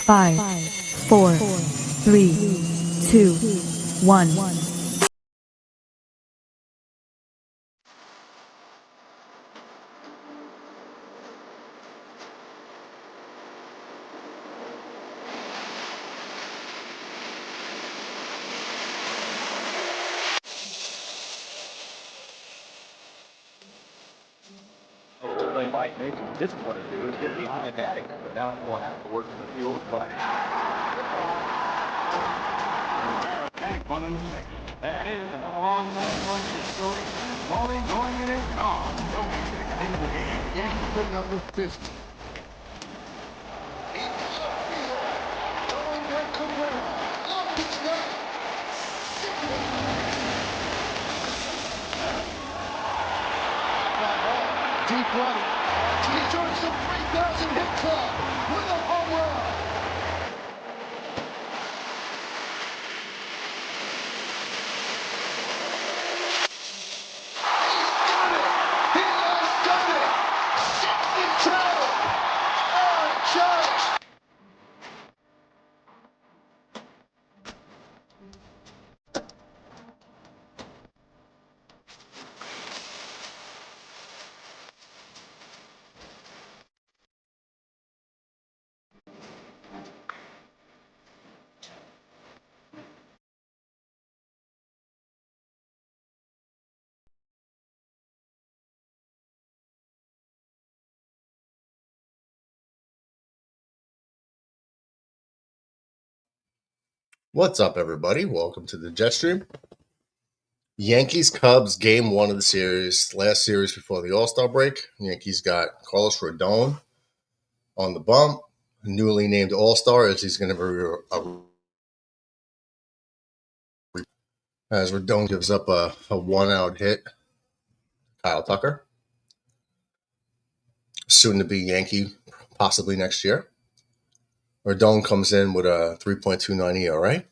5, 4, 3, 2, 1. They might make some discipline to do is get behind the bag, but now we'll have to work in the field. But that is a long story. Bowling going in it. Oh, don't be sick. Into the game. Yankees putting up with 50. Deep right. He joins the 3,000 hit club with a home run. He has done it. 62. Aaron Judge. What's up, everybody? Welcome to the Jet Stream. Yankees Cubs game 1 of the series, last series before the All-Star break. Yankees got Carlos Rodon on the bump, newly named All-Star, as he's going to be as Rodon gives up a 1-out hit. Kyle Tucker, soon to be Yankee, possibly next year. Rodon comes in with a 3.29 ERA.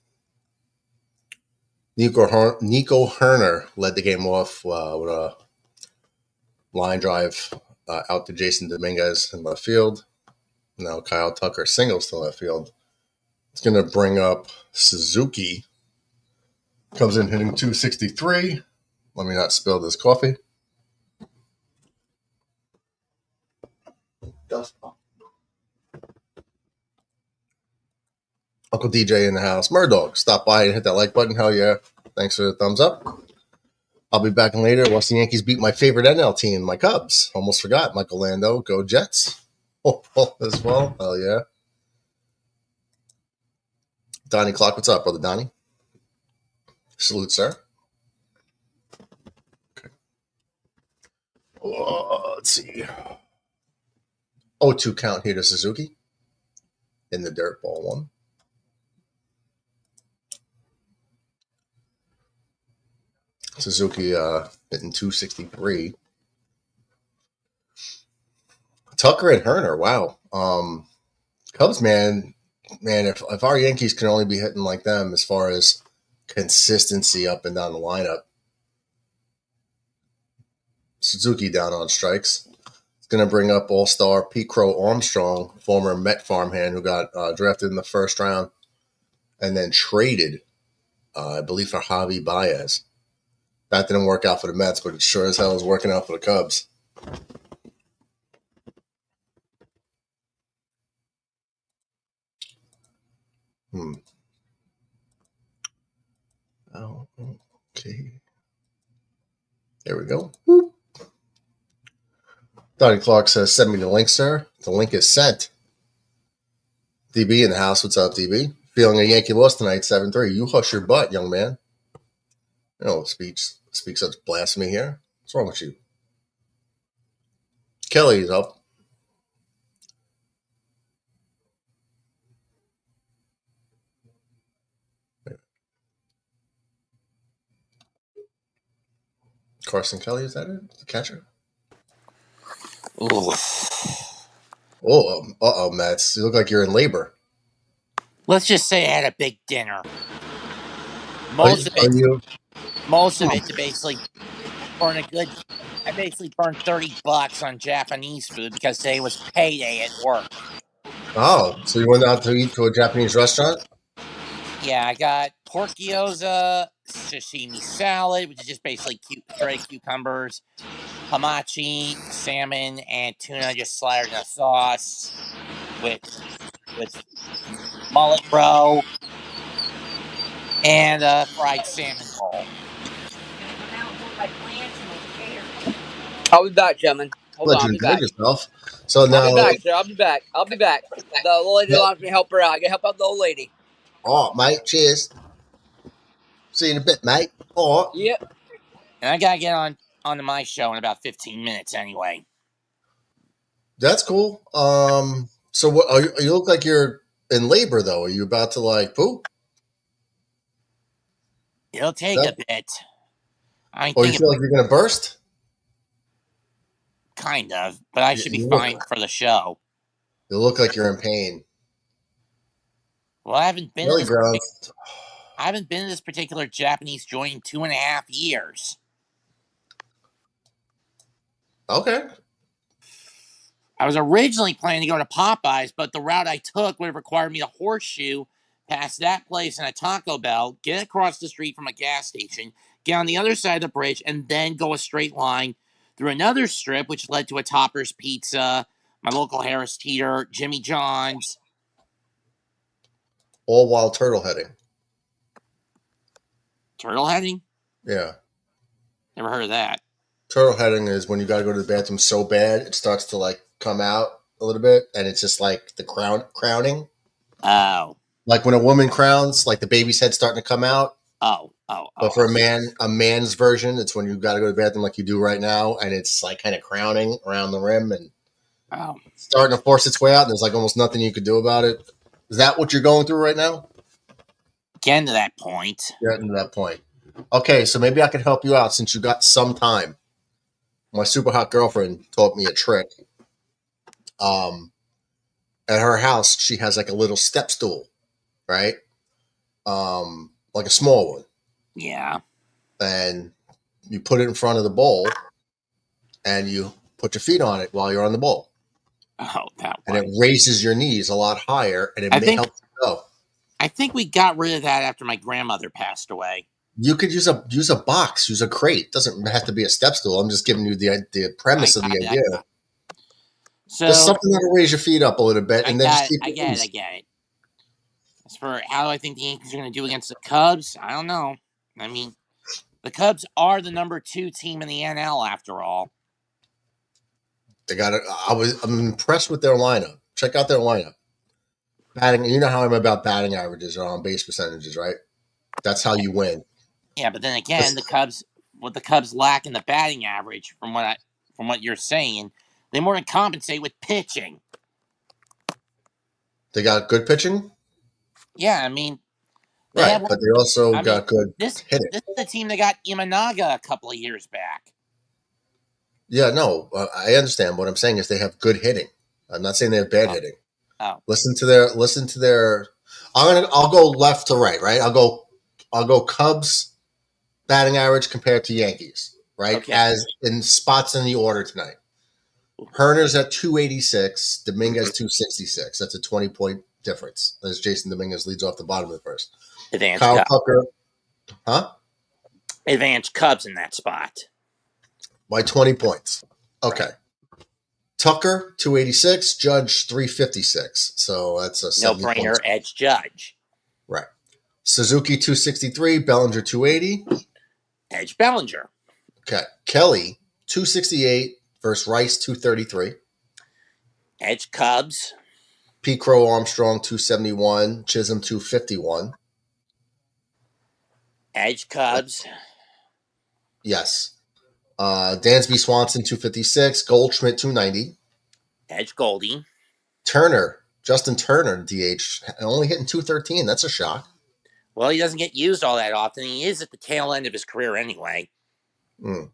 Nico Herner led the game off with a line drive out to Jason Dominguez in left field. Now Kyle Tucker singles to left field. It's going to bring up Suzuki. Comes in hitting 263. Let me not spill this coffee. Uncle DJ in the house. Murdog, stop by and hit that like button. Hell yeah. Thanks for the thumbs up. I'll be back later once the Yankees beat my favorite NL team, my Cubs. Almost forgot. Michael Lando, go Jets. As well. Hell yeah. Donnie Clark, what's up, brother Donnie? Salute, sir. Okay. Let's see. 0-2 count here to Suzuki in the dirt, ball 1. Suzuki hitting 263. Tucker and Herner, wow. Cubs, man, if our Yankees can only be hitting like them as far as consistency up and down the lineup. Suzuki down on strikes. It's going to bring up All-Star Pete Crow Armstrong, former Met farmhand who got drafted in the first round and then traded, I believe, for Javi Baez. That didn't work out for the Mets, but it sure as hell is working out for the Cubs. Oh, okay. There we go. Whoop. Donnie Clark says, send me the link, sir. The link is sent. DB in the house. What's up, DB? Feeling a Yankee loss tonight, 7-3. You hush your butt, young man. You know, speak such blasphemy here. What's wrong with you? Kelly's up. Carson Kelly, is that it? The catcher? Oh, Mats. You look like you're in labor. Let's just say I had a big dinner. Most of it to basically burn a good. I basically burned $30 on Japanese food because today was payday at work. Oh, so you went out to eat to a Japanese restaurant? Yeah, I got pork gyoza, sashimi salad, which is just basically shredded cucumbers, hamachi, salmon, and tuna just slathered in a sauce with with mullet roe and a fried salmon roll. I'll be back, gentlemen. Hold on, Let I'll you be enjoyed back. yourself. So I'll be now, back, sir. I'll be back. I'll be back. The old lady yeah. wants me to help her out. I gotta help out the old lady. All right, mate. Cheers. See you in a bit, mate. All right. Yep. And I gotta get onto my show in about 15 minutes anyway. That's cool. So what? You look like you're in labor, though. Are you about to like poop? It'll take That, a bit. I or you think feel like you're gonna burst? kind of, but I should be You fine look. for the show. You look like you're in pain. Well, Really, gross. I haven't been to this particular Japanese joint in 2.5 years. Okay. I was originally planning to go to Popeyes, but the route I took would have required me to horseshoe past that place and a Taco Bell, get across the street from a gas station, get on the other side of the bridge, and then go a straight line through another strip, which led to a Topper's Pizza, my local Harris Teeter, Jimmy John's. All while turtle heading. Turtle heading? Yeah. Never heard of that. Turtle heading is when you got to go to the bathroom so bad it starts to like come out a little bit, and it's just like the crowning. Oh. Like when a woman crowns, like the baby's head starting to come out. But for Okay. a man's version, it's when you got to go to the bathroom like you do right now, and it's like kind of crowning around the rim and Oh. starting to force its way out. And there's like almost nothing you could do about it. Is that what you're going through right now? Getting to that point. Getting to that point. Okay, so maybe I can help you out since you got some time. My super hot girlfriend taught me a trick. Um, at her house, she has like a little step stool, right? Like a small one, Yeah. and you put it in front of the bowl, and you put your feet on it while you're on the bowl, Oh, that and it one. raises your knees a lot higher, and it I may think help you go. I think we got rid of that after my grandmother passed away. You could use a box, use a crate. It doesn't have to be a step stool. I'm just giving you the I premise of got the it. idea. Just So something that'll raise your feet up a little bit, I and then just got it. keep I your get it. I knees. get it. As for how do I think the Yankees are going to do against the Cubs, I don't know. I mean, the Cubs are the #2 team in the NL after all. They got it. I'm impressed with their lineup. Check out their lineup. Batting. You know how I'm about batting averages or on base percentages, right? That's how you win. Yeah, but then again, what the Cubs lack in the batting average, from what you're saying, they more than compensate with pitching. They got good pitching, Yeah, I mean, they right? have. But they also I mean, got good this hitting. this is the team that got Imanaga a couple of years back. Yeah, no, I understand. What I'm saying is they have good hitting. I'm not saying they have bad Oh, hitting. oh, Listen to their. I'll go left to right, right? I'll go Cubs batting average compared to Yankees, right? okay. As in spots in the order tonight. Herner's at 286, Dominguez 266. That's a 20-point difference. As Jason Dominguez leads off the bottom of the first. Advanced Kyle Cubs. Tucker, huh? Advanced Cubs in that spot. By 20 points. Okay. Right. Tucker 286, Judge 356. So that's a No 70 brainer. points. Edge Judge. Right. Suzuki 263, Bellinger 280. Edge Bellinger. Okay. Kelly 268 versus Rice 233. Edge Cubs. P. Crow Armstrong 271, Chisholm 251. Edge Cubs. Yes. Dansby Swanson 256, Goldschmidt 290. Edge Goldie. Justin Turner, DH, only hitting 213. That's a shock. Well, he doesn't get used all that often. He is at the tail end of his career anyway. Mm.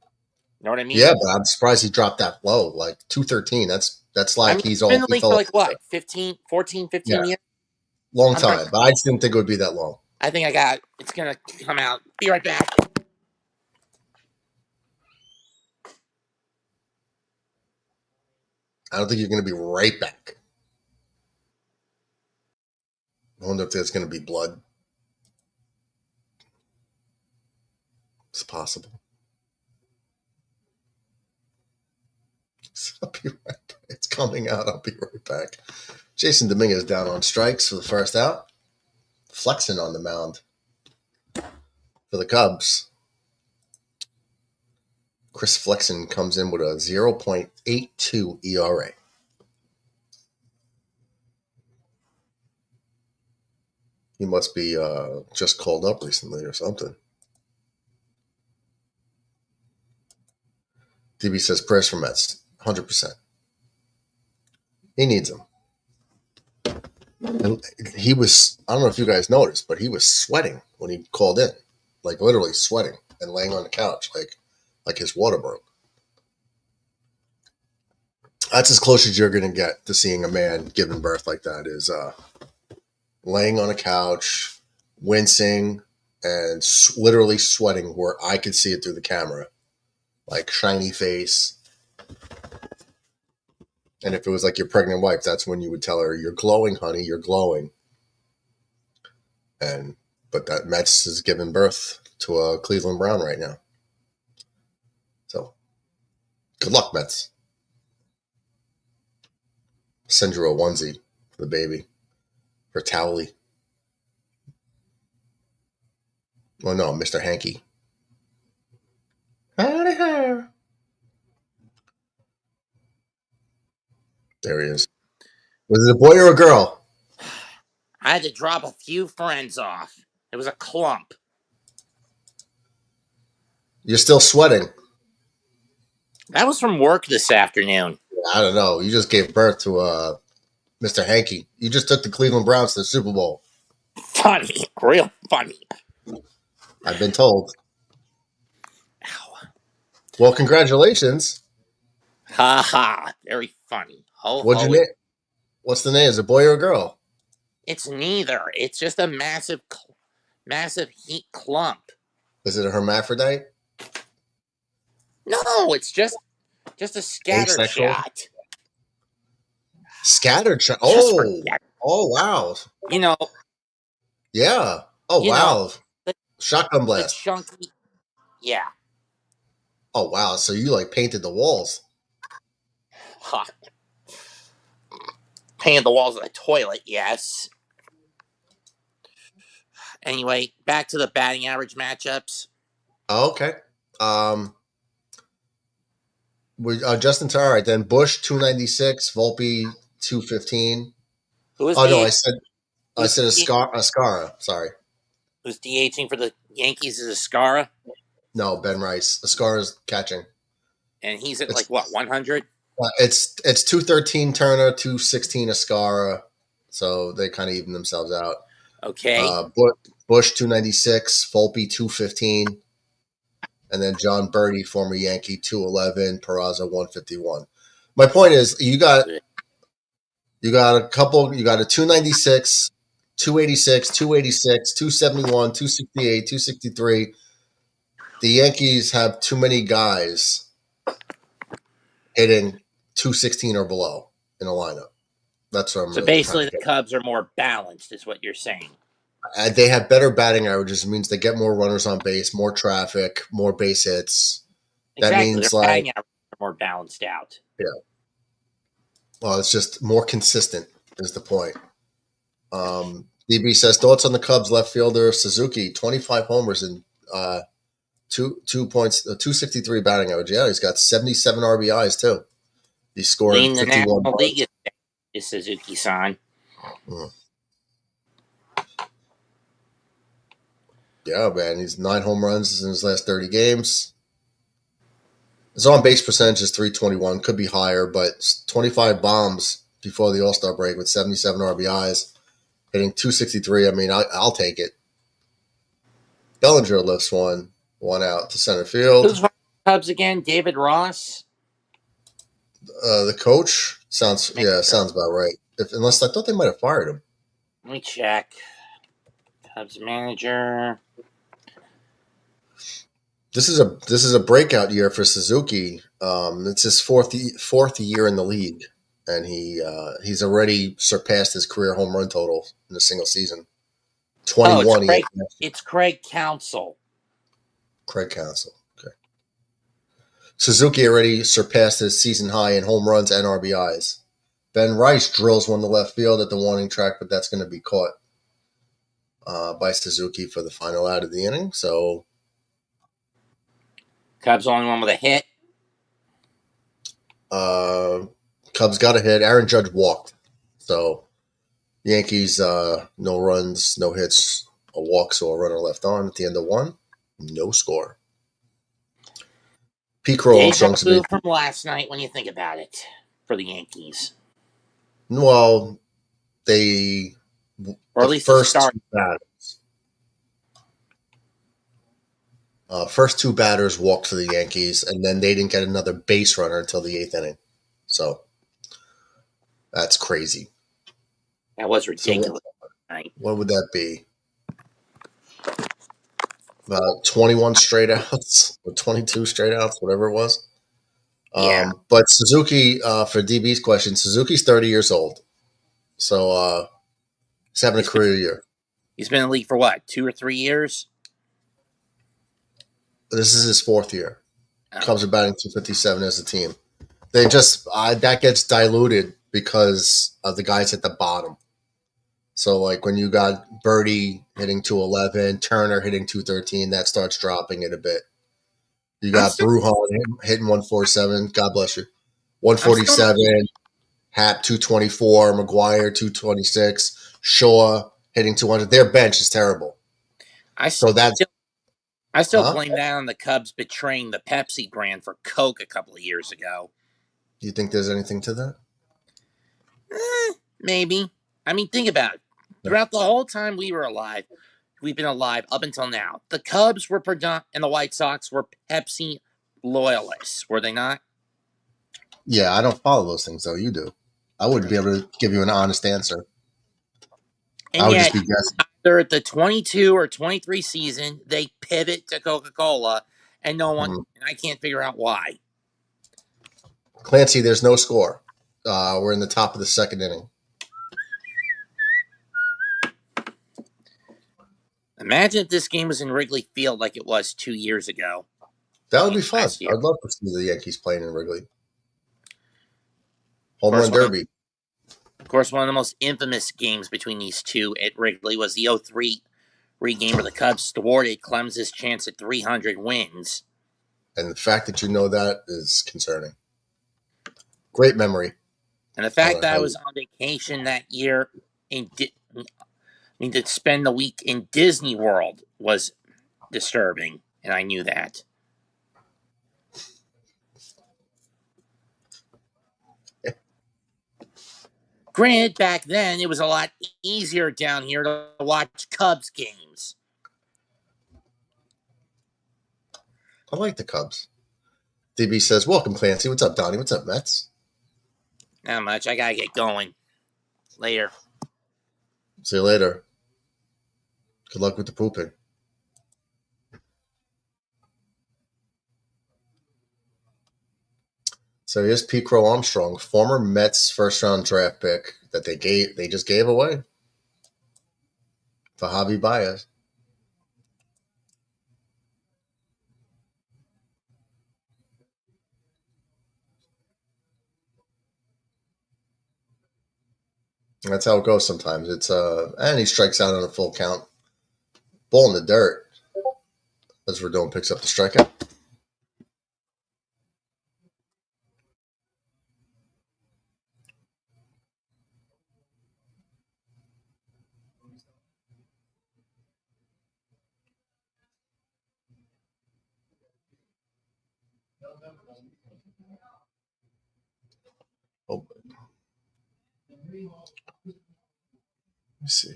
Know what I mean? Yeah, but I'm surprised he dropped that low. Like 213. That's like he's been in the he league fell for off. like what, 15 Yeah, years? long I'm trying, time. But I just didn't think it would be that long. I think it's going to come out. Be right back. I don't think you're going to be right back. I wonder if there's going to be blood. It's possible. So I'll be right back. It's coming out. I'll be right back. Jason Dominguez down on strikes for the first out. Flexing on the mound for the Cubs. Chris Flexen comes in with a 0.82 ERA. He must be just called up recently or something. DB says prayers for Mets. 100%. He needs them. And he was, I don't know if you guys noticed, but he was sweating when he called in. Like literally sweating and laying on the couch like his water broke. That's as close as you're going to get to seeing a man giving birth like that is laying on a couch, wincing, and literally sweating where I could see it through the camera. Like shiny face. And if it was like your pregnant wife, that's when you would tell her, "You're glowing, honey, you're glowing." But that Mets is giving birth to a Cleveland Brown right now. So good luck, Mets. Send you a onesie for the baby. For Towley. Oh no, Mr. Hanky. Howdy ho. There he is. Was it a boy or a girl? I had to drop a few friends off. It was a clump. You're still sweating. That was from work this afternoon. I don't know. You just gave birth to Mr. Hanky. You just took the Cleveland Browns to the Super Bowl. Funny. Real funny. I've been told. Ow. Well, congratulations. Ha ha. Very funny. Ho What's ho. your name? What's the name? Is it a boy or a girl? It's neither. It's just a massive heat clump. Is it a hermaphrodite? No, it's just a scatter Asexual? shot. Scattered shot. Just Oh. forget. Oh, wow. You know. Yeah. Oh, You wow. know, Shotgun the blast. chunky. Yeah. Oh, wow. So you like painted the walls. Ha. Painted the walls of the toilet. Yes. Anyway, back to the batting average matchups. Oh, okay. Justin All right, then Bush 296, Volpe 215. Who was Oh no, DH? I said Ascara. Sorry. Who's DHing for the Yankees is Ascara, No, Ben Rice. Ascara's catching. and he's at like what 100. It's 213 Turner, 216 Ascara, so they kind of even themselves out. Okay. Bush 296, Volpe 215, and then John Birdie, former Yankee, 211, Peraza 151. My point is, you got a couple. You got a 296, 286, 286, 271, 268, 263. The Yankees have too many guys hitting 216 or below in a lineup. That's what I'm So really basically, trying to the Cubs are more balanced, is what you're saying. They have better batting averages. It means they get more runners on base, more traffic, more base hits. Exactly. That means their batting averages are more balanced out. Yeah. Well, it's just more consistent is the point. DB says thoughts on the Cubs left fielder Suzuki, 25 homers and 263 batting average. Yeah, he's got 77 RBIs too. He scored Leading the 51 National League is Suzuki-san. Yeah, man, he's 9 home runs in his last 30 games. His on-base percentage is .321, could be higher, but 25 bombs before the All-Star break with 77 RBIs, hitting 263. I mean, I'll take it. Bellinger lifts one out to center field. Who's running the Cubs again? David Ross? The coach sounds about right. Unless I thought they might have fired him. Let me check. Cubs manager. This is a breakout year for Suzuki. It's his fourth year in the league, and he's already surpassed his career home run total in a single season. 21. It's Craig Counsell. Craig Counsell. Okay. Suzuki already surpassed his season high in home runs and RBIs. Ben Rice drills one to left field at the warning track, but that's going to be caught by Suzuki for the final out of the inning. So Cubs only one with a hit. Cubs got a hit. Aaron Judge walked. So Yankees, no runs, no hits, a walk, so a runner left on at the end of one. No score. Pete Crow Armstrong. From last night when you think about it for the Yankees. Well, they or at least first two batters. First two batters walked for the Yankees, and then they didn't get another base runner until the 8th inning. So that's crazy. That was ridiculous. So what would that be? About 21 straight outs or 22 straight outs, whatever it was. Yeah. But Suzuki, for DB's question, Suzuki's 30 years old. So he's having a career year. He's been in the league for what, 2 or 3 years? This is his 4th year. Cubs are batting .257 as a team. They just that gets diluted because of the guys at the bottom. So, like when you got Birdie hitting .211, Turner hitting .213, that starts dropping it a bit. You got Brujan hitting .147. God bless you. 147. Happ .224. McGuire .226. Shaw hitting .200. Their bench is terrible. I still blame that on the Cubs betraying the Pepsi brand for Coke a couple of years ago. Do you think there's anything to that? Maybe. I mean, think about it. Throughout the whole time we've been alive up until now, the Cubs were and the White Sox were Pepsi loyalists, were they not? Yeah, I don't follow those things, though. You do. I wouldn't be able to give you an honest answer. And I would just be guessing. Either at the 22 or 23 season, they pivot to Coca-Cola, and no one, and I can't figure out why. Clancy, there's no score. We're in the top of the 2nd inning. Imagine if this game was in Wrigley Field like it was 2 years ago. That would be fun. I'd love to see the Yankees playing in Wrigley. Home run derby. Of course, one of the most infamous games between these two at Wrigley was the 0-3 game where the Cubs thwarted Clem's chance at 300 wins. And the fact that you know that is concerning. Great memory. And the fact that I was on vacation that year to spend the week in Disney World was disturbing, and I knew that. Granted, back then it was a lot easier down here to watch Cubs games. I like the Cubs. DB says, "Welcome, Clancy. What's up, Donnie? What's up, Mets?" Not much. I gotta get going. Later. See you later. Good luck with the pooping. So here's Pete Crow Armstrong, former Mets first-round draft pick that they just gave away for Javi Baez. That's how it goes sometimes. It's and he strikes out on a full count. Ball in the dirt. As Rodon picks up the strikeout. Oh, let me see.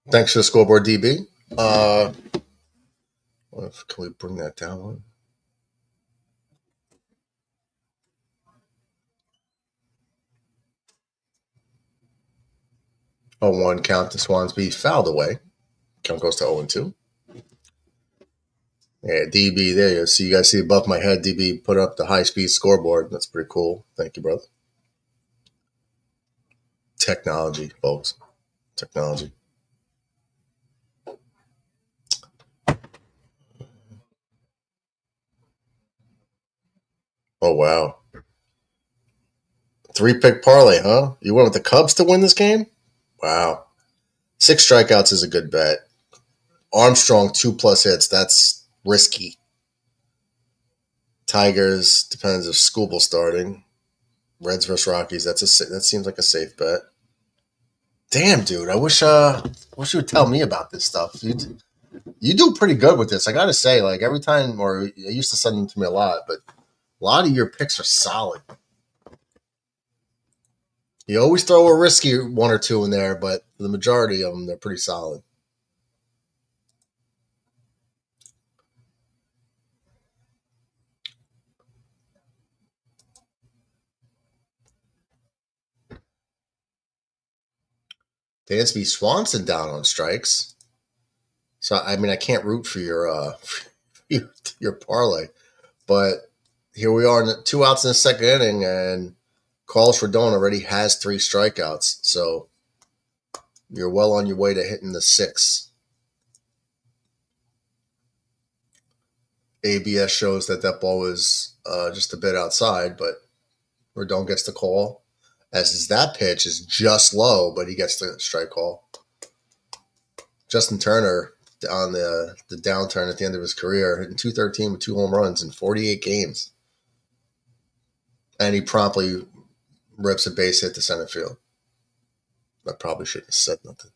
Thanks for the scoreboard, DB. Can we bring that down one? Oh, 1 count to Swansby fouled away. Count goes to 0-2. Yeah, DB, there you go. So you guys see above my head, DB put up the high-speed scoreboard. That's pretty cool. Thank you, brother. Technology, folks. Technology. Oh, wow. 3-pick parlay, huh? You went with the Cubs to win this game? Wow. 6 strikeouts is a good bet. Armstrong, 2+ hits. That's risky. Tigers, depends if Scooble starting. Reds versus Rockies, that seems like a safe bet. Damn, dude, I wish you would tell me about this stuff. You do pretty good with this. I gotta say, like every time, or I used to send them to me a lot, but a lot of your picks are solid. You always throw a risky one or two in there, but the majority of them, they're pretty solid. Dansby Swanson down on strikes. So I mean, I can't root for your parlay, but here we are, 2 outs in the second inning, and Carlos Rodon already has 3 strikeouts. So you're well on your way to hitting the 6. ABS shows that ball was just a bit outside, but Rodon gets the call. As is that pitch is just low, but he gets the strike call. Justin Turner on the downturn at the end of his career, hitting .213 with 2 home runs in 48 games. And he promptly rips a base hit to center field. I probably shouldn't have said nothing.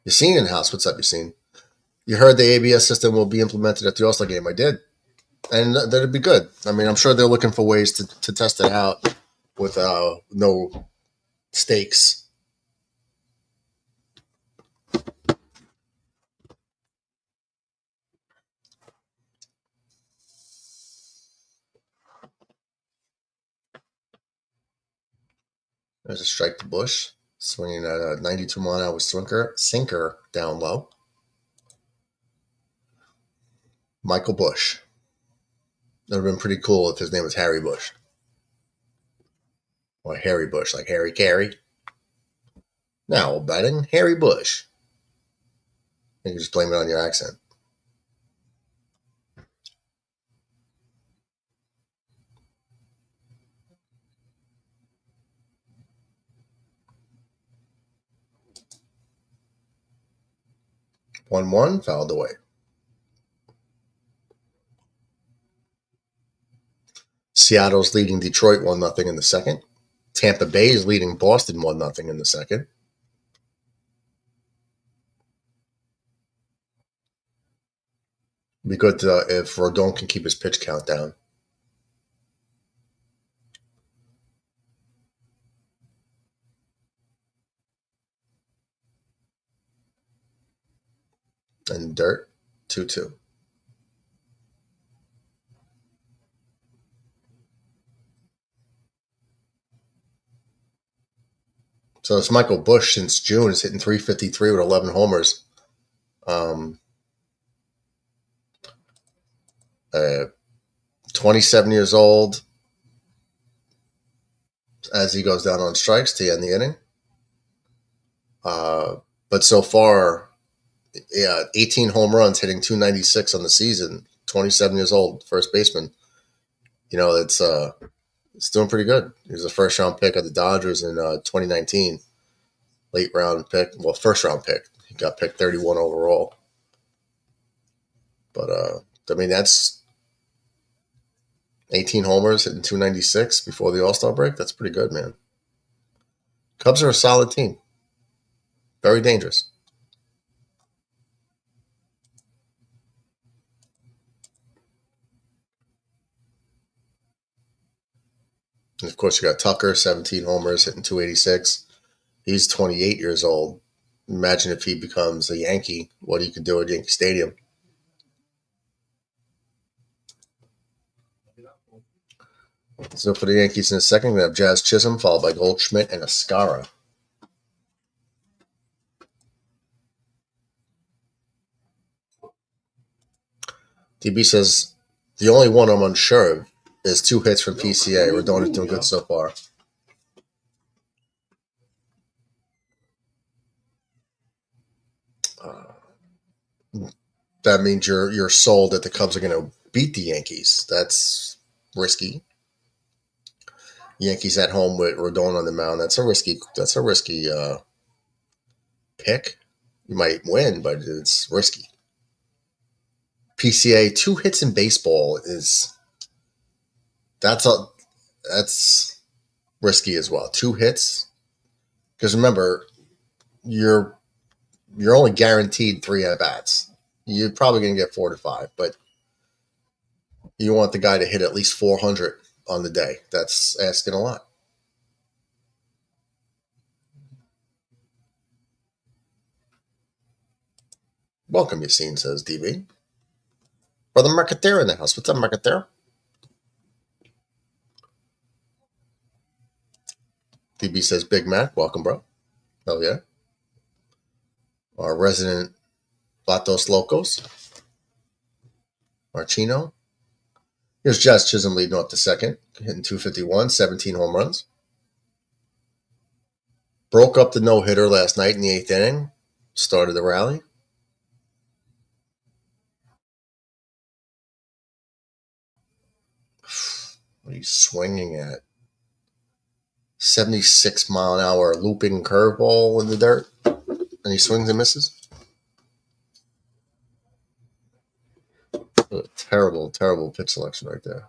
Yassine in house. What's up, Yassine? You heard the ABS system will be implemented at the All-Star game. I did. And that'd be good. I mean, I'm sure they're looking for ways to test it out with no stakes. There's a strike to Bush. Swinging at a 92 mile an hour sinker down low. Michael Bush. That would have been pretty cool if his name was Harry Bush. Or Harry Bush, like Harry Carey. Now betting Harry Bush. You can just blame it on your accent. (1-1) fouled away. Seattle's leading Detroit 1-0 in the second. Tampa Bay is leading Boston 1-0 in the second. It'd be good if Rodon can keep his pitch count down. And dirt, 2-2. So it's Michael Bush since June is hitting .353 with 11 homers. 27 years old as he goes down on strikes to end the inning. But so far, 18 home runs, hitting .296 on the season. 27 years old, first baseman. You know, it's doing pretty good. He was a first-round pick of the Dodgers in 2019. Late-round pick. Well, first-round pick. He got picked 31 overall. But, I mean, that's 18 homers, hitting .296 before the All-Star break. That's pretty good, man. Cubs are a solid team. Very dangerous. And of course, you got Tucker, 17 homers, hitting .286. He's 28 years old. Imagine if he becomes a Yankee, what he could do at Yankee Stadium. So for the Yankees in a second, we have Jazz Chisholm, followed by Goldschmidt and Ascara. DB says, the only one I'm unsure of is 2 hits from PCA. Rodon is doing good so far. That means you're sold that the Cubs are going to beat the Yankees. That's risky. Yankees at home with Rodon on the mound. That's a risky pick. You might win, but it's risky. PCA 2 hits in baseball that's risky as well. 2 hits, because remember you're only guaranteed 3 at bats. You're probably going to get 4 to 5, but you want the guy to hit at least 400 on the day. That's asking a lot. Welcome, Yassine, says DB. Brother Marketeer in the house. What's up, Marketeer? DB says Big Mac. Welcome, bro. Hell yeah. Our resident Latos Locos. Marchino. Here's Jazz Chisholm leading off the second, hitting 251, 17 home runs. Broke up the no-hitter last night in the 8th inning. Started the rally. What are you swinging at? 76-mile-an-hour looping curveball in the dirt. And he swings and misses. Terrible, terrible pitch selection right there.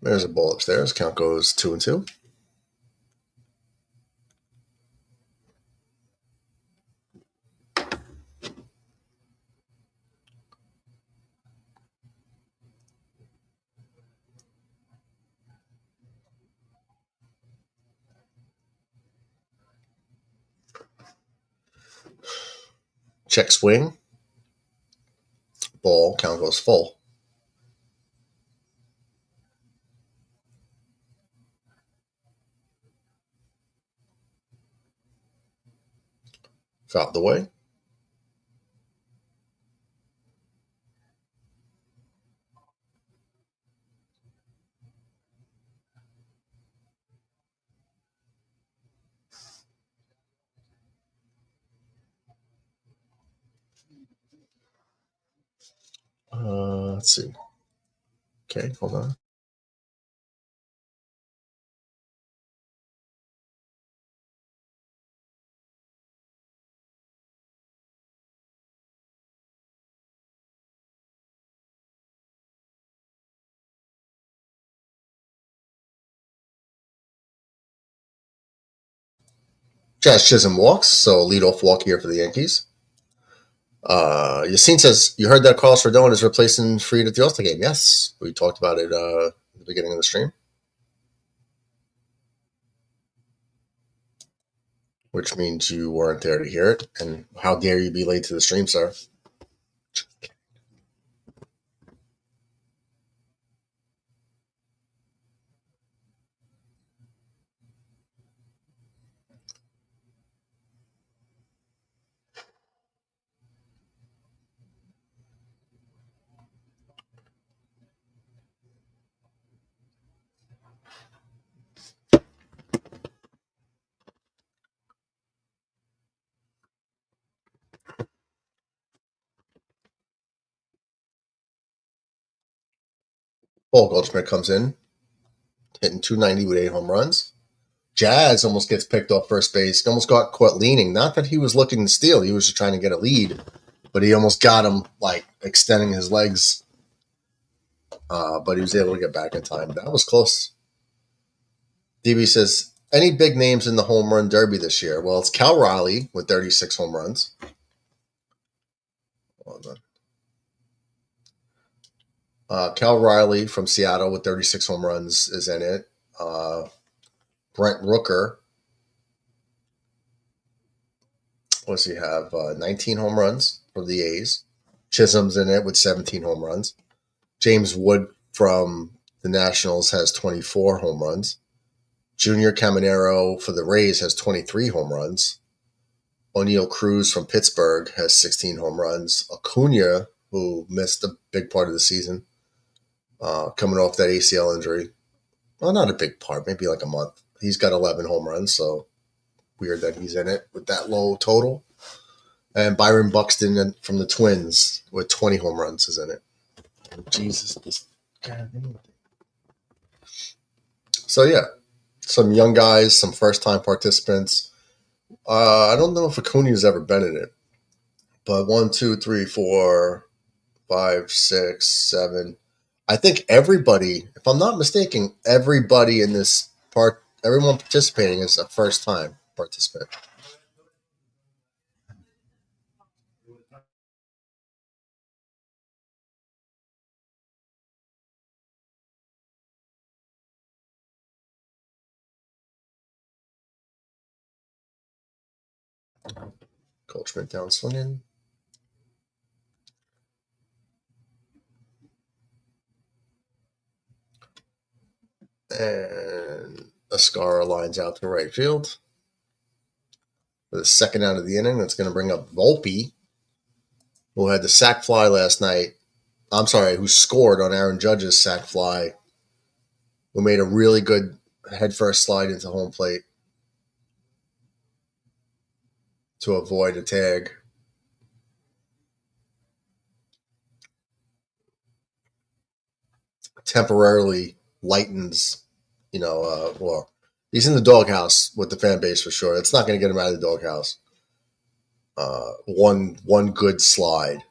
There's a ball upstairs. Count goes 2-2. Check swing. Ball. Count goes full. Fouled away. Let's see. Okay, hold on. Jazz Chisholm walks, so leadoff walk here for the Yankees. Yassine says, you heard that Carlos Rodon is replacing Fried at the All-Star game. Yes, we talked about it at the beginning of the stream. Which means you weren't there to hear it. And how dare you be late to the stream, sir? Paul Goldschmidt comes in, hitting 290 with 8 home runs. Jazz almost gets picked off first base. Almost got caught leaning. Not that he was looking to steal. He was just trying to get a lead. But he almost got him, like, extending his legs. But he was able to get back in time. That was close. DB says, any big names in the home run derby this year? Well, it's Cal Raleigh with 36 home runs. Hold on. Cal Riley from Seattle with 36 home runs is in it. Brent Rooker, what does he have? 19 home runs for the A's. Chisholm's in it with 17 home runs. James Wood from the Nationals has 24 home runs. Junior Caminero for the Rays has 23 home runs. O'Neal Cruz from Pittsburgh has 16 home runs. Acuna, who missed a big part of the season, coming off that ACL injury. Well, not a big part, maybe like a month. He's got 11 home runs, so weird that he's in it with that low total. And Byron Buxton from the Twins with 20 home runs is in it. Jesus, this goddamn. So yeah, some young guys, some first-time participants. I don't know if Acuna's ever been in it, but 1, 2, 3, 4, 5, 6, 7. I think everybody, if I'm not mistaken, everybody in this part, everyone participating is a first-time participant. Coachman down swinging. And Ascara lines out to right field. For the second out of the inning, that's going to bring up Volpe, who had the sac fly last night. I'm sorry, who scored on Aaron Judge's sac fly, who made a really good headfirst slide into home plate to avoid a tag. Temporarily lightens, well, he's in the doghouse with the fan base for sure. It's not going to get him out of the doghouse. One good slide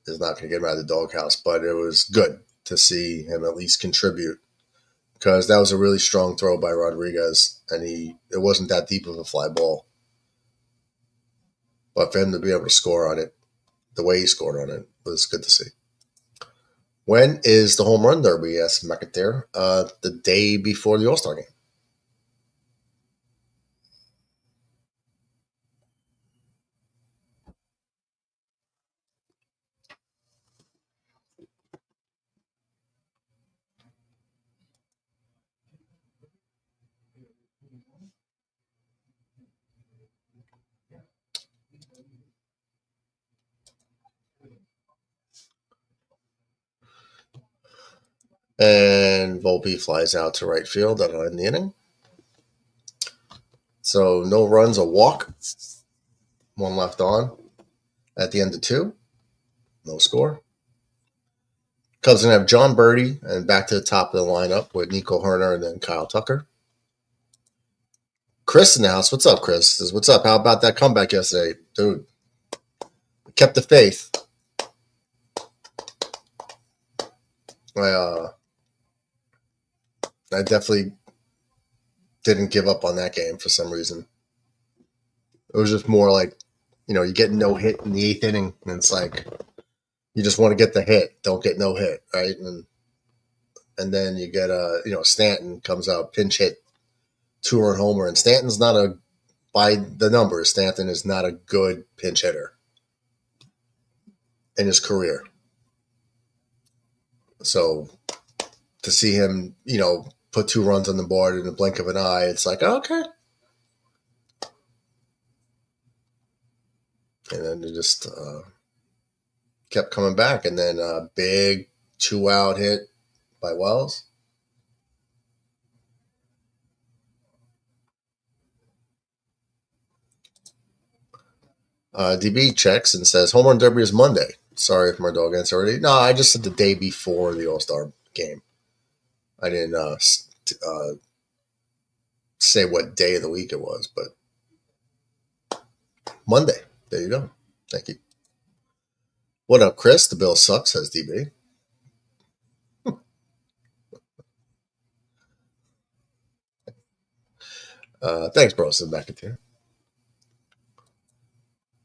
is not going to get him out of the doghouse, but it was good to see him at least contribute because that was a really strong throw by Rodriguez, and it wasn't that deep of a fly ball. But for him to be able to score on it, the way he scored on it, was good to see. When is the home run derby? Asked McIntyre. The day before the All-Star game. And Volpe flies out to right field at in the inning. So no runs, a walk. One left on. At the end of 2. No score. Cubs going to have John Birdie and back to the top of the lineup with Nico Herner and then Kyle Tucker. Chris in the house. What's up, Chris? Says, what's up? How about that comeback yesterday? Dude, kept the faith. I definitely didn't give up on that game for some reason. It was just more like, you get no hit in the 8th inning, and it's like you just want to get the hit, don't get no hit, right? And then you get Stanton comes out, pinch hit, 2-run homer, and Stanton's not by the numbers, Stanton is not a good pinch hitter in his career. So to see him, put 2 runs on the board in the blink of an eye, it's like, okay. And then it just kept coming back. And then a big 2-out hit by Wells. DB checks and says, home run derby is Monday. Sorry if my dog answered already. No, I just said the day before the All-Star game. I didn't say what day of the week it was, but Monday. There you go. Thank you. What up, Chris? The bill sucks, says DB. Thanks, bro. Says McIntyre.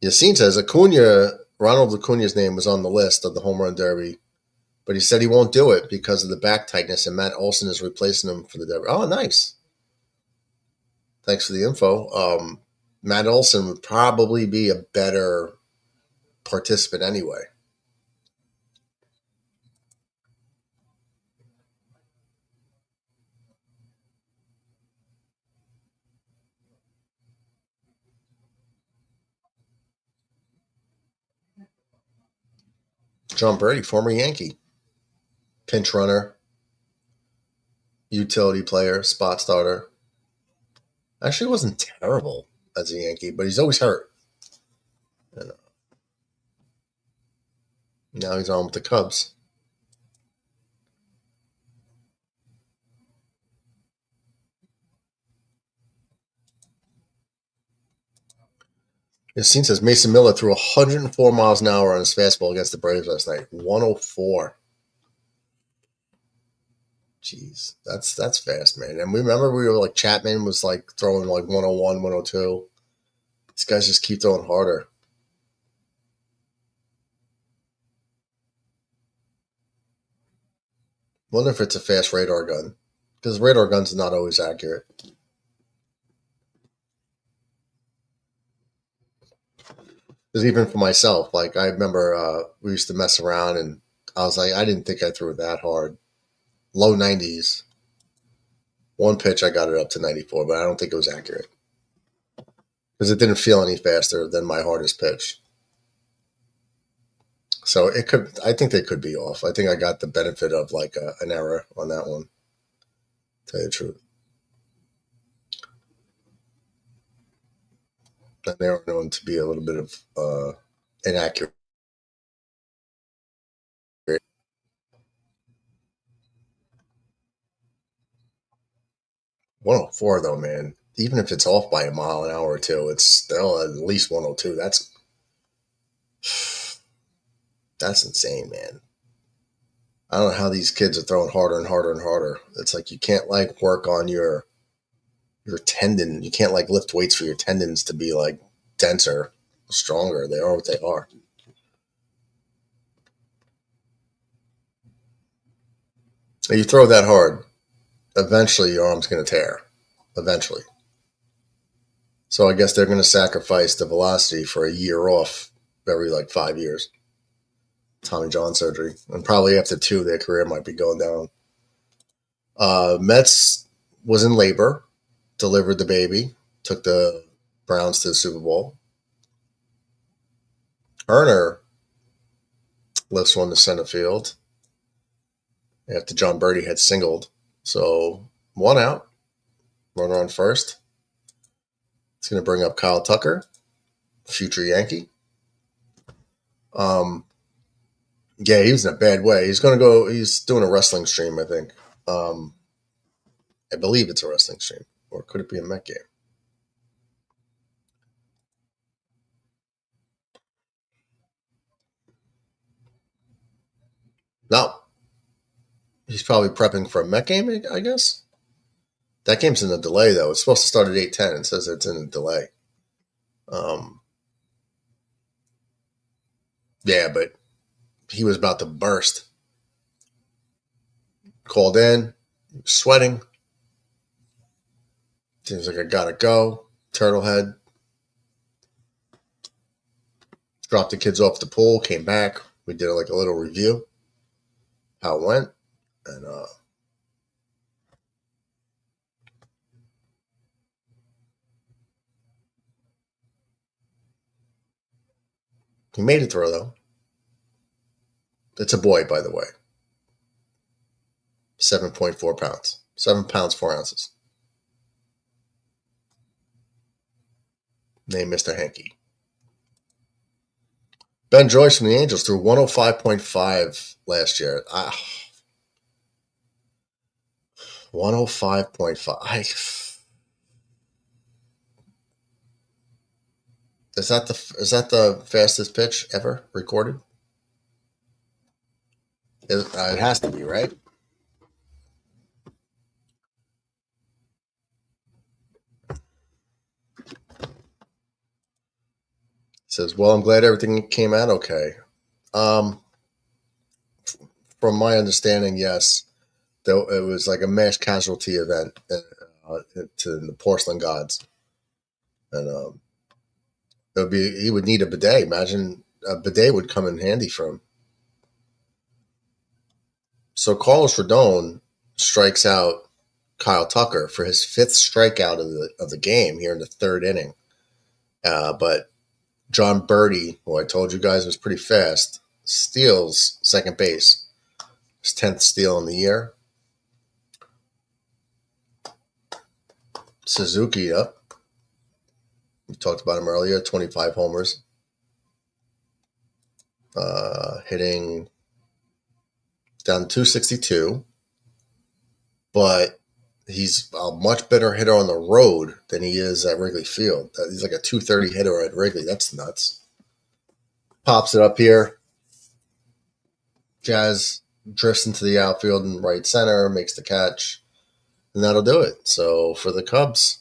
Yassine says Ronald Acuna's name was on the list of the home run derby, but he said he won't do it because of the back tightness, and Matt Olson is replacing him for the derby. Oh, nice. Thanks for the info. Matt Olson would probably be a better participant anyway. John Brady, former Yankee, pinch runner, utility player, spot starter. Actually, wasn't terrible as a Yankee, but he's always hurt. And now he's on with the Cubs. This scene says Mason Miller threw 104 miles an hour on his fastball against the Braves last night. 104. Jeez, that's fast, man. And we remember we were like Chapman was like throwing like 101, 102. These guys just keep throwing harder. Wonder if it's a fast radar gun, because radar guns are not always accurate. Because even for myself, like I remember we used to mess around, and I was like, I didn't think I threw it that hard. Low 90s. One pitch, I got it up to 94, but I don't think it was accurate because it didn't feel any faster than my hardest pitch. So it could. I think they could be off. I think I got the benefit of like an error on that one. To tell you the truth, and they were known to be a little bit of inaccurate. 104 though, man. Even if it's off by a mile an hour or two, it's still at least 102. That's insane, man. I don't know how these kids are throwing harder and harder and harder. It's like you can't like work on your tendon. You can't like lift weights for your tendons to be like denser, stronger. They are what they are. If you throw that hard, eventually your arm's going to tear. Eventually. So I guess they're going to sacrifice the velocity for a year off every like 5 years. Tommy John surgery. And probably after 2, their career might be going down. Mets was in labor, delivered the baby, took the Browns to the Super Bowl. Erner lifts one to center field after John Brady had singled. So 1 out, runner on first. It's going to bring up Kyle Tucker, future Yankee. Yeah, he was in a bad way. He's going to go. He's doing a wrestling stream, I think. I believe it's a wrestling stream, or could it be a Met game? No, he's probably prepping for a Met game, I guess. That game's in a delay though. It's supposed to start at 8:10. It says it's in a delay. Yeah, but he was about to burst. Called in, sweating. Seems like I gotta go. Turtlehead. Dropped the kids off the pool, came back. We did like a little review, how it went. And he made it through though. It's a boy, by the way. 7.4 pounds. 7 pounds, 4 ounces. Named Mr. Hanky. Ben Joyce from the Angels threw 105.5 last year. 105.5. Is that the fastest pitch ever recorded? It has to be, right? Says, well, I'm glad everything came out okay. From my understanding, yes. Though it was like a mass casualty event to the porcelain gods. And he would need a bidet. Imagine a bidet would come in handy for him. So Carlos Rodon strikes out Kyle Tucker for his 5th strikeout of the game here in the 3rd inning. But John Birdie, who I told you guys was pretty fast, steals second base. His 10th steal in the year. Suzuki up. We talked about him earlier. 25 homers. Hitting down 262. But he's a much better hitter on the road than he is at Wrigley Field. He's like a 230 hitter at Wrigley. That's nuts. Pops it up here. Jazz drifts into the outfield and right center, makes the catch, and that'll do it. So for the Cubs,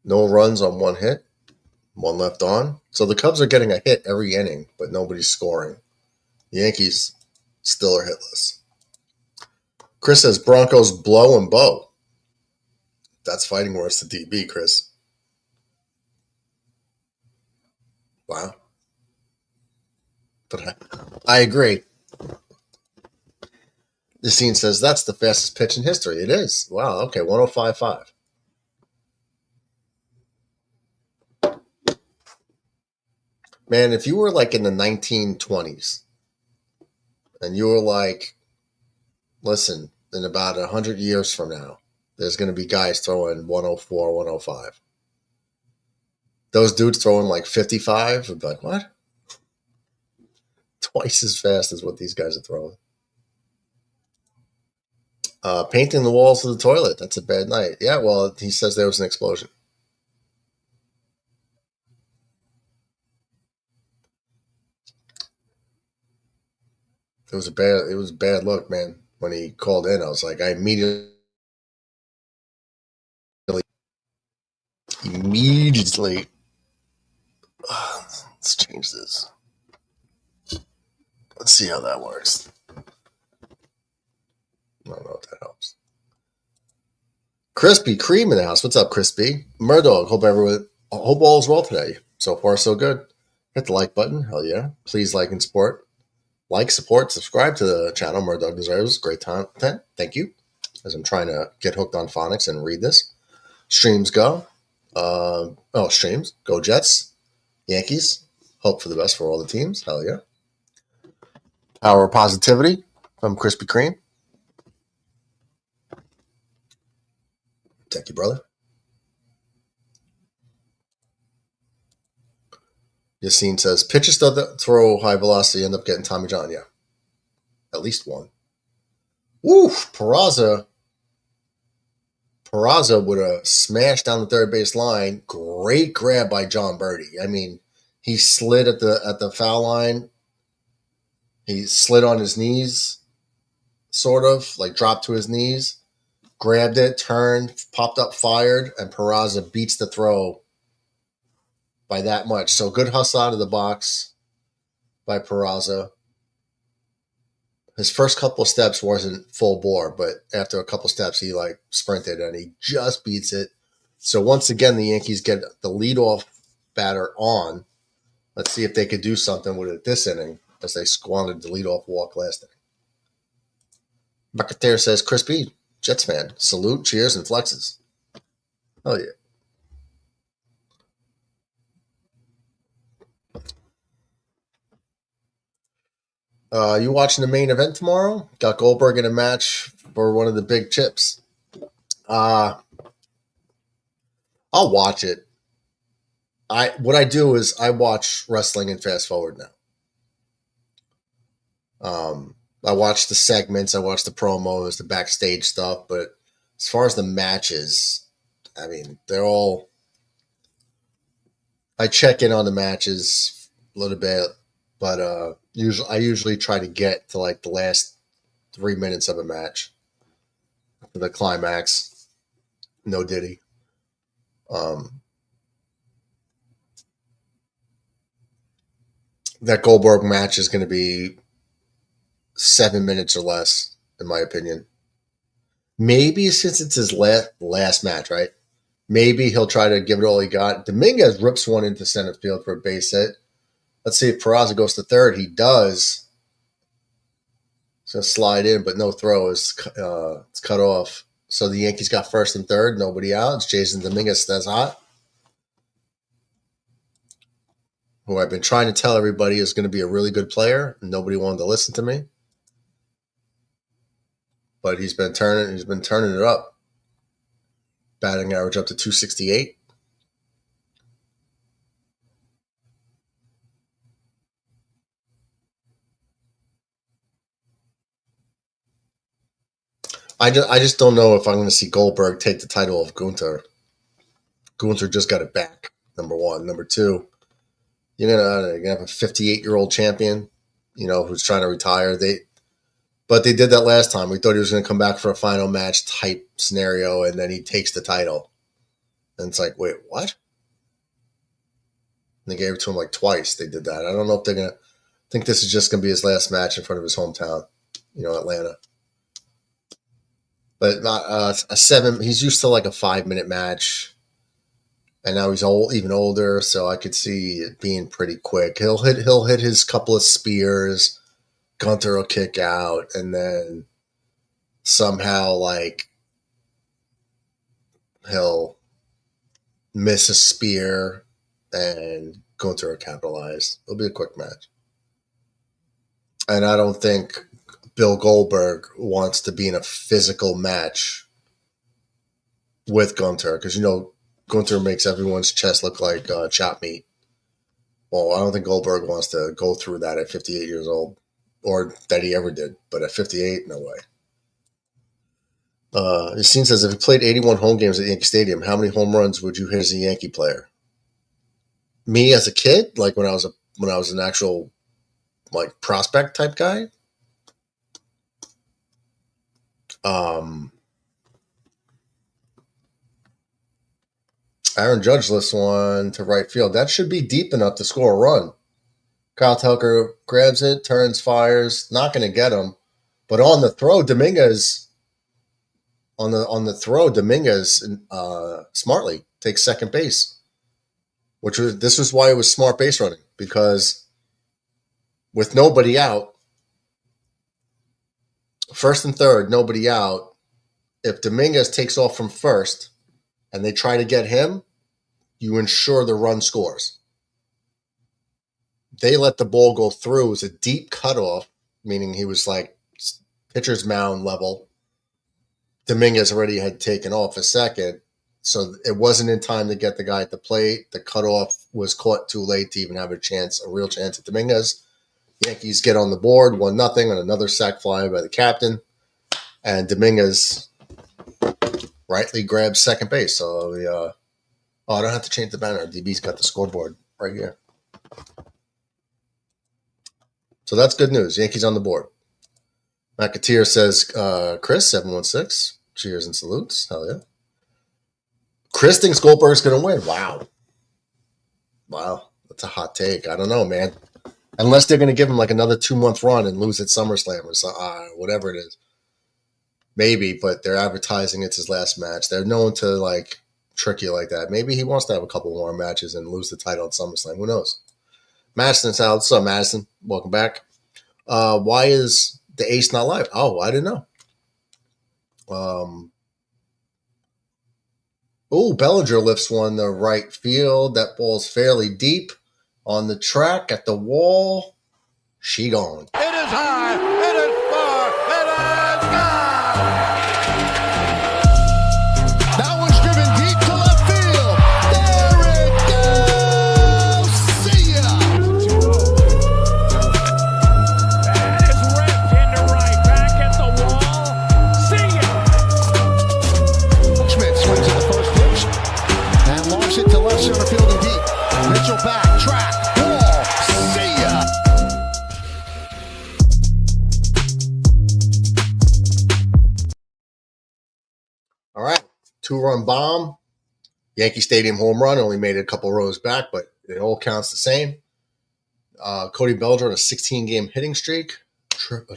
no runs on one hit, one left on. So the Cubs are getting a hit every inning, but nobody's scoring. The Yankees still are hitless. Chris says Broncos blow and bow. That's fighting worse than DB, Chris. Wow. But I agree. The scene says that's the fastest pitch in history. It is. Wow. Okay. 105.5. Man, if you were like in the 1920s and you were like, listen, in about 100 years from now, there's going to be guys throwing 104, 105. Those dudes throwing like 55 would be like, what? Twice as fast as what these guys are throwing. Painting the walls of the toilet. That's a bad night. Yeah, well, he says there was an explosion. It was a bad look, man. When he called in, I was like, I immediately. Let's change this. Let's see how that works. I don't know if that helps. Crispy Cream in the house. What's up, Crispy? Murdog. Hope all is well today. So far, so good. Hit the like button. Hell yeah. Please like and support. Like, support, subscribe to the channel. Murdog Deserves. Great content. Thank you. As I'm trying to get hooked on phonics and read this. Streams go. Streams. Go Jets. Yankees. Hope for the best for all the teams. Hell yeah. Power of positivity from Krispy Kreme. Thank you, brother. Yassine says, pitches that throw high velocity end up getting Tommy John. Yeah. At least one. Woof. Peraza would have smashed down the third base line. Great grab by John Birdie. I mean, he slid at the foul line. He slid on his knees, sort of, like dropped to his knees, grabbed it, turned, popped up, fired, and Peraza beats the throw by that much. So good hustle out of the box by Peraza. His first couple of steps wasn't full bore, but after a couple of steps, he like sprinted and he just beats it. So once again, the Yankees get the leadoff batter on. Let's see if they could do something with it this inning, as they squandered the leadoff walk last inning. Bucketeer says, Crispy, Jets fan. Salute, cheers, and flexes. Oh, yeah. You watching the main event tomorrow? Got Goldberg in a match for one of the big chips. I'll watch it. What I do is I watch wrestling and fast forward now. I watch the segments, I watch the promos, the backstage stuff, but as far as the matches, I mean, they're all. I check in on the matches a little bit, but I usually try to get to like the last 3 minutes of a match for the climax. No Diddy. That Goldberg match is going to be 7 minutes or less, in my opinion. Maybe since it's his last match, right? Maybe he'll try to give it all he got. Dominguez rips one into center field for a base hit. Let's see if Peraza goes to third. He does. It's going to slide in, but no throw. It's cut off. So the Yankees got first and third. Nobody out. It's Jason Dominguez. That's hot. who I've been trying to tell everybody is going to be a really good player, and nobody wanted to listen to me. But he's been turning it up. Batting average up to 268. I just don't know if I'm going to see Goldberg take the title of Gunther. Gunther just got it back, number one. Number two, you're gonna have a 58-year-old champion, who's trying to retire. But they did that last time. We thought he was going to come back for a final match type scenario, and then he takes the title. And it's like, wait, what? And they gave it to him like twice. They did that. I don't know if they're going to think this is just going to be his last match in front of his hometown, Atlanta. But not a 7. He's used to like a 5-minute match. And now he's even older, so I could see it being pretty quick. He'll hit his couple of spears. Gunther will kick out, and then somehow he'll miss a spear, and Gunther will capitalize. It'll be a quick match. And I don't think Bill Goldberg wants to be in a physical match with Gunther, because Gunther makes everyone's chest look like chop meat. Well, I don't think Goldberg wants to go through that at 58 years old, or that he ever did. But at 58, no way. Yacine says, if he played 81 home games at Yankee Stadium, how many home runs would you hit as a Yankee player? Me as a kid, like when I was an actual prospect type guy. Aaron Judge lifts one to right field. That should be deep enough to score a run. Kyle Tucker grabs it, turns, fires. Not going to get him. But on the throw, Dominguez smartly takes second base. This was why it was smart base running, because with nobody out, first and third, nobody out, if Dominguez takes off from first and they try to get him, you ensure the run scores. They let the ball go through. It was a deep cutoff, meaning he was like pitcher's mound level. Dominguez already had taken off a second, so it wasn't in time to get the guy at the plate. The cutoff was caught too late to even have a real chance at Dominguez. Yankees get on the board, 1-0 on another sac fly by the captain, and Dominguez rightly grabs second base. So I don't have to change the banner. DB's got the scoreboard right here. So that's good news. Yankees on the board. McAteer says, Chris, 716. Cheers and salutes. Hell yeah. Chris thinks Goldberg's going to win. Wow. That's a hot take. I don't know, man. Unless they're going to give him like another 2-month run and lose at SummerSlam or whatever it is. Maybe, but they're advertising it's his last match. They're known to trick you like that. Maybe he wants to have a couple more matches and lose the title at SummerSlam. Who knows? Madison's out. What's up, Madison? Welcome back. Why is the ace not live? Oh, I didn't know. Bellinger lifts one to right field. That ball's fairly deep on the track at the wall. She gone. It is high. It is far. It is gone. That one's driven deep to left field. There it goes. See ya. 2-0. That is ripped into right. Back at the wall. See ya. Schmidt swings at the first pitch and launches it to left center field and deep. Mitchell back, track, wall. See ya. All right. 2-run bomb. Yankee Stadium home run. Only made it a couple rows back, but it all counts the same. Cody Bellinger on a 16-game hitting streak.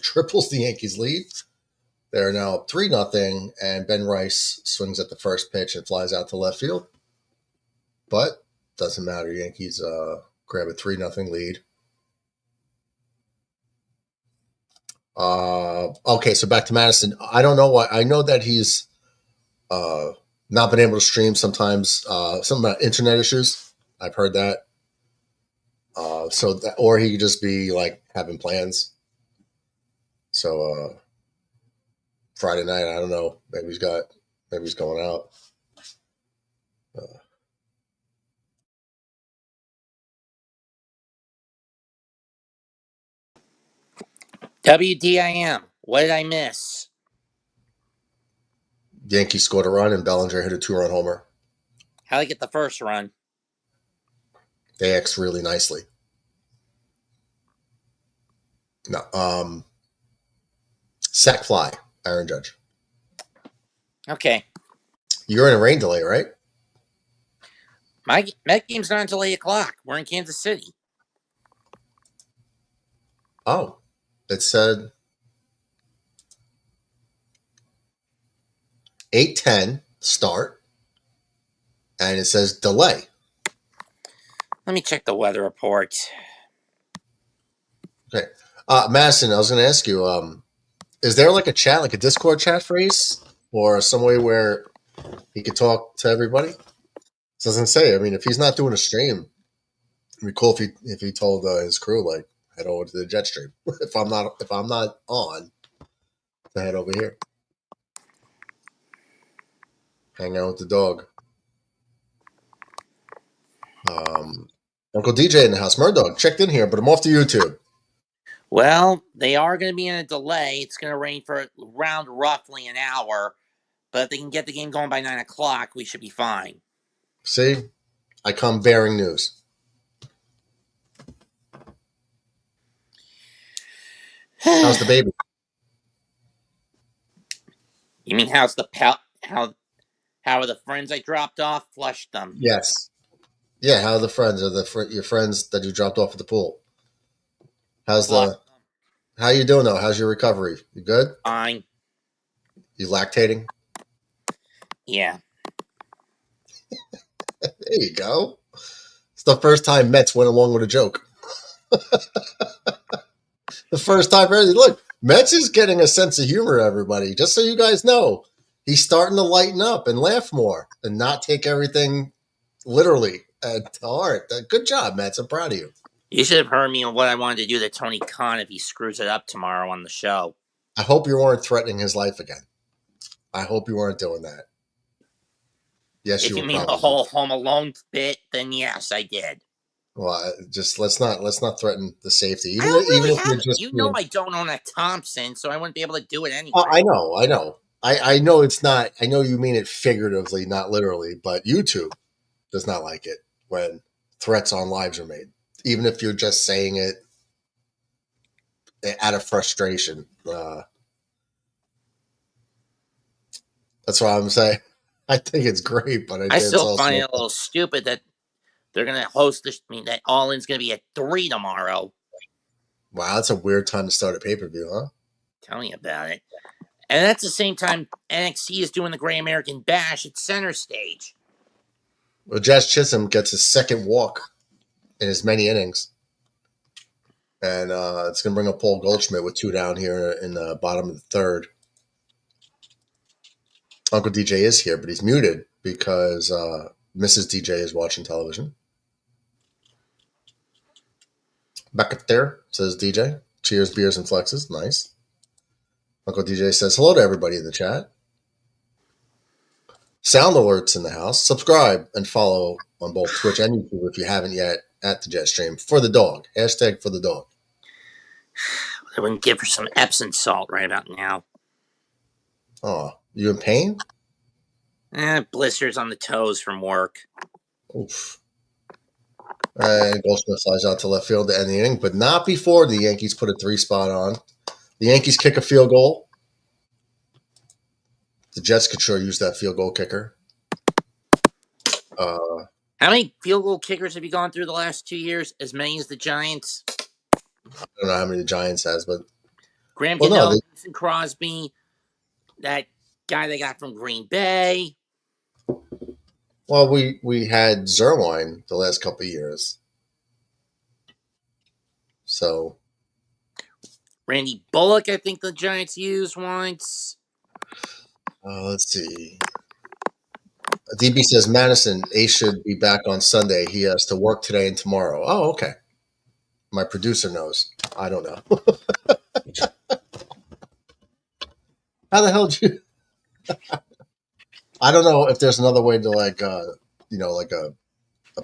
Triples the Yankees lead. They're now up 3-0, and Ben Rice swings at the first pitch and flies out to left field. But doesn't matter. Yankees grab a 3-0 lead. Okay, so back to Madison. I don't know why. I know that he's not been able to stream sometimes. Something about internet issues. I've heard that. Or he could just be like having plans. So Friday night, I don't know. Maybe he's going out. WDIM. What did I miss? Yankees scored a run and Bellinger hit a 2-run homer. How did I get the first run? They X really nicely. No, sac fly, Aaron Judge. Okay. You're in a rain delay, right? My Met game's not until 8 o'clock. We're in Kansas City. Oh, it said 8:10 start, and it says delay. Let me check the weather report. Okay, Madison, I was going to ask you, is there like a chat, like a Discord chat phrase, or some way where he could talk to everybody? It doesn't say. I mean, if he's not doing a stream, it'd be cool if he told his crew like head over to the jet stream. if I'm not on, to head over here, hang out with the dog. Uncle DJ in the house. Murdog checked in here, but I'm off to YouTube. Well, they are going to be in a delay. It's going to rain for around roughly an hour. But if they can get the game going by 9 o'clock, we should be fine. See, I come bearing news. How's the baby? You mean how's the how are the friends I dropped off? Flushed them. Yes. Yeah. How are the friends? Are your friends that you dropped off at the pool? How you doing though? How's your recovery? You good? Fine. You lactating? Yeah. There you go. It's the first time Mets went along with a joke. The first time, look, Mets is getting a sense of humor, everybody. Just so you guys know, he's starting to lighten up and laugh more and not take everything literally to heart. Good job, Mets. I'm proud of you. You should have heard me on what I wanted to do to Tony Khan if he screws it up tomorrow on the show. I hope you weren't threatening his life again. I hope you weren't doing that. Yes, if you you were. Mean probably. The whole Home Alone bit, then yes, I did. Well, just let's not threaten the safety. Even if you're just, I don't own a Thompson, so I wouldn't be able to do it anyway. I know. I know it's not. I know you mean it figuratively, not literally. But YouTube does not like it when threats on lives are made, even if you're just saying it out of frustration. That's what I'm saying. I think it's great, but I still find it a little stupid that they're going to host this. I mean, that All In's going to be at 3 tomorrow. Wow, that's a weird time to start a pay-per-view, huh? Tell me about it. And that's the same time NXT is doing the Great American Bash at Center Stage. Well, Jazz Chisholm gets his second walk in as many innings. And it's going to bring up Paul Goldschmidt with 2 down here in the bottom of the third. Uncle DJ is here, but he's muted because Mrs. DJ is watching television. Back up there, says DJ. Cheers, beers, and flexes. Nice. Uncle DJ says hello to everybody in the chat. Sound alerts in the house. Subscribe and follow on both Twitch and YouTube if you haven't yet at the Jet Stream. For the dog. Hashtag for the dog. I wouldn't give her some Epsom salt right about now. Oh, you in pain? Blisters on the toes from work. Oof. And Goldschmidt flies out to left field to end the inning, but not before the Yankees put a 3 spot on. The Yankees kick a field goal. The Jets could sure use that field goal kicker. How many field goal kickers have you gone through the last 2 years? As many as the Giants? I don't know how many the Giants has, but Graham Gano, Vincent Crosby, that guy they got from Green Bay. Well, we had Zerline the last couple of years. So Randy Bullock, I think the Giants used once. Let's see. DB says Madison, Ace should be back on Sunday. He has to work today and tomorrow. Oh, okay. My producer knows. I don't know. How the hell did you? I don't know if there's another way to like a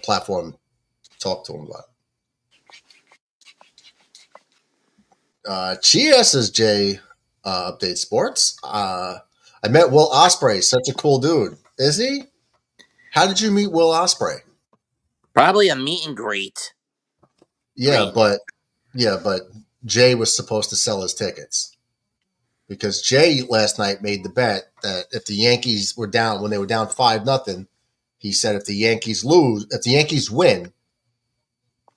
platform talk to him about. Chia says Jay update sports. I met Will Ospreay. Such a cool dude. Is he? How did you meet Will Ospreay? Probably a meet and greet. Yeah, but Jay was supposed to sell his tickets because Jay last night made the bet that if the Yankees were down when they were down 5-0, he said if the Yankees win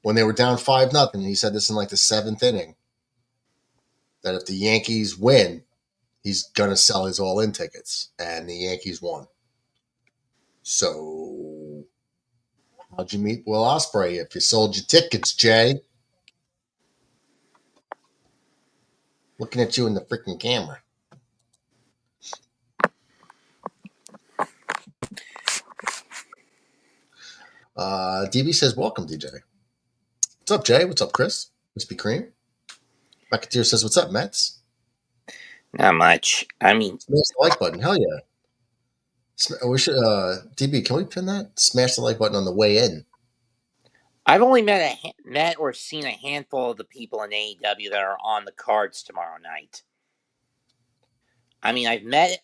when they were down 5-0, he said this in like the 7th inning, that if the Yankees win, he's gonna sell his all-in tickets, and the Yankees won. So, how'd you meet Will Ospreay if you sold your tickets, Jay? Looking at you in the freaking camera. DB says, welcome, DJ. What's up, Jay? What's up, Chris? Crispy Cream. Bucketeer says, what's up, Mets? Not much. I mean, smash the like button. Hell yeah. We should, DB, can we pin that? Smash the like button on the way in. I've only met or seen a handful of the people in AEW that are on the cards tomorrow night. I mean,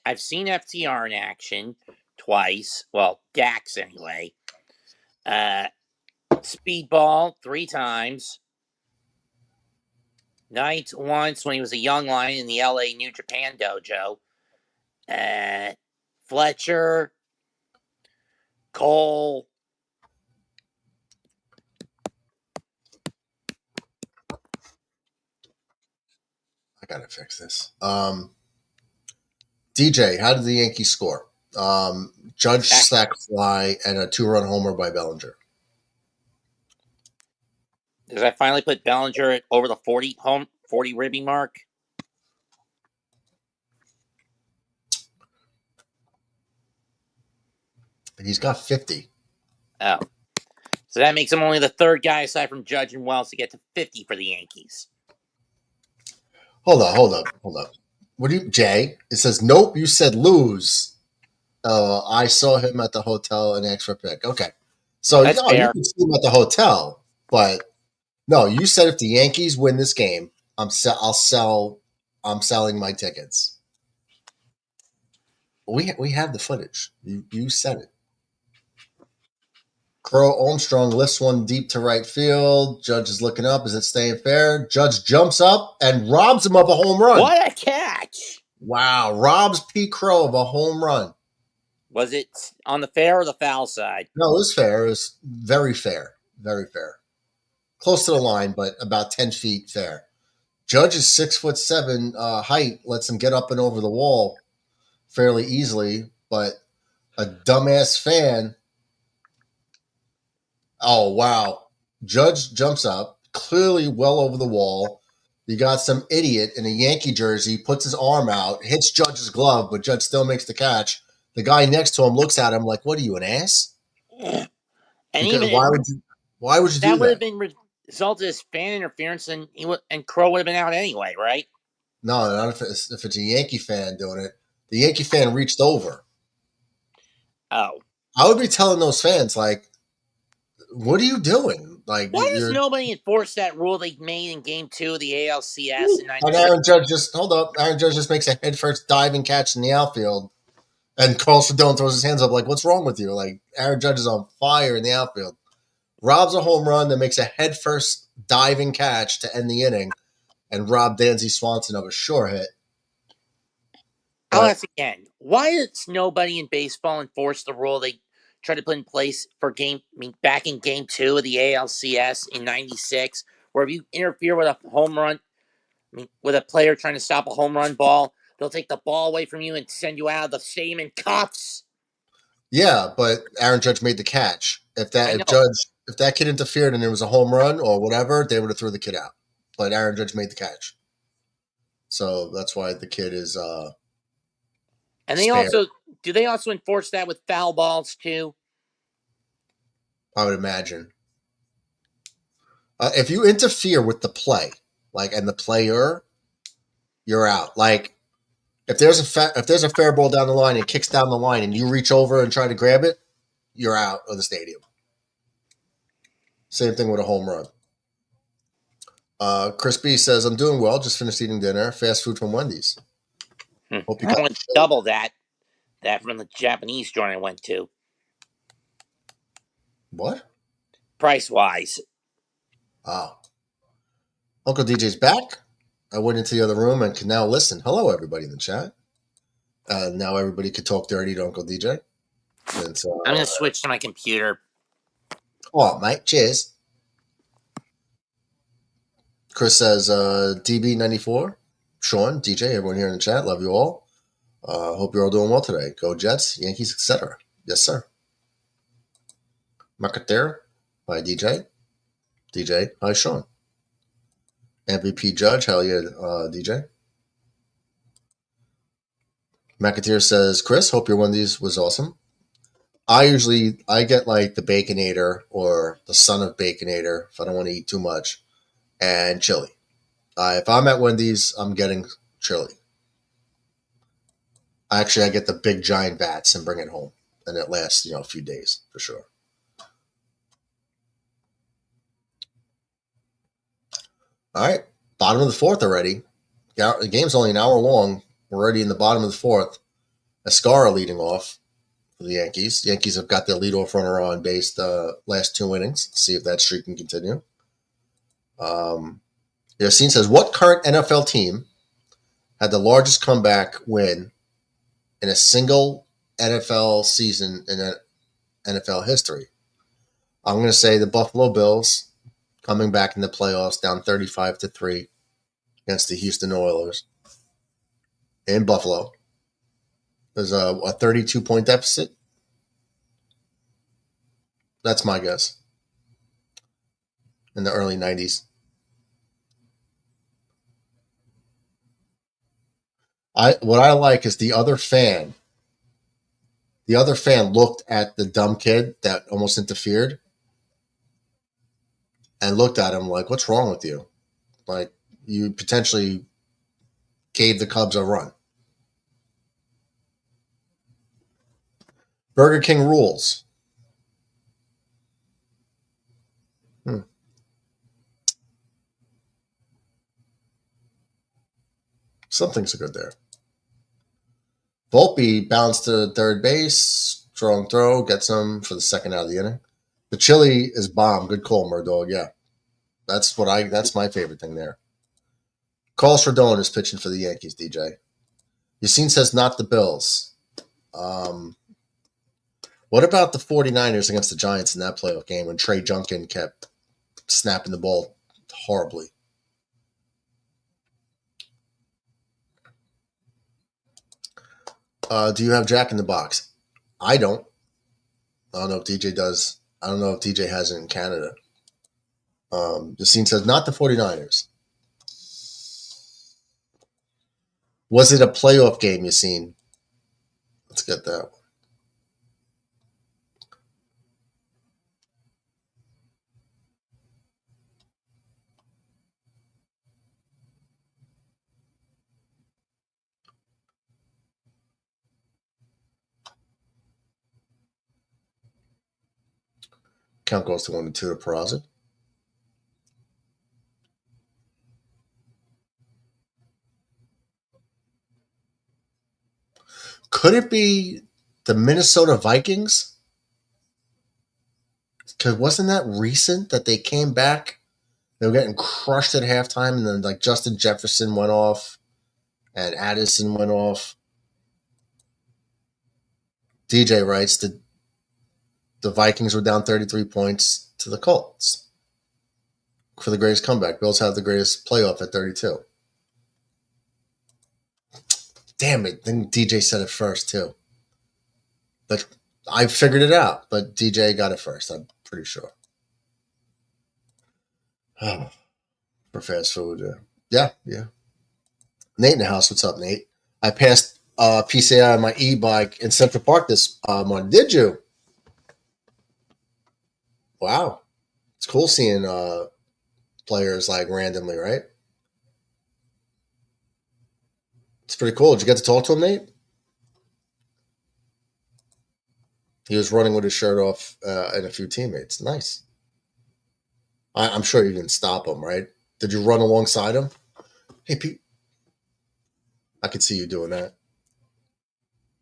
I've seen FTR in action twice. Well, Dax anyway. Speedball 3 times. Knight once when he was a young lion in the LA New Japan dojo. Fletcher. Cole. I gotta fix this. DJ, how did the Yankees score? Judge sack fly and a 2-run homer by Bellinger. Does I finally put Bellinger over the 40 ribbing mark? He's got 50. Oh. So that makes him only the 3rd guy aside from Judge and Wells to get to 50 for the Yankees. Hold up. What do you, Jay? It says, nope, you said lose. I saw him at the hotel in extra pick. Okay. So, That's fair. You can see him at the hotel, but no, you said if the Yankees win this game, I'm selling my tickets. We have the footage. You said it. Crow Armstrong lifts one deep to right field. Judge is looking up. Is it staying fair? Judge jumps up and robs him of a home run. What a catch! Wow. Robs P. Crow of a home run. Was it on the fair or the foul side? No, it was fair. It was very fair. Very fair. Close to the line, but about 10 feet fair. Judge is 6'7" height, lets him get up and over the wall fairly easily, but a dumbass fan. Oh, wow. Judge jumps up, clearly well over the wall. You got some idiot in a Yankee jersey, puts his arm out, hits Judge's glove, but Judge still makes the catch. The guy next to him looks at him like, what are you, an ass? And why would you do that? That would have been resulted as fan interference, and Crow would have been out anyway, right? No, not if it's a Yankee fan doing it. The Yankee fan reached over. Oh. I would be telling those fans, like, what are you doing? Like, why does nobody enforce that rule they made in Game 2 of the ALCS in 96? And Aaron Judge just makes a headfirst diving catch in the outfield and Carl Sedone throws his hands up like, what's wrong with you? Like, Aaron Judge is on fire in the outfield. Robs a home run that makes a headfirst diving catch to end the inning and rob Dansby Swanson of a sure hit. I'll ask again. Why does nobody in baseball enforce the rule they tried to put in place for back in Game 2 of the ALCS in 96, where if you interfere with a home run, with a player trying to stop a home run ball, they'll take the ball away from you and send you out of the stadium in cuffs? Yeah, but Aaron Judge made the catch. If that kid interfered and it was a home run or whatever, they would have threw the kid out. But Aaron Judge made the catch. So that's why the kid is and they spared. Do they also enforce that with foul balls too? I would imagine. If you interfere with the play, like and the player, you're out. Like if there's a fair ball down the line and kicks down the line, and you reach over and try to grab it, you're out of the stadium. Same thing with a home run. Chris B says, "I'm doing well. Just finished eating dinner. Fast food from Wendy's. Hope you I got went double that from the Japanese joint I went to. what? Price wise. Oh, Uncle DJ's back. I went into the other room and can now listen. Hello, everybody in the chat. Now everybody could talk dirty to Uncle DJ. And so, I'm gonna switch to my computer. oh, mate, cheers." Chris says, DB94, Sean, DJ, everyone here in the chat, love you all. Hope you're all doing well today. Go Jets, Yankees, etc. Yes, sir. Marketeer by DJ. DJ, hi, Sean. MVP Judge, hell yeah, DJ. McAteer says, Chris, hope your Wendy's was awesome. I get like the Baconator or the son of Baconator if I don't want to eat too much, and chili. If I'm at Wendy's, I'm getting chili. I get the big giant vats and bring it home, and it lasts a few days for sure. All right, bottom of the fourth already. The game's only an hour long. We're already in the bottom of the fourth. Escara leading off for the Yankees. The Yankees have got their leadoff runner on base the last 2 innings. See if that streak can continue. Yassine says, what current NFL team had the largest comeback win in a single NFL season in NFL history? I'm going to say the Buffalo Bills coming back in the playoffs down 35-3 against the Houston Oilers in Buffalo. There's a 32-point deficit. That's my guess. In the early 90s. What I like is the other fan. The other fan looked at the dumb kid that almost interfered and looked at him like, what's wrong with you? Like, you potentially gave the Cubs a run. Burger King rules. Something's good there. Volpe bounced to third base. Strong throw. Gets him for the second out of the inning. The chili is bomb. Good call, Murdog. Yeah. That's my favorite thing there. Carlos Rodon is pitching for the Yankees, DJ. Yassine says not the Bills. What about the 49ers against the Giants in that playoff game when Trey Junkin kept snapping the ball horribly? Do you have Jack in the Box? I don't. I don't know if DJ does. I don't know if DJ has it in Canada. Yassine says not the 49ers. Was it a playoff game, Yassine? Let's get that one. Count goes to 1-2 to Peraza. Could it be the Minnesota Vikings? Because wasn't that recent that they came back? They were getting crushed at halftime, and then like Justin Jefferson went off, and Addison went off. DJ writes that the Vikings were down 33 points to the Colts for the greatest comeback. Bills have the greatest playoff at 32. Damn it. Then DJ said it first, too. But I figured it out. But DJ got it first, I'm pretty sure. For fast food. Yeah. Nate in the house. What's up, Nate? I passed PCI on my e-bike in Central Park this morning. Did you? Wow. It's cool seeing players like randomly, right? It's pretty cool. Did you get to talk to him, Nate? He was running with his shirt off and a few teammates. Nice. I'm sure you didn't stop him, right? Did you run alongside him? Hey, Pete. I could see you doing that.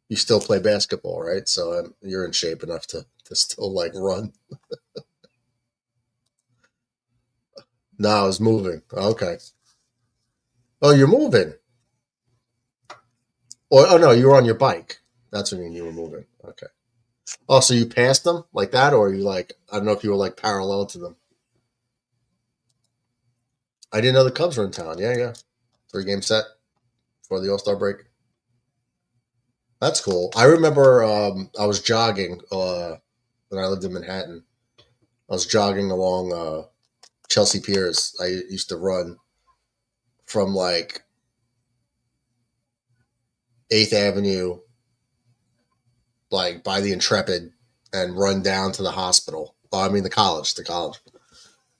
You still play basketball, right? So you're in shape enough to still like run. No, I was moving. Okay. Oh, you're moving. Oh no, you were on your bike. That's what you were moving. Okay. Oh, so you passed them like that, or you like? I don't know if you were like parallel to them. I didn't know the Cubs were in town. Yeah. 3-game set for the All-Star break. That's cool. I remember I was jogging when I lived in Manhattan. I was jogging along Chelsea Piers. I used to run from like 8th Avenue, like by the Intrepid, and run down to the hospital. I mean the college,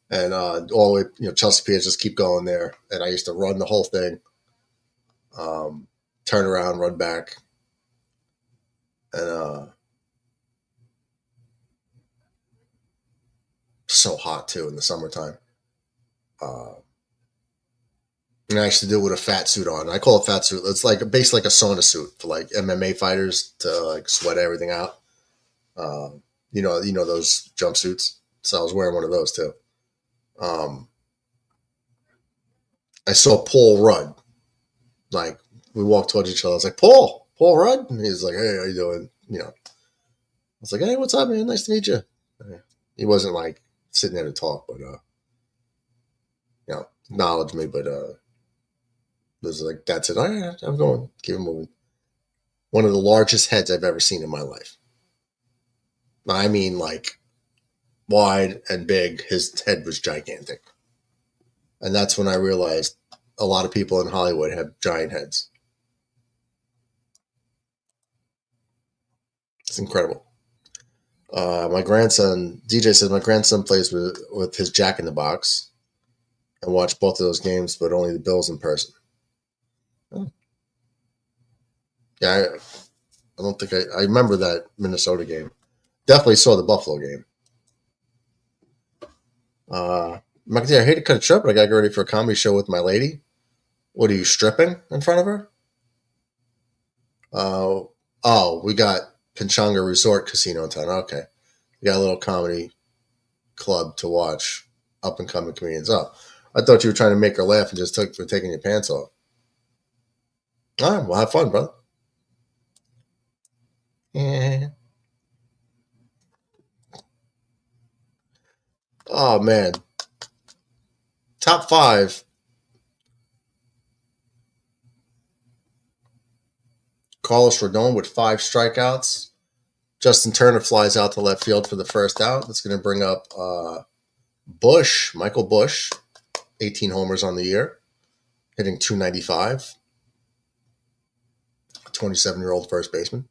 and all the way, Chelsea Piers, just keep going there. And I used to run the whole thing, turn around, run back, and so hot too in the summertime. And I used to do it with a fat suit on. I call it fat suit. It's like basically like a sauna suit for like MMA fighters to like sweat everything out. You know those jumpsuits. So I was wearing one of those too. I saw Paul Rudd. Like we walked towards each other. I was like, Paul Rudd, and he's like, hey, how you doing? I was like, hey, what's up, man? Nice to meet you. He wasn't like sitting there to talk, but acknowledged me, but it was like, that's it. All right, I'm going. Keep it moving. One of the largest heads I've ever seen in my life. I mean, like wide and big. His head was gigantic. And that's when I realized a lot of people in Hollywood have giant heads. It's incredible. My grandson, DJ says, my grandson plays with his Jack in the Box and watched both of those games, but only the Bills in person. Oh. Yeah, I don't think I remember that Minnesota game. Definitely saw the Buffalo game. I hate to cut it short, but I got to get ready for a comedy show with my lady. What are you, stripping in front of her? We got Pechanga Resort Casino in town. Okay. We got a little comedy club to watch up and coming comedians. Oh, I thought you were trying to make her laugh and just for taking your pants off. All right, well, have fun, brother. Yeah. Oh, man. Top 5. Carlos Rodon with 5 strikeouts. Justin Turner flies out to left field for the first out. That's going to bring up Michael Busch, 18 homers on the year, hitting .295. 27-year-old first baseman.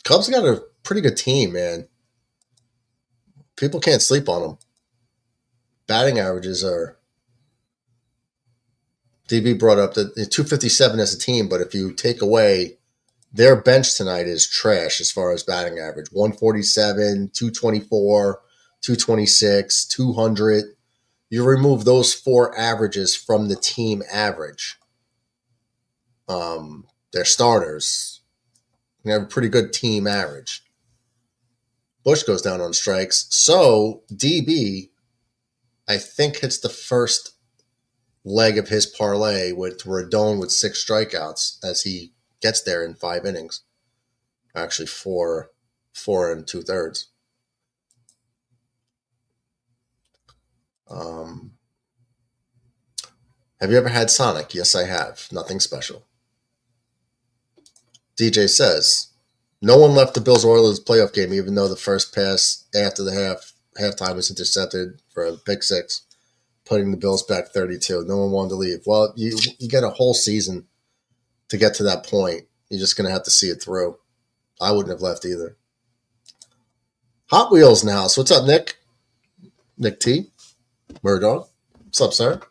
Cubs got a pretty good team, man. People can't sleep on them. Batting averages are... DB brought up the 257 as a team, but if you take away their bench tonight is trash as far as batting average. 147, 224, 226, 200. You remove those 4 averages from the team average. They're starters. They have a pretty good team average. Bush goes down on strikes. So DB, I think, hits the first leg of his parlay with Rodon with 6 strikeouts as he gets there in 5 innings. Actually, 4 and 2/3. Have you ever had Sonic? Yes, I have. Nothing special. DJ says, no one left the Bills-Oilers playoff game, even though the first pass after the halftime was intercepted for a pick 6, putting the Bills back 32. No one wanted to leave. Well, you get a whole season to get to that point. You're just going to have to see it through. I wouldn't have left either. Hot Wheels in the house. What's up, Nick? Nick T. Murdog. What's up, sir?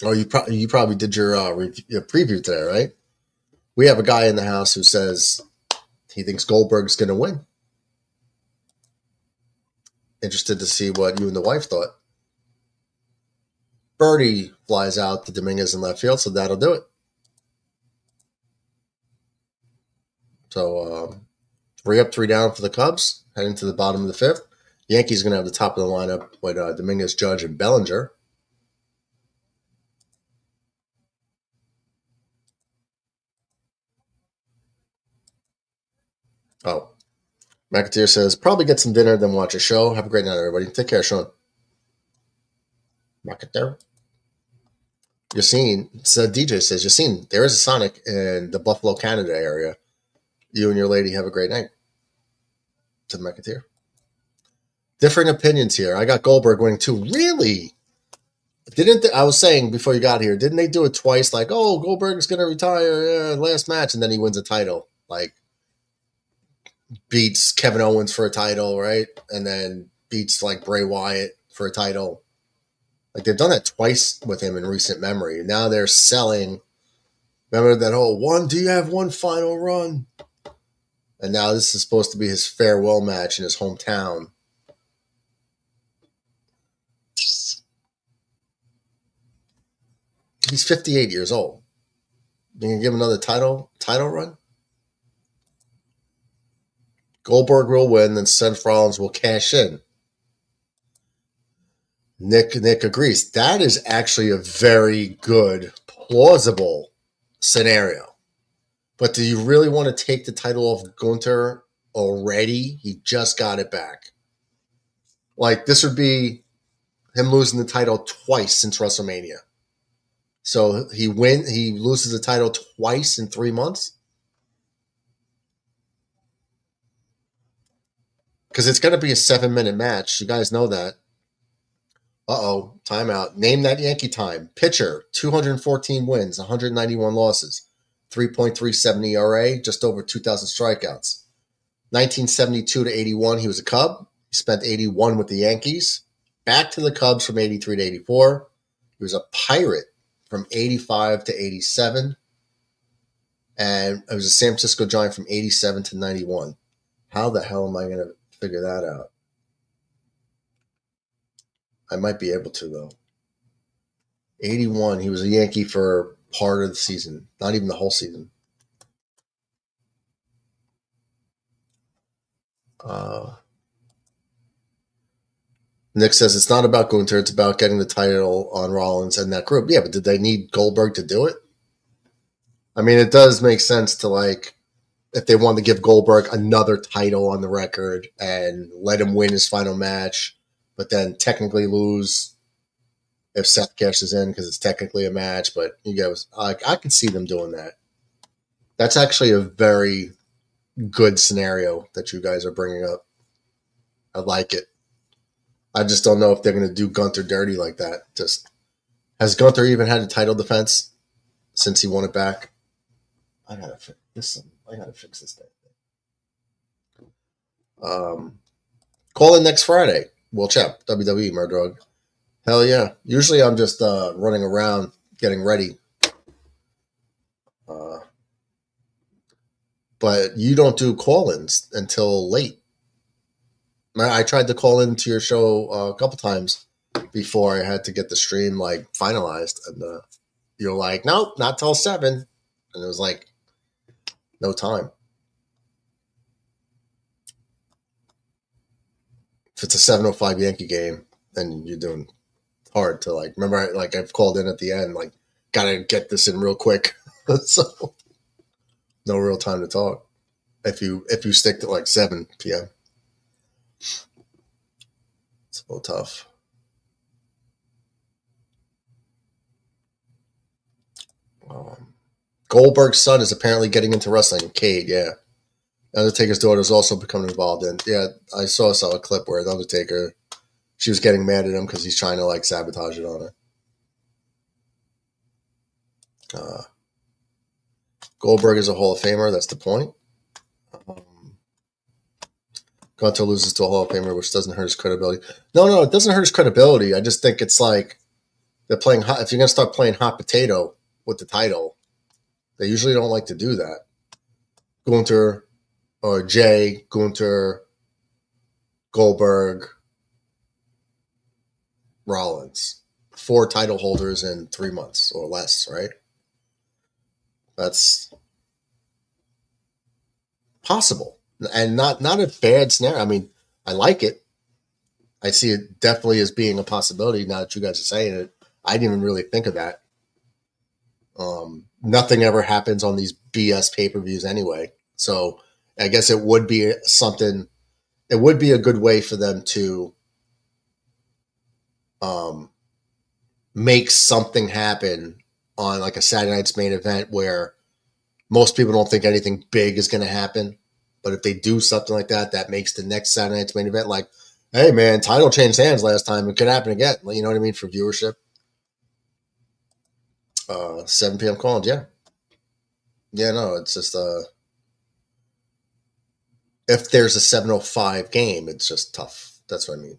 Oh, you probably did your preview today, right? We have a guy in the house who says he thinks Goldberg's going to win. Interested to see what you and the wife thought. Birdie flies out to Dominguez in left field, so that'll do it. So 3 up, 3 down for the Cubs, heading to the bottom of the 5th. Yankees are going to have the top of the lineup with Dominguez, Judge, and Bellinger. Oh, McAteer says, probably get some dinner, then watch a show. Have a great night, everybody. Take care, Sean. McAteer. Yassine, DJ says, Yassine, there is a Sonic in the Buffalo, Canada area. You and your lady have a great night. To McAteer. Differing opinions here. I got Goldberg winning too. Really? I was saying before you got here, didn't they do it twice? Like, oh, Goldberg's going to retire last match, and then he wins a title. Like, beats Kevin Owens for a title, right? And then beats, like, Bray Wyatt for a title. Like, they've done that twice with him in recent memory. Now they're selling. Remember that whole do you have one final run? And now this is supposed to be his farewell match in his hometown. He's 58 years old. You can give him another title run? Goldberg will win, then Seth Rollins will cash in. Nick agrees. That is actually a very good, plausible scenario. But do you really want to take the title off Gunther already? He just got it back. Like, this would be him losing the title twice since WrestleMania. So he loses the title twice in 3 months? Because it's going to be a 7-minute match. You guys know that. Uh-oh, timeout. Name that Yankee time. Pitcher, 214 wins, 191 losses, 3.37 ERA, just over 2,000 strikeouts. 1972 to 81, he was a Cub. He spent 81 with the Yankees. Back to the Cubs from 83 to 84. He was a Pirate from 85 to 87. And it was a San Francisco Giant from 87 to 91. How the hell am I going to figure that out? I might be able to, though. 81, he was a Yankee for part of the season, not even the whole season. Nick says it's not about Gunther, it's about getting the title on Rollins and that group. Yeah, but did they need Goldberg to do it? I mean, it does make sense to, like, if they wanted to give Goldberg another title on the record and let him win his final match, but then technically lose if Seth cashes in because it's technically a match. But you guys, I can see them doing that. That's actually a very good scenario that you guys are bringing up. I like it. I just don't know if they're going to do Gunther dirty like that. Has Gunther even had a title defense since he won it back? I gotta fix this thing. Call in next Friday. We'll chat. WWE, Murdrug. Hell yeah. Usually I'm just running around getting ready. But you don't do call-ins until late. I tried to call into your show a couple times before I had to get the stream like finalized, and you're like, nope, not till 7, and it was like no time. If it's a 7:05 Yankee game, then you're doing hard to like. Remember, like I've called in at the end, like gotta get this in real quick, so no real time to talk. If you stick to like 7 p.m. It's a little tough. Goldberg's son is apparently getting into wrestling. Cade, yeah. Undertaker's daughter is also becoming involved in. Yeah, I saw a clip where the Undertaker, she was getting mad at him because he's trying to like sabotage it on her. Goldberg is a Hall of Famer. That's the point. Gunter loses to a Hall of Famer, which doesn't hurt his credibility. No, it doesn't hurt his credibility. I just think it's like they're playing hot. If you're going to start playing hot potato with the title, they usually don't like to do that. Gunter or Jay, Gunter, Goldberg, Rollins. 4 title holders in 3 months or less, right? That's possible. And not a bad scenario. I mean, I like it. I see it definitely as being a possibility now that you guys are saying it. I didn't even really think of that. Nothing ever happens on these BS pay-per-views anyway. So I guess it would be something, it would be a good way for them to make something happen on like a Saturday night's main event where most people don't think anything big is going to happen. But if they do something like that, that makes the next Saturday night's main event like, hey, man, title changed hands last time. It could happen again. You know what I mean? For viewership. 7 p.m. calls, yeah. Yeah, no, it's just if there's a 7:05 game, it's just tough. That's what I mean.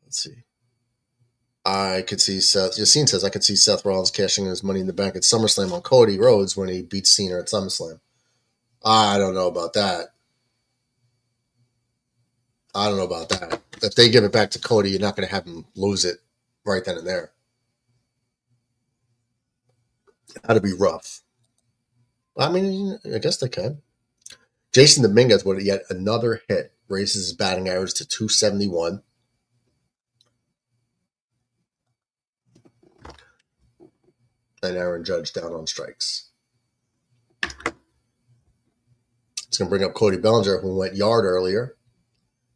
Let's see. I could see Seth. Yassine says I could see Seth Rollins cashing his Money in the Bank at SummerSlam on Cody Rhodes when he beats Cena at SummerSlam. I don't know about that. If they give it back to Cody, you're not going to have him lose it right then and there. That'd be rough. I mean, I guess they can. Jason Dominguez with yet another hit raises his batting average to 271. And Aaron Judge down on strikes. It's going to bring up Cody Bellinger, who went yard earlier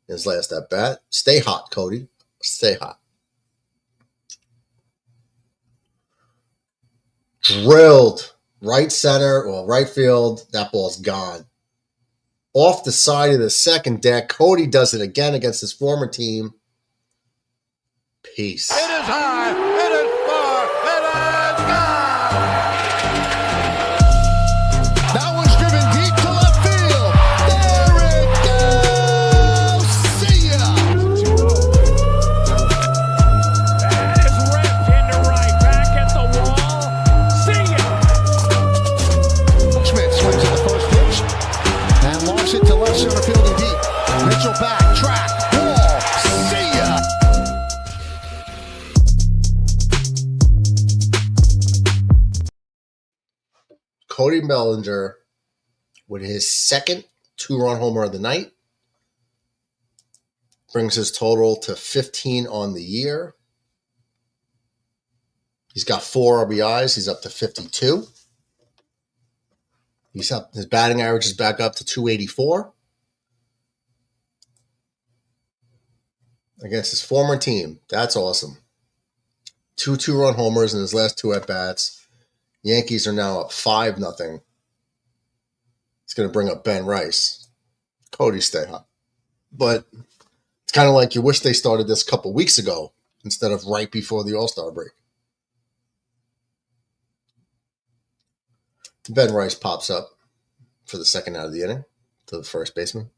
in his last at bat. Stay hot, Cody. Stay hot. Drilled. Right center, well, right field. That ball's gone. Off the side of the second deck. Cody does it again against his former team. Peace. It is high. It is far. It is gone. That one's driven deep to left field. There it goes. See ya. That is ripped into right. Back at the wall. See ya. Schmidt swings at the first pitch and launches it to left center field and deep. Mitchell back, track, wall. See ya. Cody Bellinger with his second 2-run homer of the night brings his total to 15 on the year. He's got 4 RBIs. He's up to 52. He's up. His batting average is back up to 284 against his former team. That's awesome. 2 2-run homers in his last 2 at-bats. Yankees are now up 5-0. It's going to bring up Ben Rice. Cody, stay hot. But it's kind of like you wish they started this a couple weeks ago instead of right before the All-Star break. Ben Rice pops up for the second out of the inning to the first baseman.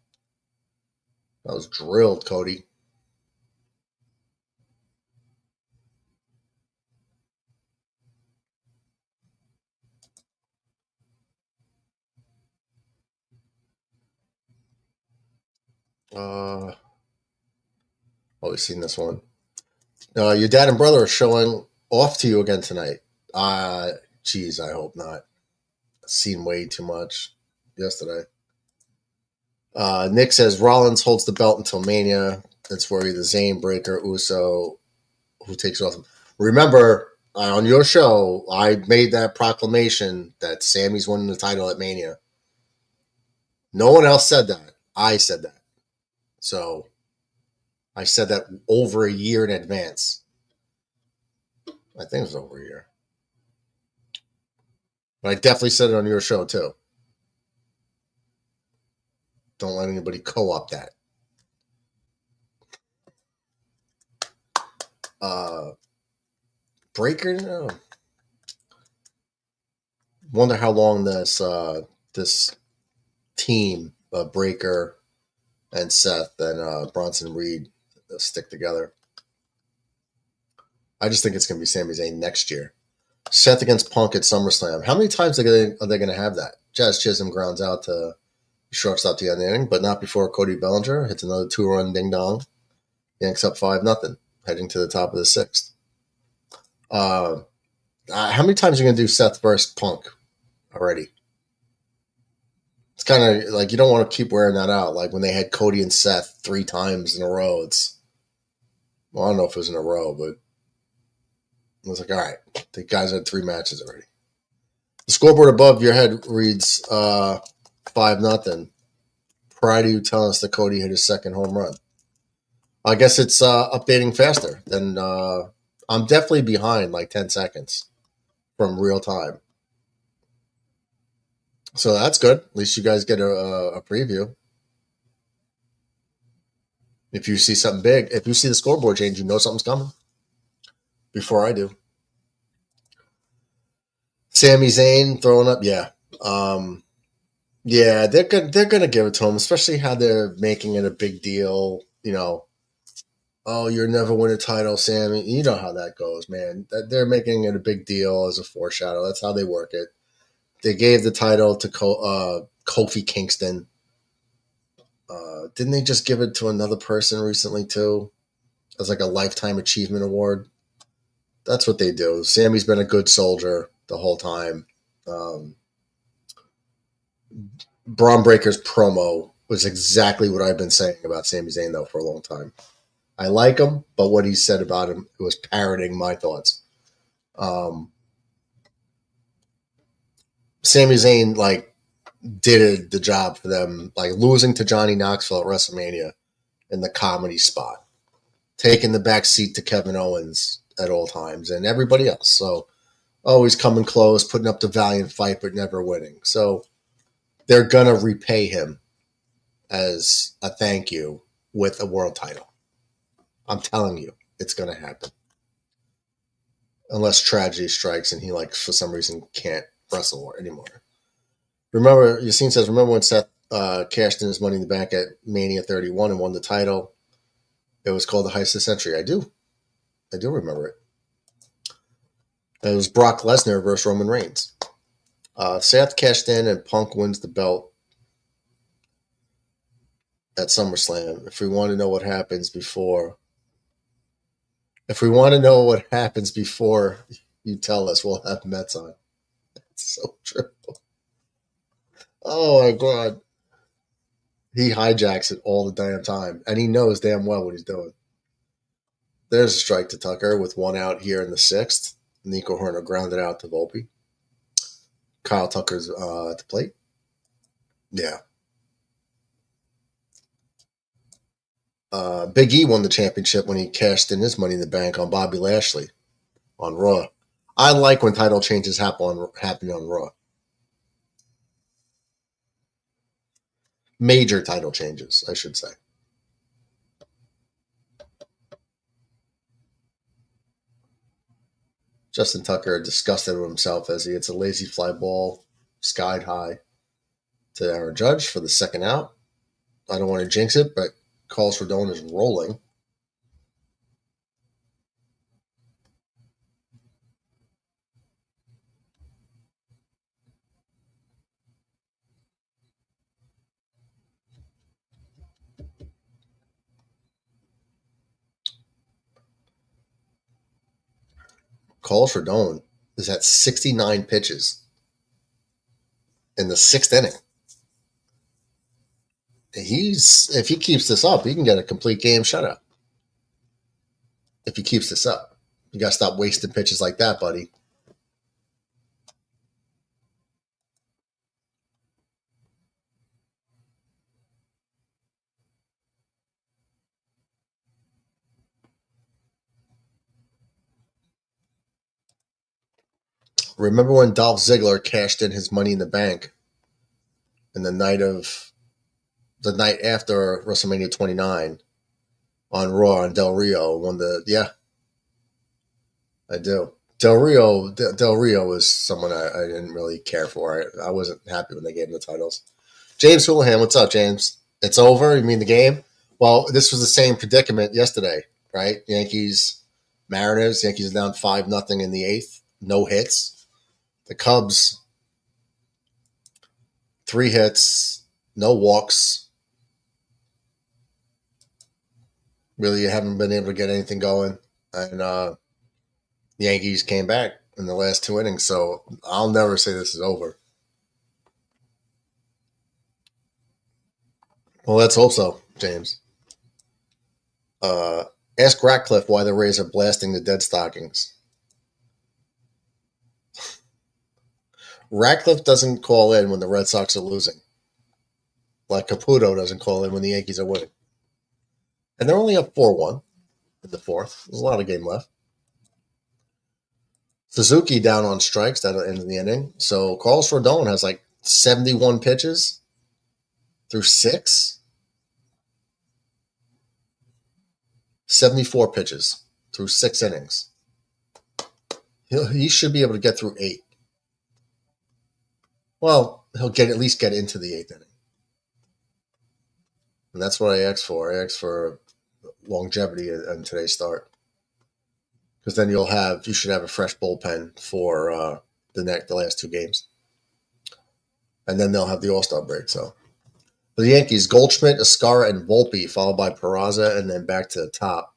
That was drilled, Cody. Always seen this one. Your dad and brother are showing off to you again tonight. Geez, I hope not. Seen way too much yesterday. Nick says Rollins holds the belt until Mania. It's where either Zayn, Breaker, Uso, who takes it off. Remember, on your show, I made that proclamation that Sammy's winning the title at Mania. No one else said that. I said that. So I said that over a year in advance. I think it was over a year. But I definitely said it on your show, too. Don't let anybody co-op that. Breaker, no. Wonder how long this team, Breaker and Seth and Bronson Reed, stick together. I just think it's going to be Sami Zayn next year. Seth against Punk at SummerSlam. How many times are they going to have that? Jazz Chisholm grounds out to shortstop the end of the inning, but not before Cody Bellinger hits another 2-run ding dong. Yanks up 5-0, heading to the top of the sixth. How many times are you going to do Seth versus Punk already? It's kind of like you don't want to keep wearing that out. Like when they had Cody and Seth 3 times in a row. I don't know if it was in a row, but it was like, all right, the guys had 3 matches already. The scoreboard above your head reads 5-0. Prior to you telling us that Cody hit his second home run. I guess it's updating faster than I'm definitely behind like 10 seconds from real time. So that's good. At least you guys get a preview. If you see something big, if you see the scoreboard change, you know something's coming before I do. Sami Zayn throwing up, yeah. Yeah, they're gonna give it to him, especially how they're making it a big deal. You know, oh, you'll never win a title, Sammy. You know how that goes, man. They're making it a big deal as a foreshadow. That's how they work it. They gave the title to Kofi Kingston. Didn't they just give it to another person recently too, as like a lifetime achievement award? That's what they do. Sammy's been a good soldier the whole time. Braun Breaker's promo was exactly what I've been saying about Sami Zayn, though, for a long time. I like him, but what he said about him was parroting my thoughts. Sami Zayn, like, did the job for them, like losing to Johnny Knoxville at WrestleMania in the comedy spot, taking the back seat to Kevin Owens at all times, and everybody else. So always coming close, putting up the valiant fight, but never winning. So they're going to repay him as a thank you with a world title. I'm telling you, it's going to happen. Unless tragedy strikes and he, like, for some reason can't wrestle anymore. Remember, Yassine says, remember when Seth cashed in his Money in the Bank at Mania 31 and won the title? It was called the Heist of the Century. I do remember it. It was Brock Lesnar versus Roman Reigns. Seth cashed in and Punk wins the belt at SummerSlam. If we want to know what happens before you tell us, we'll have Mets on. It's so true. Oh my God. He hijacks it all the damn time, and he knows damn well what he's doing. There's a strike to Tucker with 1 out here in the 6th. Nico Horner grounded out to Volpe. Kyle Tucker's at the plate. Yeah. Big E won the championship when he cashed in his Money in the Bank on Bobby Lashley on Raw. I like when title changes happen on Raw. Major title changes, I should say. Justin Tucker disgusted with himself as he hits a lazy fly ball skied high to Aaron Judge for the 2nd out. I don't want to jinx it, but Carlos Rodon is rolling. Carlos Rodon is at 69 pitches in the 6th inning. If he keeps this up, he can get a complete game shutout. If he keeps this up, you got to stop wasting pitches like that, buddy. Remember when Dolph Ziggler cashed in his Money in the Bank in the night after WrestleMania 29 on Raw and Del Rio won the, yeah, I do. Del Rio was someone I didn't really care for. I wasn't happy when they gave him the titles. James Houlihan, what's up, James? It's over? You mean the game? Well, this was the same predicament yesterday, right? Yankees, Mariners. Yankees are down 5-0 in the eighth. No hits. The Cubs, 3 hits, no walks. Really, you haven't been able to get anything going. And the Yankees came back in the last 2 innings, so I'll never say this is over. Well, let's hope so, James. Ask Ratcliffe why the Rays are blasting the dead stockings. Ratcliffe doesn't call in when the Red Sox are losing. Like Caputo doesn't call in when the Yankees are winning. And they're only up 4-1 in the fourth. There's a lot of game left. Suzuki down on strikes at the end of the inning. So Carlos Rodon has like 71 pitches through 6. 74 pitches through 6 innings. He should be able to get through 8. Well, he'll at least get into the 8th inning. And that's what I asked for. I asked for longevity in today's start. Because then you should have a fresh bullpen for the last 2 games. And then they'll have the All-Star break. So for the Yankees, Goldschmidt, Escara, and Volpe, followed by Peraza, and then back to the top.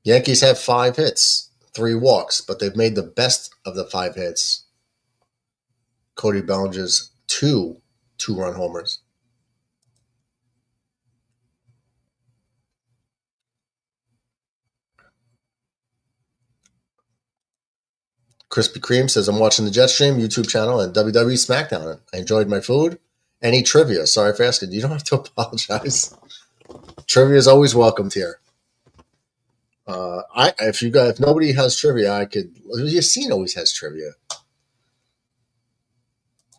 Yankees have 5 hits, 3 walks, but they've made the best of the 5 hits. Cody Bellinger's 2 2-run homers. Krispy Kreme says, I'm watching the Jetstream YouTube channel and WWE SmackDown. I enjoyed my food. Any trivia? Sorry for asking. You don't have to apologize. Trivia is always welcomed here. If nobody has trivia, I could. Yassine always has trivia.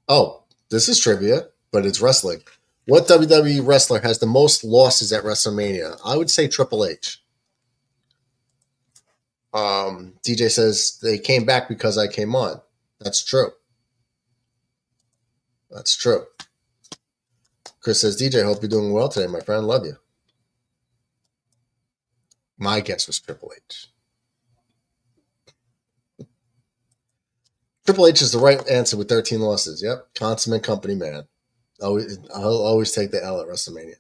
Oh, this is trivia, but it's wrestling. What WWE wrestler has the most losses at WrestleMania? I would say Triple H. DJ says they came back because I came on. That's true. That's true. Chris says, DJ, hope you're doing well today, my friend. Love you. My guess was Triple H. Triple H is the right answer with 13 losses. Yep. Consummate company man. I'll always take the L at WrestleMania.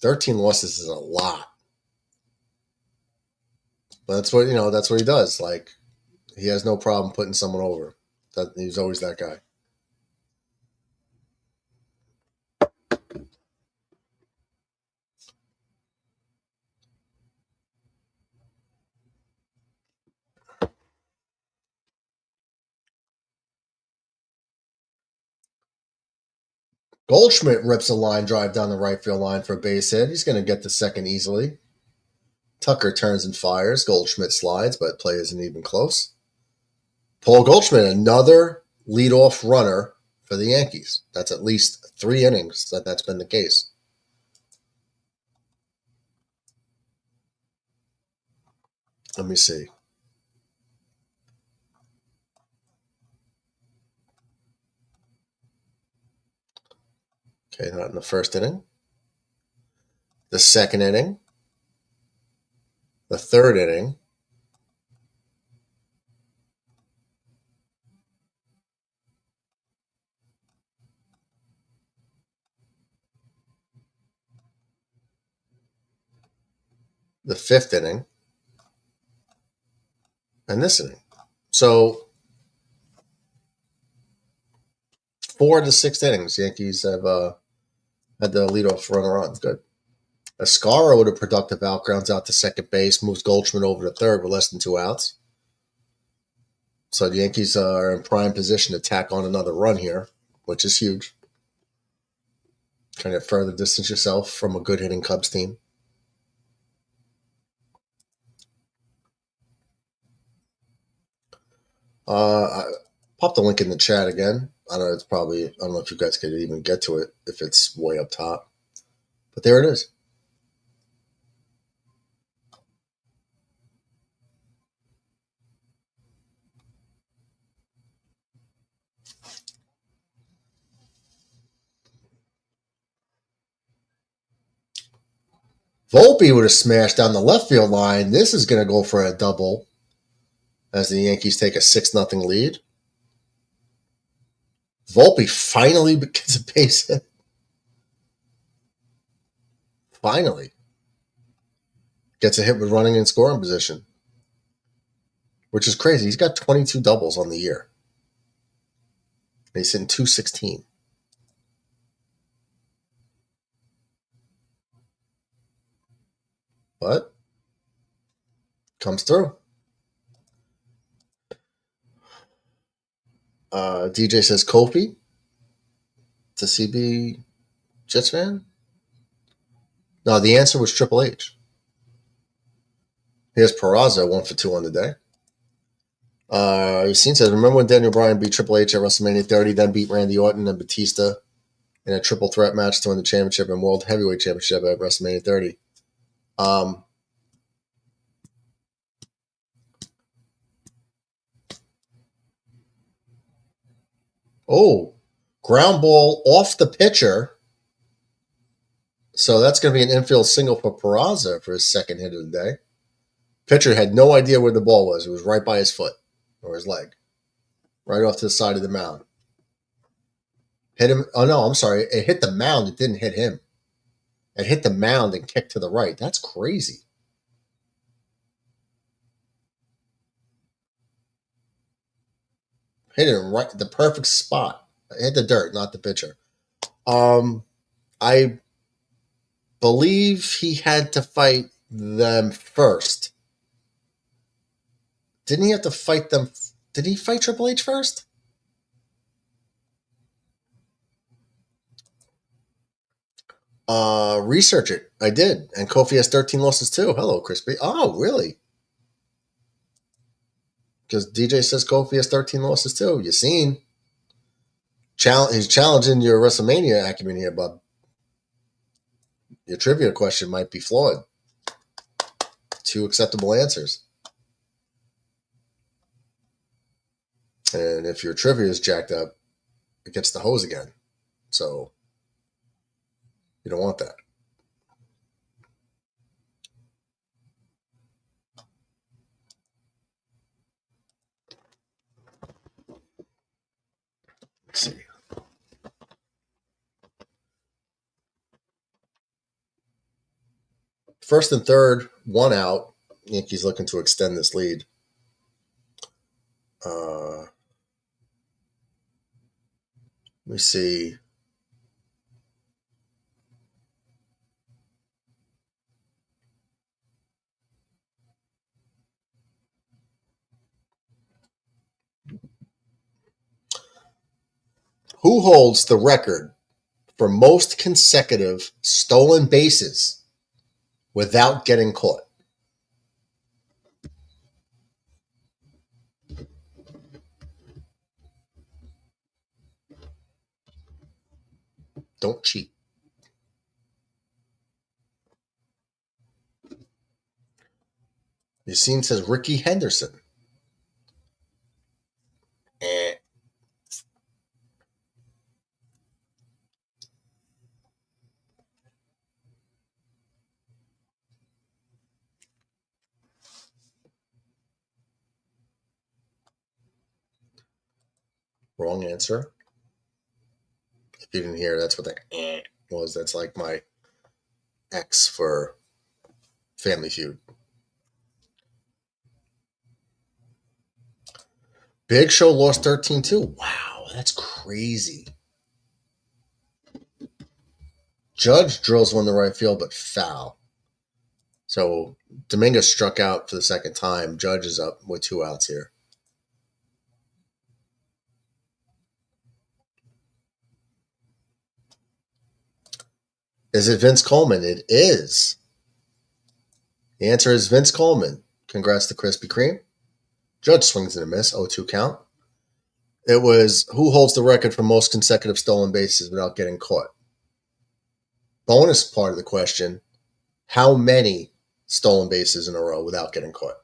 13 losses is a lot. But that's what he does. Like, he has no problem putting someone over. He's always that guy. Goldschmidt rips a line drive down the right field line for a base hit. He's going to get the second easily. Tucker turns and fires. Goldschmidt slides, but play isn't even close. Paul Goldschmidt, another leadoff runner for the Yankees. That's at least 3 innings that's been the case. Let me see. Okay, not in the first inning. The second inning. The third inning. The 5th inning. And this inning. So 4 to 6 innings, Yankees have had the leadoff runner on. Good. Escara with a productive out, grounds out to second base, moves Goldschmidt over to third with less than 2 outs. So the Yankees are in prime position to tack on another run here, which is huge. Trying to further distance yourself from a good hitting Cubs team. I popped the link in the chat again. I don't know if you guys could even get to it if it's way up top. But there it is. Volpe would have smashed down the left field line. This is going to go for a double as the Yankees take a 6-0 lead. Volpe finally gets a base hit. Finally. Gets a hit with running in scoring position, which is crazy. He's got 22 doubles on the year. And he's hitting .216. But comes through. DJ says Kofi. It's a CB Jets fan? No, the answer was Triple H. Here's Peraza, 1 for 2 on the day. Yassine says, remember when Daniel Bryan beat Triple H at WrestleMania 30, then beat Randy Orton and Batista in a triple threat match to win the championship and World Heavyweight Championship at WrestleMania 30? Ground ball off the pitcher. So that's going to be an infield single for Peraza for his second hit of the day. Pitcher had no idea where the ball was. It was right by his foot or his leg, right off to the side of the mound. Hit him. Oh, no, I'm sorry. It hit the mound. It didn't hit him. It hit the mound and kicked to the right. That's crazy. Hit it right the perfect spot. Hit the dirt, not the pitcher. I believe he had to fight them first. Didn't he have to fight them? Did he fight Triple H first? Research it. I did. And Kofi has 13 losses too. Hello, Crispy. Oh, really? Because DJ says Kofi has 13 losses too. You seen? He's challenging your WrestleMania acumen here, bud. Your trivia question might be flawed. 2 acceptable answers. And if your trivia is jacked up, it gets the hose again. So you don't want that. Let's see. First and third, 1 out. Yankees looking to extend this lead. Let me see. Who holds the record for most consecutive stolen bases without getting caught? Don't cheat. Yassine says Ricky Henderson. Wrong answer. If you didn't hear, that's what the was. That's like my X for Family Feud. Big Show lost 13-2. Wow, that's crazy. Judge drills one to right field, but foul. So Dominguez struck out for the second time. Judge is up with 2 outs here. Is it Vince Coleman? It is. The answer is Vince Coleman. Congrats to Krispy Kreme. Judge swings and a miss, 0-2 count. It was who holds the record for most consecutive stolen bases without getting caught. Bonus part of the question, how many stolen bases in a row without getting caught?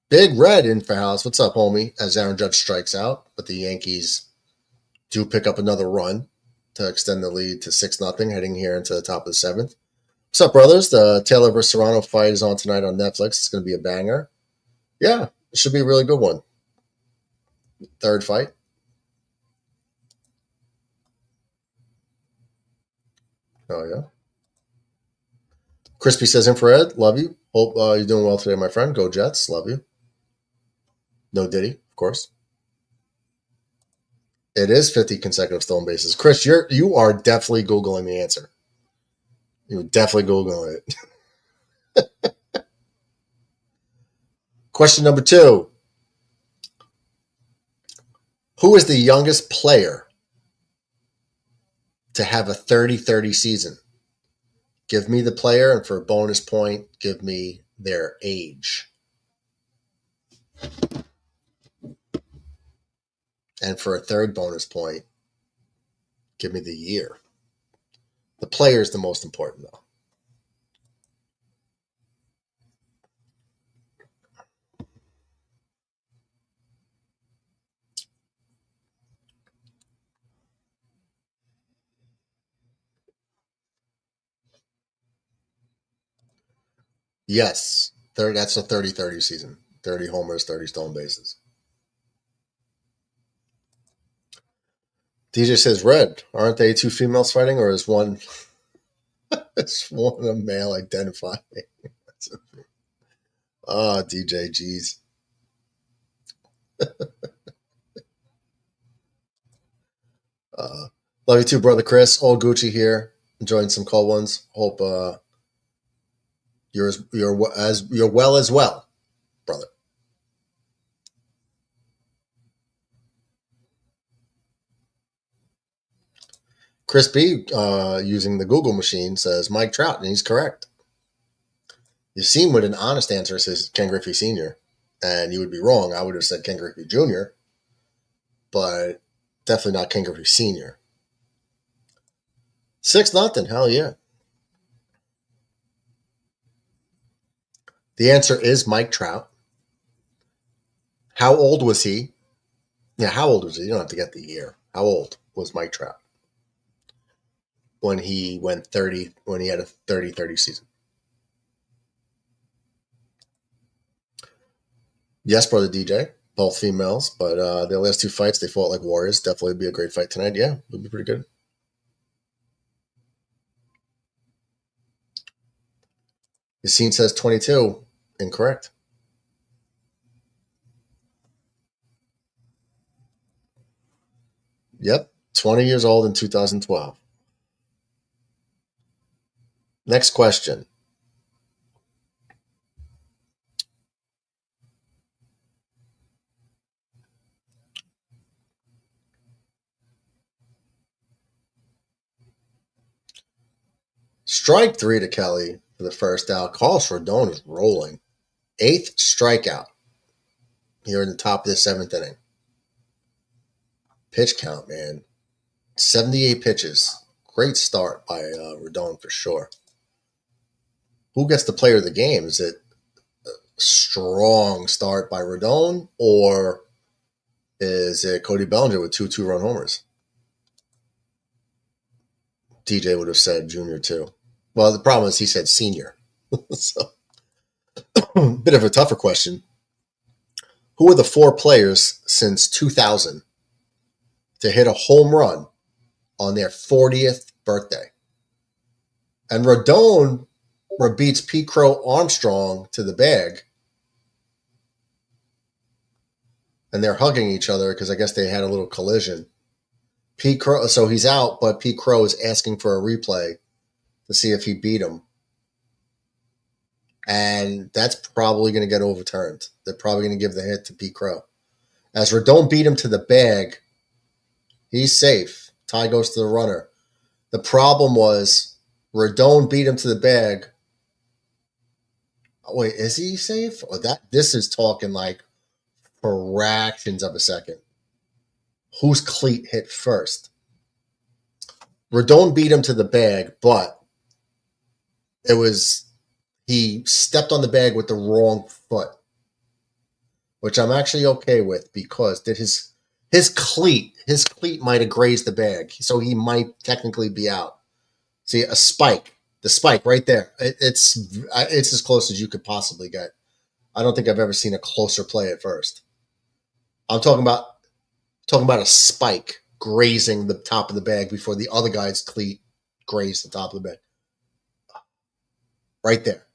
Big Red in for House. What's up, homie? As Aaron Judge strikes out, but the Yankees do pick up another run. to extend the lead to 6-0, heading here into the top of the 7th. What's up, brothers? The Taylor vs. Serrano fight is on tonight on Netflix. It's going to be a banger. Yeah, it should be a really good one. Third fight. Oh, yeah. Crispy says, Infrared, love you. Hope you're doing well today, my friend. Go Jets, love you. No Diddy, of course. It is 50 consecutive stolen bases. Chris, you are definitely Googling the answer. You're definitely Googling it. Question number 2. Who is the youngest player to have a 30-30 season? Give me the player, and for a bonus point, give me their age. And for a third bonus point, give me the year. The player is the most important, though. Yes, that's a 30-30 season. 30 homers, 30 stolen bases. DJ says, Red, aren't they 2 females fighting, or is one it's one a male identifying? DJ, geez. Love you too, brother Chris. All Gucci here. Enjoying some cold ones. Hope you're well as well, brother. Chris B, using the Google machine, says Mike Trout, and he's correct. You seem with an honest answer says Ken Griffey Sr., and you would be wrong. I would have said Ken Griffey Jr., but definitely not Ken Griffey Sr. 6-0, hell yeah. The answer is Mike Trout. How old was he? Yeah, how old was he? You don't have to get the year. How old was Mike Trout when he went 30, when he had a 30-30 season? Yes, brother DJ. Both females, but their last 2 fights, they fought like warriors. Definitely be a great fight tonight. Yeah, it would be pretty good. Yassine says 22. Incorrect. Yep, 20 years old in 2012. Next question. Strike 3 to Kelly for the first out. Carlos Rodon is rolling. 8th strikeout here in the top of the 7th inning. Pitch count, man. 78 pitches. Great start by Rodon for sure. Who gets the player of the game? Is it a strong start by Rodon, or is it Cody Bellinger with 2 2-run homers? DJ would have said junior too. Well, the problem is he said senior. So, bit of a tougher question. Who are the 4 players since 2000 to hit a home run on their 40th birthday? And Rodon beats Pete Crow Armstrong to the bag. And they're hugging each other because I guess they had a little collision. Pete Crow, so he's out, but Pete Crow is asking for a replay to see if he beat him. And that's probably going to get overturned. They're probably going to give the hit to Pete Crow. As Rodon beat him to the bag, he's safe. Tie goes to the runner. The problem was Rodon beat him to the bag. Oh, wait, is he safe? Or this is talking like fractions of a second. Whose cleat hit first? Rodon beat him to the bag, but he stepped on the bag with the wrong foot, which I'm actually okay with because did his His cleat might have grazed the bag, so he might technically be out. See, a spike, the spike right there. It's as close as you could possibly get. I don't think I've ever seen a closer play at first. I'm talking about a spike grazing the top of the bag before the other guy's cleat grazed the top of the bag. Right there.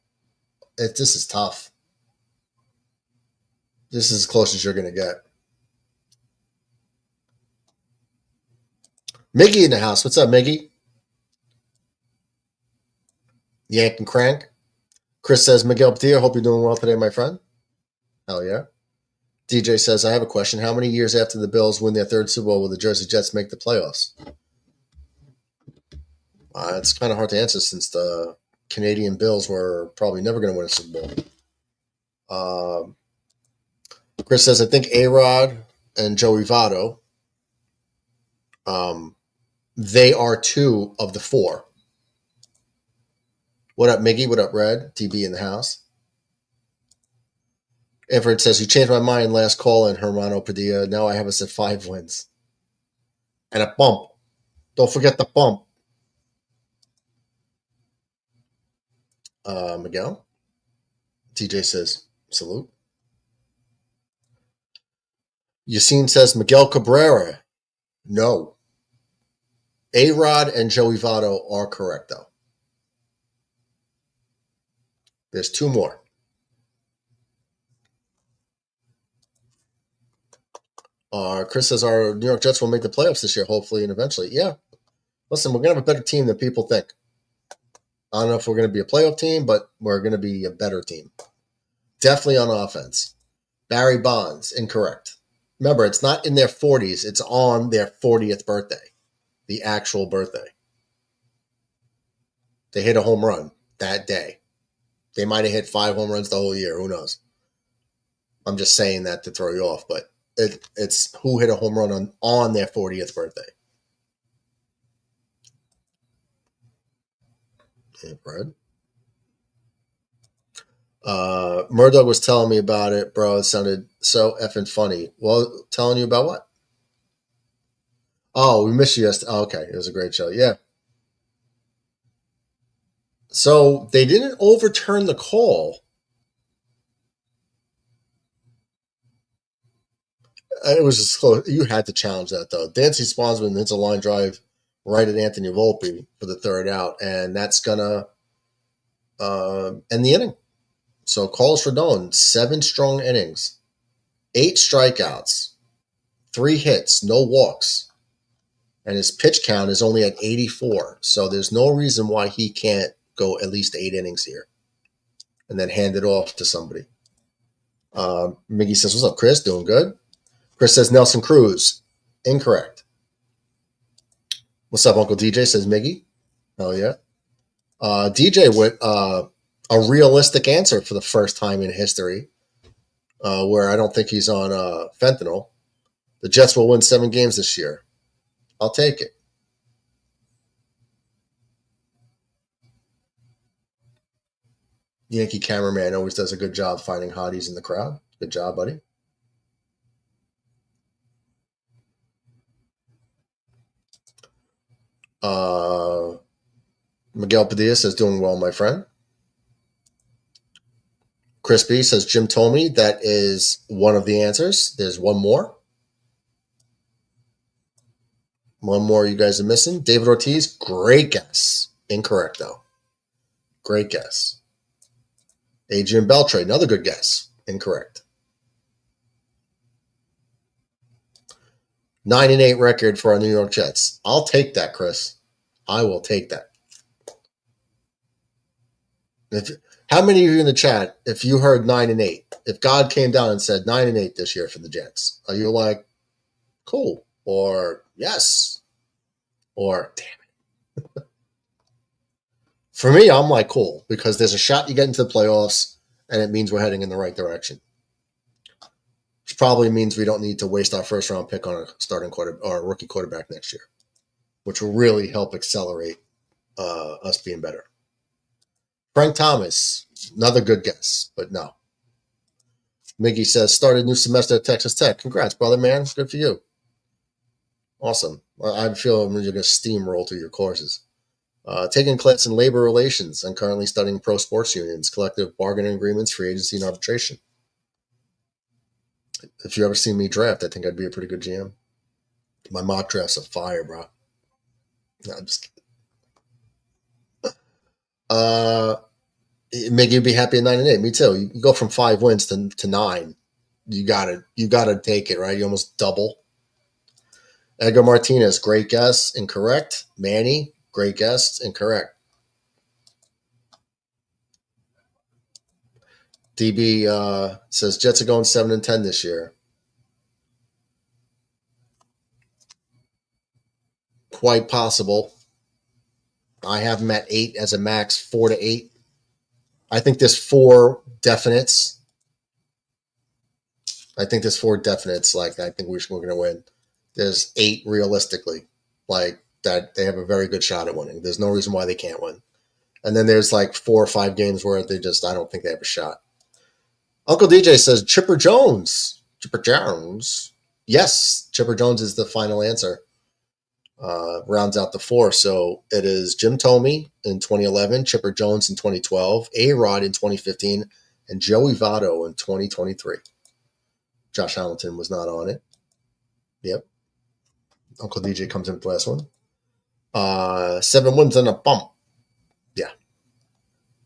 This is tough. This is as close as you're going to get. Miggy in the house. What's up, Miggy? Yank and Crank. Chris says, Miguel Padilla, hope you're doing well today, my friend. Hell yeah. DJ says, I have a question. How many years after the Bills win their third Super Bowl will the Jersey Jets make the playoffs? It's kind of hard to answer since the Canadian Bills were probably never going to win a Super Bowl. Chris says, I think A-Rod and Joey Votto, they are 2 of the 4. What up, Miggy? What up, Red? TB in the house. Everett says, you changed my mind last call in Hermano Padilla. Now I have us at 5 wins. And a bump. Don't forget the bump. Miguel? TJ says, salute. Yassine says, Miguel Cabrera. No. A-Rod and Joey Votto are correct, though. There's 2 more. Chris says our New York Jets will make the playoffs this year, hopefully and eventually. Yeah. Listen, we're going to have a better team than people think. I don't know if we're going to be a playoff team, but we're going to be a better team. Definitely on offense. Barry Bonds, incorrect. Remember, it's not in their 40s. It's on their 40th birthday, the actual birthday. They hit a home run that day. They might have hit 5 home runs the whole year. Who knows? I'm just saying that to throw you off, but it's who hit a home run on their 40th birthday. Hey, Fred. Murdoch was telling me about it, bro. It sounded so effing funny. Well, telling you about what? Oh, we missed you yesterday. Oh, okay. It was a great show. Yeah. So they didn't overturn the call. It was just close. You had to challenge that, though. Dancy Sponsman hits a line drive right at Anthony Volpe for the 3rd out, and that's going to end the inning. So Carlos Rodon, 7 strong innings, 8 strikeouts, 3 hits, no walks, and his pitch count is only at 84. So there's no reason why he can't go at least 8 innings here and then hand it off to somebody. Miggy says, what's up, Chris? Doing good? Chris says Nelson Cruz. Incorrect. What's up, Uncle DJ? Says Miggy. Hell yeah. DJ with a realistic answer for the first time in history, where I don't think he's on fentanyl. The Jets will win 7 games this year. I'll take it. Yankee cameraman always does a good job finding hotties in the crowd. Good job, buddy. Miguel Padilla says, doing well, my friend. Crispy says, Jim told me that is one of the answers. There's one more. One more you guys are missing. David Ortiz, great guess. Incorrect, though. Great guess. Adrian Beltre, another good guess. Incorrect. 9-8 record for our New York Jets. I'll take that, Chris. I will take that. How many of you in the chat, if you heard 9-8, if God came down and said 9-8 this year for the Jets, are you like, cool, or yes, or damn it? For me, I'm like, cool, because there's a shot you get into the playoffs, and it means we're heading in the right direction. Which probably means we don't need to waste our first-round pick on a starting or a rookie quarterback next year, which will really help accelerate us being better. Frank Thomas, another good guess, but no. Miggy says, started new semester at Texas Tech. Congrats, brother, man. Good for you. Awesome. I feel you're going to steamroll through your courses. Taking class in labor relations and currently studying pro sports unions, collective bargaining agreements, free agency, and arbitration. If you ever seen me draft, I think I'd be a pretty good GM. My mock draft's a fire, bro. No, I'm just kidding. Make you be happy at 9-8. Me too. You go from 5 wins to 9. You gotta take it, right? You almost double. Edgar Martinez, great guess, incorrect. Manny, great guess, incorrect. DB says Jets are going 7-10 this year. Quite possible. I have them at 8 as a max, 4-8. I think there's 4 definites. Like, I think we're going to win. There's 8 realistically. Like, that they have a very good shot at winning. There's no reason why they can't win. And then there's like 4 or 5 games where I don't think they have a shot. Uncle DJ says Chipper Jones. Chipper Jones. Yes, Chipper Jones is the final answer. Rounds out the 4. So it is Jim Thome in 2011, Chipper Jones in 2012, A-Rod in 2015, and Joey Votto in 2023. Josh Hamilton was not on it. Yep. Uncle DJ comes in with the last one. 7 wins and a pump. Yeah.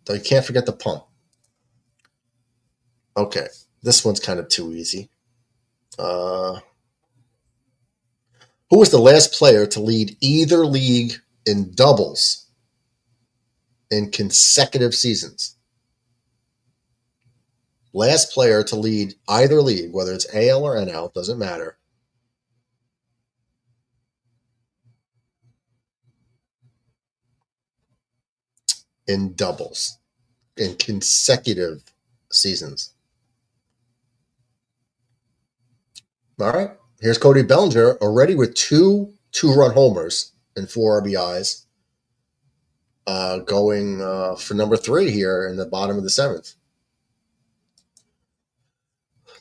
So you can't forget the pump. Okay. This one's kind of too easy. Who was the last player to lead either league in doubles in consecutive seasons? Last player to lead either league, whether it's AL or NL, doesn't matter. In doubles in consecutive seasons. All right. Here's Cody Bellinger already with 2 2-run homers and 4 RBIs. Going for number 3 here in the bottom of the 7th.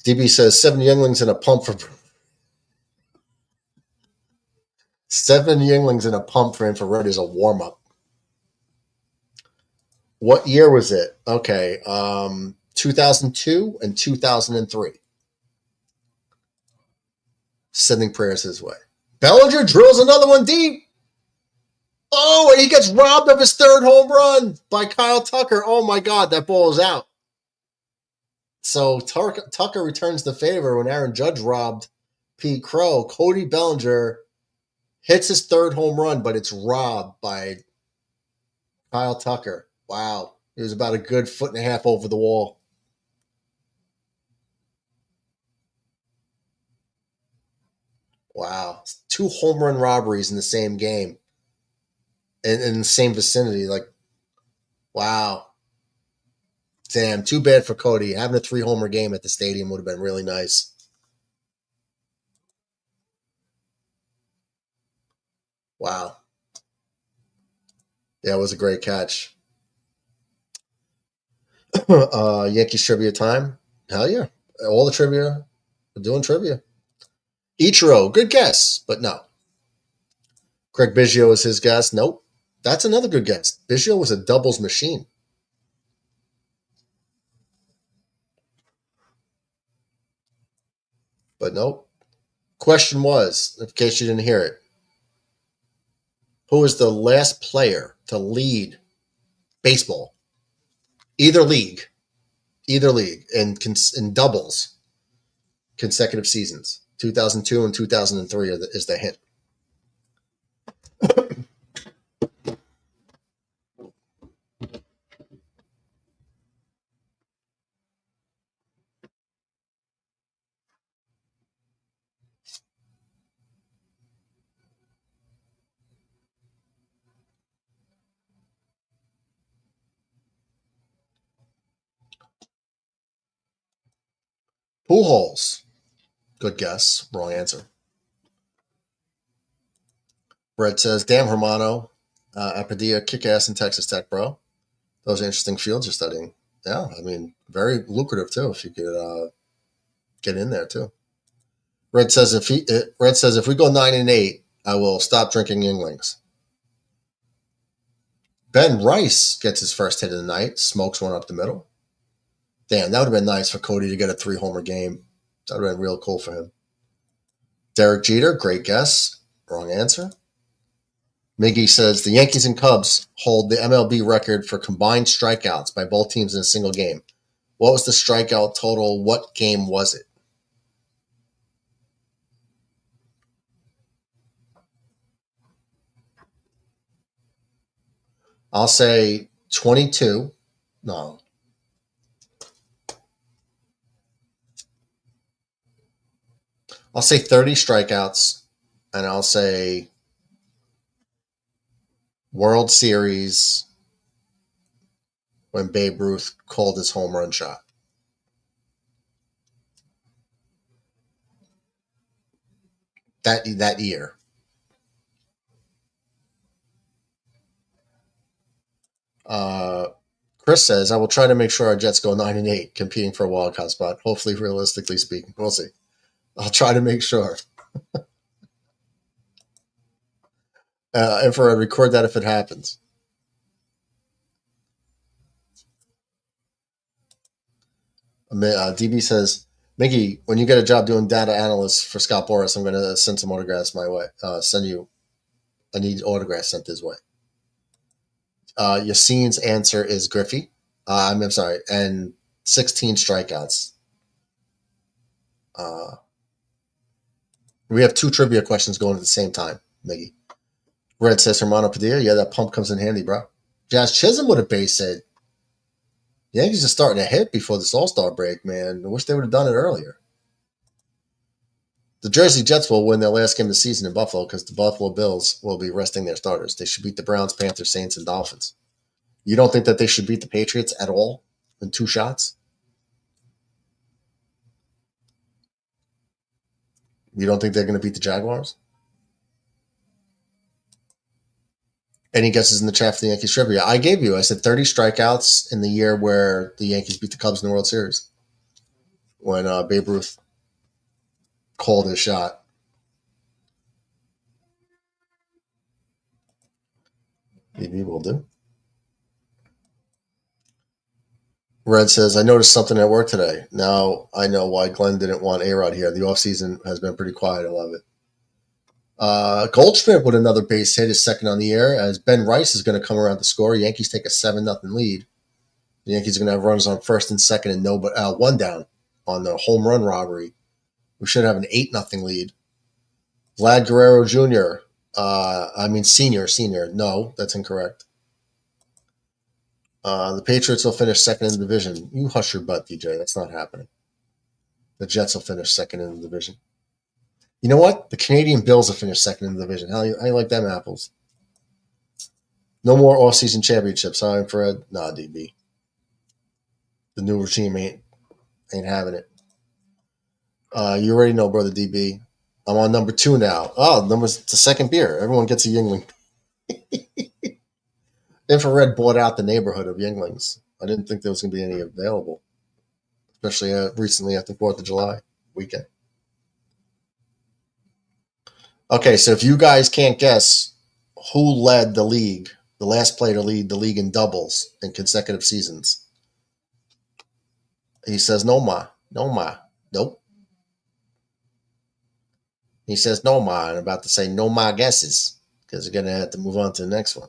DB says 7 younglings in a pump for 7 younglings in a pump for infrared is a warm-up. What year was it? Okay. 2002 and 2003. Sending prayers his way. Bellinger drills another one deep. Oh, and he gets robbed of his 3rd home run by Kyle Tucker. Oh, my God, that ball is out. So Tucker returns the favor when Aaron Judge robbed Pete Crow. Cody Bellinger hits his 3rd home run, but it's robbed by Kyle Tucker. Wow. He was about a good 1.5 feet over the wall. Wow. 2 home run robberies in the same game. In the same vicinity. Like, wow. Damn, too bad for Cody. Having a 3-homer game at the stadium would have been really nice. Wow. Yeah, it was a great catch. Yankees trivia time. Hell yeah. All the trivia. We're doing trivia. Ichiro, good guess, but no. Craig Biggio is his guess. Nope. That's another good guess. Biggio was a doubles machine. But nope. Question was, in case you didn't hear it, who was the last player to lead baseball? Either league, in doubles, consecutive seasons. 2002 and 2003 is the hint. Pujols. Good guess. Wrong answer. Brett says, damn, Hermano. Apadilla, kick-ass in Texas Tech, bro. Those are interesting fields you're studying. Yeah, I mean, very lucrative, too, if you could get in there, too. Red says if we go 9-8, I will stop drinking Yinglings. Ben Rice gets his first hit of the night, smokes one up the middle. Damn, that would have been nice for Cody to get a 3-homer game. That would have been real cool for him. Derek Jeter, great guess. Wrong answer. Miggy says the Yankees and Cubs hold the MLB record for combined strikeouts by both teams in a single game. What was the strikeout total? What game was it? I'll say 22. No. I'll say 30 strikeouts, and I'll say World Series when Babe Ruth called his home run shot. That year. Chris says, I will try to make sure our Jets go 9-8, competing for a wild card spot. Hopefully, realistically speaking. We'll see. I'll try to make sure. Infrared, record that if it happens. DB says, Mickey, when you get a job doing data analyst for Scott Boras, I'm going to send some autographs my way. I need autographs sent his way. Yassine's answer is Griffey. I'm sorry, and 16 strikeouts. We have 2 trivia questions going at the same time, Miggy. Red says Hermano Padilla. Yeah, that pump comes in handy, bro. Jazz Chisholm would have base hit. The Yankees are starting to hit before this All-Star break, man. I wish they would have done it earlier. The Jersey Jets will win their last game of the season in Buffalo because the Buffalo Bills will be resting their starters. They should beat the Browns, Panthers, Saints, and Dolphins. You don't think that they should beat the Patriots at all in 2 shots? You don't think they're going to beat the Jaguars? Any guesses in the chat for the Yankees trivia? I gave you. I said 30 strikeouts in the year where the Yankees beat the Cubs in the World Series when Babe Ruth called his shot. Maybe will do. Red says, I noticed something at work today. Now I know why Glenn didn't want A-Rod here. The offseason has been pretty quiet. I love it. Goldschmidt with another base hit is second on the air as Ben Rice is going to come around to score. Yankees take a 7-0 lead. The Yankees are going to have runners on first and second and one down on the home run robbery. We should have an 8-0 lead. Vlad Guerrero Jr. Senior. No, that's incorrect. The Patriots will finish second in the division. You hush your butt, DJ. That's not happening. The Jets will finish second in the division. You know what? The Canadian Bills will finish second in the division. How you like them apples? No more off-season championships, huh, Fred? Nah, DB. The new regime ain't having it. You already know, brother DB. I'm on number 2 now. It's the second beer. Everyone gets a Yingling. Infrared bought out the neighborhood of Yinglings. I didn't think there was going to be any available, especially recently after 4th of July weekend. Okay, so if you guys can't guess who led the league, the last player to lead the league in doubles in consecutive seasons, he says, no ma. Nope. He says, no ma. I'm about to say, no ma guesses because you're going to have to move on to the next one.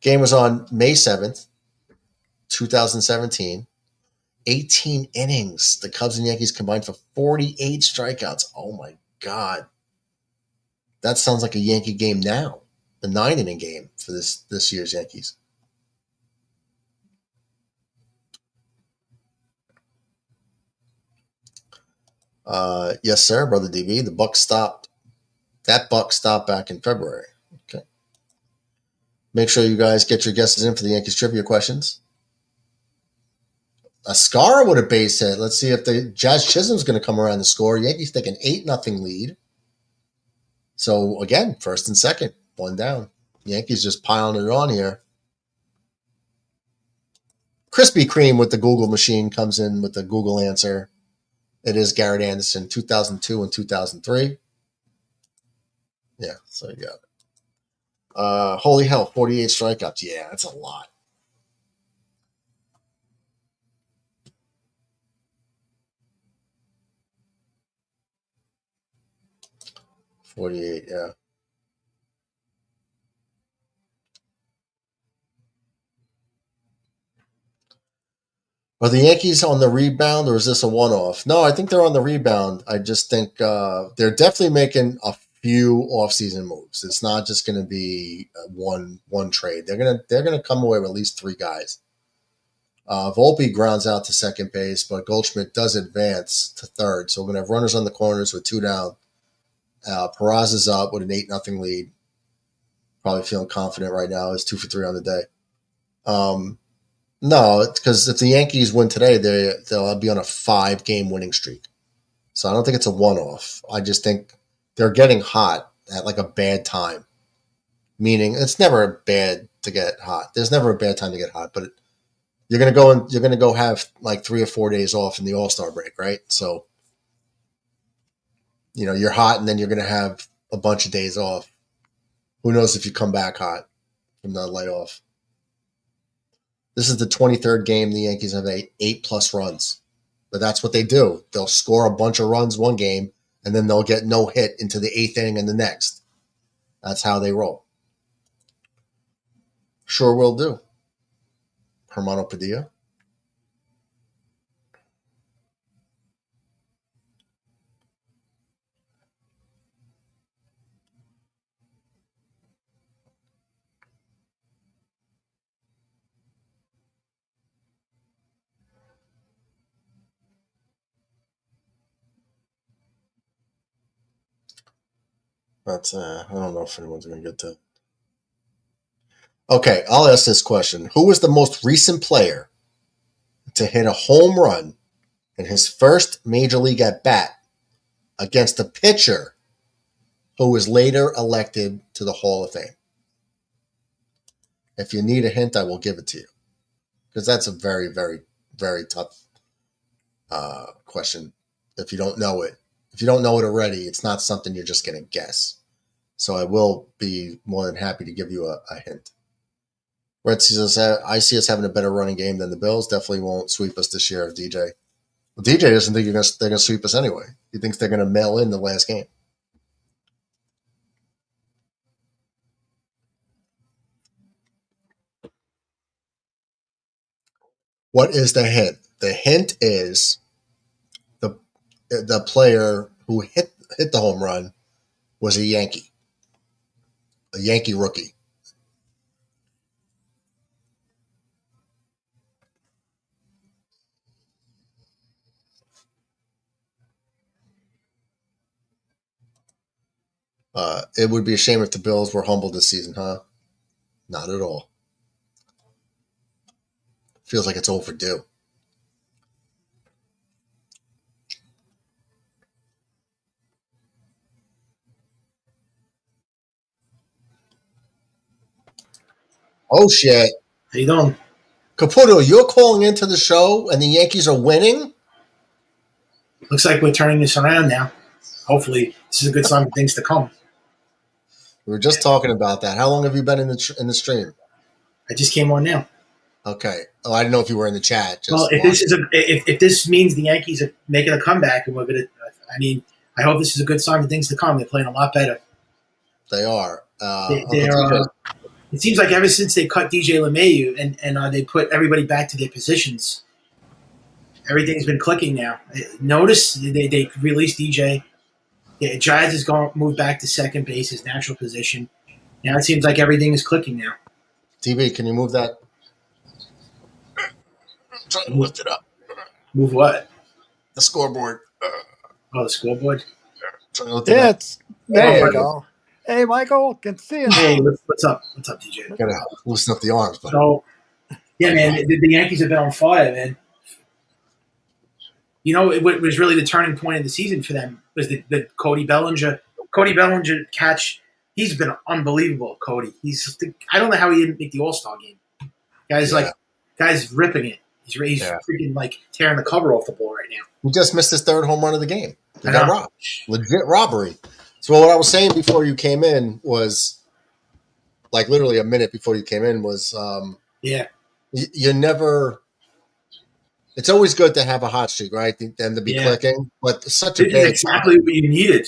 Game was on May 7th, 2017. 18 innings. The Cubs and Yankees combined for 48 strikeouts. Oh, my God. That sounds like a Yankee game now. The 9-inning game for this year's Yankees. Yes, sir, Brother DB. The buck stopped. That buck stopped back in February. Okay. Make sure you guys get your guesses in for the Yankees trivia questions. Ascara with a base hit. Let's see if the Jazz Chisholm's going to come around and score. Yankees take an 8-0 lead. So, again, first and second, one down. Yankees just piling it on here. Krispy Kreme with the Google machine comes in with the Google answer. It is Garrett Anderson, 2002 and 2003. Yeah, so you got it. Holy hell, 48 strikeouts. Yeah, that's a lot. 48, yeah. Are the Yankees on the rebound, or is this a one-off? No, I think they're on the rebound. I just think they're definitely making a few off-season moves. It's not just going to be one trade. They're gonna come away with at least 3 guys. Volpe grounds out to second base, but Goldschmidt does advance to third. So we're gonna have runners on the corners with 2 down. Peraza's up with an 8-0 lead. Probably feeling confident right now. He's 2 for 3 on the day. No, because if the Yankees win today, they'll be on a 5-game winning streak. So I don't think it's a one-off. I just think they're getting hot at like a bad time. Meaning, it's never bad to get hot. There's never a bad time to get hot, but you're gonna go have like 3 or 4 days off in the All-Star break, right? So, you're hot, and then you're gonna have a bunch of days off. Who knows if you come back hot from the layoff? This is the 23rd game the Yankees have 8+ runs. But that's what they do. They'll score a bunch of runs one game, and then they'll get no hit into the 8th inning and the next. That's how they roll. Sure will do. Hermano Padilla. But I don't know if anyone's going to get to. Okay, I'll ask this question. Who was the most recent player to hit a home run in his first major league at bat against a pitcher who was later elected to the Hall of Fame? If you need a hint, I will give it to you. Because that's a very, very, very tough question if you don't know it. If you don't know it already, it's not something you're just going to guess. So I will be more than happy to give you a hint. Red sees I see us having a better running game than the Bills. Definitely won't sweep us this year, DJ. Well, DJ doesn't think they're going to sweep us anyway. He thinks they're going to mail in the last game. What is the hint? The hint is the player who hit the home run was a Yankee rookie. It would be a shame if the Bills were humbled this season, huh? Not at all. Feels like it's overdue. Oh, shit. How you doing? Caputo, you're calling into the show and the Yankees are winning? Looks like we're turning this around now. Hopefully, this is a good sign for things to come. We were just talking about that. How long have you been in the stream? I just came on now. Okay. Oh, I didn't know if you were in the chat. If this means the Yankees are making a comeback, and I hope this is a good sign for things to come. They're playing a lot better. They are. It seems like ever since they cut DJ LeMahieu and they put everybody back to their positions, everything's been clicking now. Notice they released DJ. Jazz is going to move back to second base, his natural position. Now it seems like everything is clicking now. TV, can you move that? I'm trying to lift it up. Move what? The scoreboard. Oh, the scoreboard? There you go. Hey, Michael, can see you. Hey, what's up? What's up, DJ? Gotta loosen up the arms. But. So, yeah, man, the Yankees have been on fire, man. What was really the turning point of the season for them was the Cody Bellinger catch. He's been unbelievable, Cody. I don't know how he didn't make the All-Star game. Guy's ripping it. He's freaking like tearing the cover off the ball right now. He just missed his 3rd home run of the game. They got robbed. Legit robbery. So what I was saying before you came in was, like literally a minute before you came in was, Yeah. you never. It's always good to have a hot streak, right? Them to be Yeah. clicking, but it's such a This is bad exactly time. what you needed.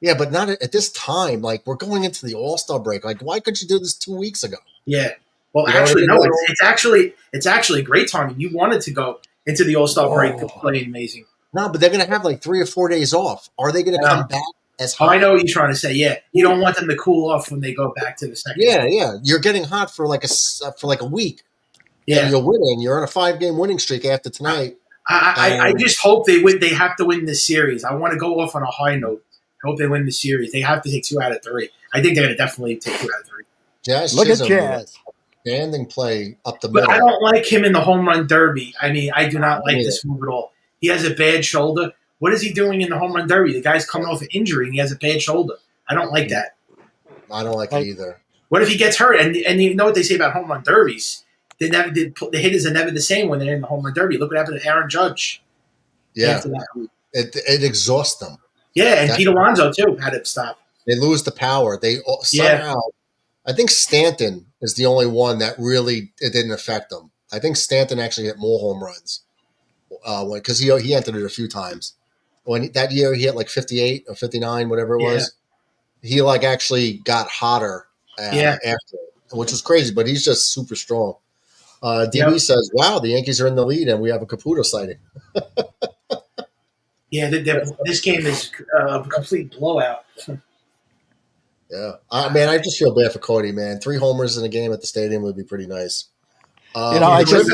Yeah, but not at this time. Like we're going into the All-Star break. Like why couldn't you do this 2 weeks ago? Yeah. Well, You know what I actually, mean? no. Like, It's actually great timing. You wanted to go into the All Star break playing amazing. no, but they're going to have like 3 or 4 days off. Are they going to I come know. back as Oh, hot? I know what you're trying to say. Yeah, you don't want them to cool off when they go back to the second. Yeah, yeah. You're getting hot for like a week, and Yeah. you're winning. You're on a 5-game winning streak after tonight. I just hope they win. They have to win this series. I want to go off on a high note. I hope they win the series. They have to take 2 out of 3. I think they're going to definitely take 2 out of 3. Jazz Look at Chisholm, Jazz. standing play up the But middle. I don't like him in the home run derby. I mean, I do not like neither. this move at all. He has a bad shoulder. What is he doing in the home run derby? The guy's coming off an injury and he has a bad shoulder. I don't like that. I don't like it either. What if he gets hurt? And you know what they say about home run derbies? The hitters are never the same when they're in the home run derby. Look what happened to Aaron Judge. Yeah, After that. it exhausts them. Yeah, and That's- Pete Alonso too had to stop. They lose the power. They somehow. I think Stanton is the only one that really it didn't affect them. I think Stanton actually hit more home runs because he entered it a few times. When that year he hit like 58 or 59, whatever it was. He like actually got hotter after, which was crazy. But he's just super strong. DB says, "Wow, the Yankees are in the lead, and we have a Caputo sighting." Yeah, this game is a complete blowout. Yeah, man, I just feel bad for Cody, man. 3 homers in a game at the stadium would be pretty nice. I just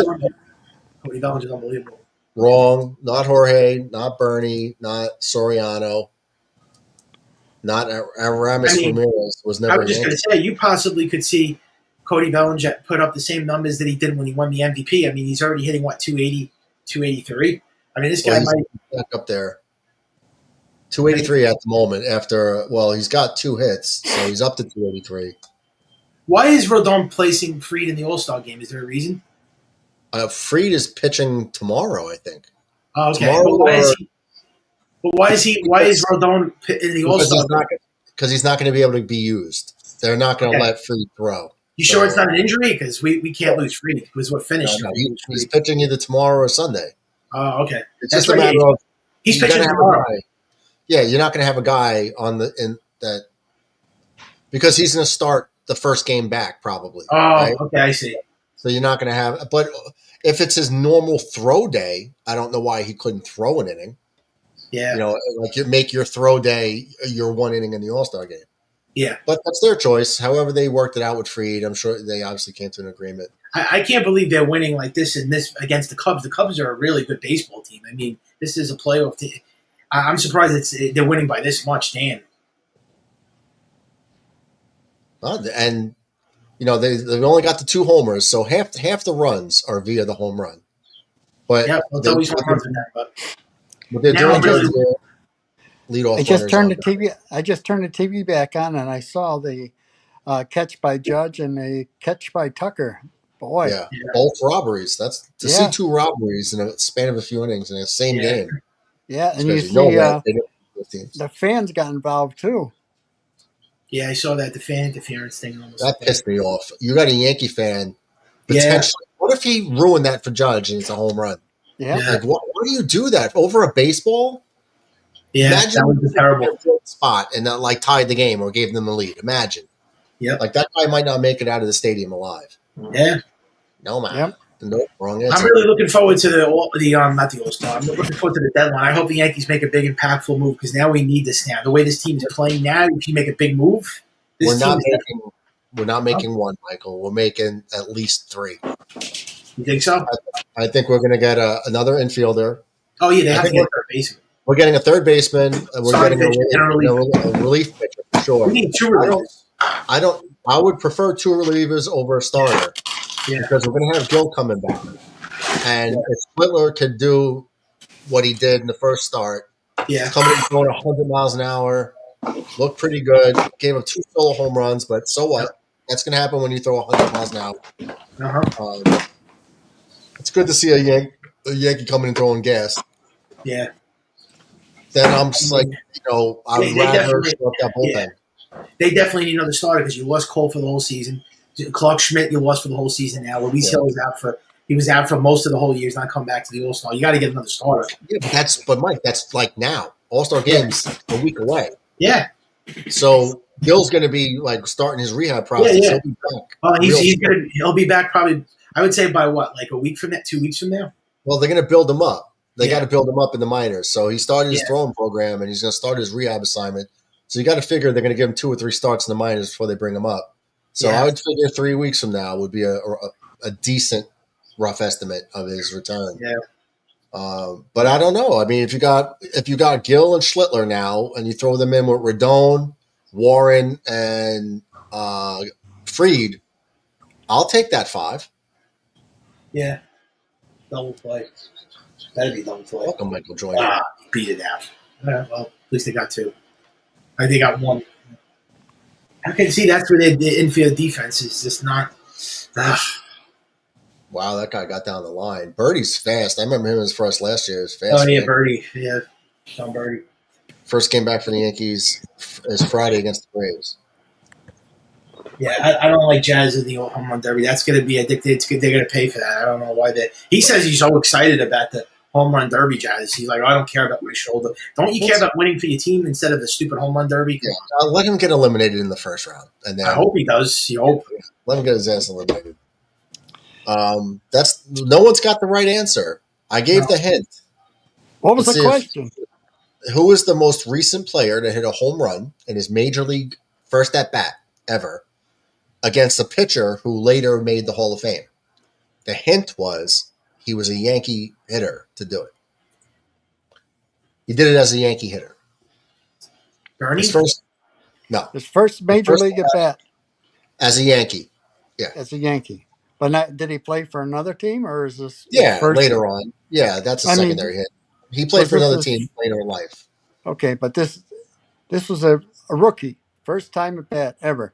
Cody Bellinger's unbelievable. Wrong. Not Jorge, not Bernie, not Soriano, not Aramis Ramirez was never. I was just going to say, you possibly could see Cody Bellinger put up the same numbers that he did when he won the MVP. I mean, he's already hitting, 280, 283? I mean, this guy might back up there. 283 at the moment he's got 2 hits, so he's up to 283. Why is Rodon placing Fried in the All-Star game? Is there a reason? Fried is pitching tomorrow, I think. Oh, okay. Tomorrow, why is Rodon in the All-Star game? Because he's not going to be able to be used. They're not going to let Fried throw. You sure it's not an injury? Because we can't lose Fried because we're finished. No, he's pitching either tomorrow or Sunday. Oh, okay. It's just a matter of he's pitching tomorrow. Yeah, you're not going to have a guy because he's going to start the first game back probably. Oh, right? Okay, I see. So you're not going to have. But if it's his normal throw day, I don't know why he couldn't throw an inning. Yeah, like you make your throw day your 1 inning in the All-Star game. Yeah, but that's their choice. However, they worked it out with Fried. I'm sure they obviously came to an agreement. I can't believe they're winning like this against the Cubs. The Cubs are a really good baseball team. I mean, this is a playoff team. I'm surprised they're winning by this much, Dan. And they've only got the 2 homers, so half the runs are via the home run. But it's always home runs in that. But they're doing good. Leadoff. I just turned the TV back on, and I saw the catch by Judge and the catch by Tucker. Boy, yeah. Both robberies. That's to see 2 robberies in a span of a few innings in the same game. Yeah, and you see the fans got involved too. Yeah, I saw that, the fan interference thing. That pissed me off. You got a Yankee fan, potentially. Yeah. What if he ruined that for Judge and it's a home run? Yeah. Like, why do you do that? Over a baseball? Yeah, imagine that was a terrible spot and that tied the game or gave them the lead. Imagine. Yeah. Like that guy might not make it out of the stadium alive. Yeah. No, man. Yep. Nope, wrong answer. I'm really looking forward to not the All-Star. I'm looking forward to the deadline. I hope the Yankees make a big, impactful move because now we need this now. The way this team is playing now, if you make a big move, we're not making one, Michael. We're making at least 3. You think so? I think we're going to get another infielder. Oh, yeah, they have to get a third baseman. We're getting a third baseman. We're getting a relief pitcher for sure. We need 2 relievers. I would prefer 2 relievers over a starter. Yeah. Because we're going to have Gil coming back. And if Splitter could do what he did in the first start, coming in throwing 100 miles an hour, looked pretty good, gave up 2 solo home runs, but so what? That's going to happen when you throw 100 miles an hour. It's good to see a Yankee coming and throwing gas. Yeah. then I'm just like, I would They rather definitely, start that yeah, bullpen. they definitely need another starter because you lost Cole for the whole season. Clark Schmidt, you lost for the whole season now. Luis Yeah. Hill is out for most of the whole year. He's not come back to the All Star. You got to get another starter. Yeah, but Mike, that's like now. All-Star Yeah, game's a week away. yeah, So Gil's going to be like starting his rehab yeah, process. yeah. He'll be back. Well, Real he'll be back probably. I would say by what, like a week from now, 2 weeks from now. Well, they're going to build him up. They got Yeah, to build him up in the minors. So he started his yeah, throwing program, and he's going to start his rehab assignment. So you got to figure they're going to give him 2 or 3 starts in the minors before they bring him up. So yeah, I would figure 3 weeks from now would be a decent rough estimate of his return. yeah. But I don't know. I mean, if you got Gill and Schlittler now, and you throw them in with Rodon, Warren, and Freed, I'll take that 5. Yeah, double play. That'd be double play. Welcome, Michael Jordan. Beat it out. Well, at least they got 2. I think they got 1. I can see that's where the infield defense is just not. Wow, that guy got down the line. Birdie's fast. I remember him as first last year. He was fast. Oh yeah, man. Birdie. Yeah, Sean Birdie. First came back for the Yankees is Friday against the Braves. Yeah, I don't like Jazz in the home run derby. That's going to be addicted. It's good. They're going to pay for that. I don't know why that. He says he's so excited about the home run derby, Jazz. He's like, I don't care about my shoulder. Don't you care about winning for your team instead of the stupid home run derby? Yeah, I'll let him get eliminated in the first round, and then I hope he does. You hope. let him get his ass eliminated. That's no one's got the right answer. I gave the hint. What was Let's the see question? Who is the most recent player to hit a home run in his major league first at bat ever against a pitcher who later made the Hall of Fame? The hint was he was a Yankee hitter to do it. He did it as a Yankee hitter. Bernie? His first Major league at bat as a Yankee. as a Yankee. But did he play for another team, or is this? Yeah, first? later on. Yeah, that's a secondary hit. He played for another team later in life. Okay, but this was a rookie, first time at bat ever.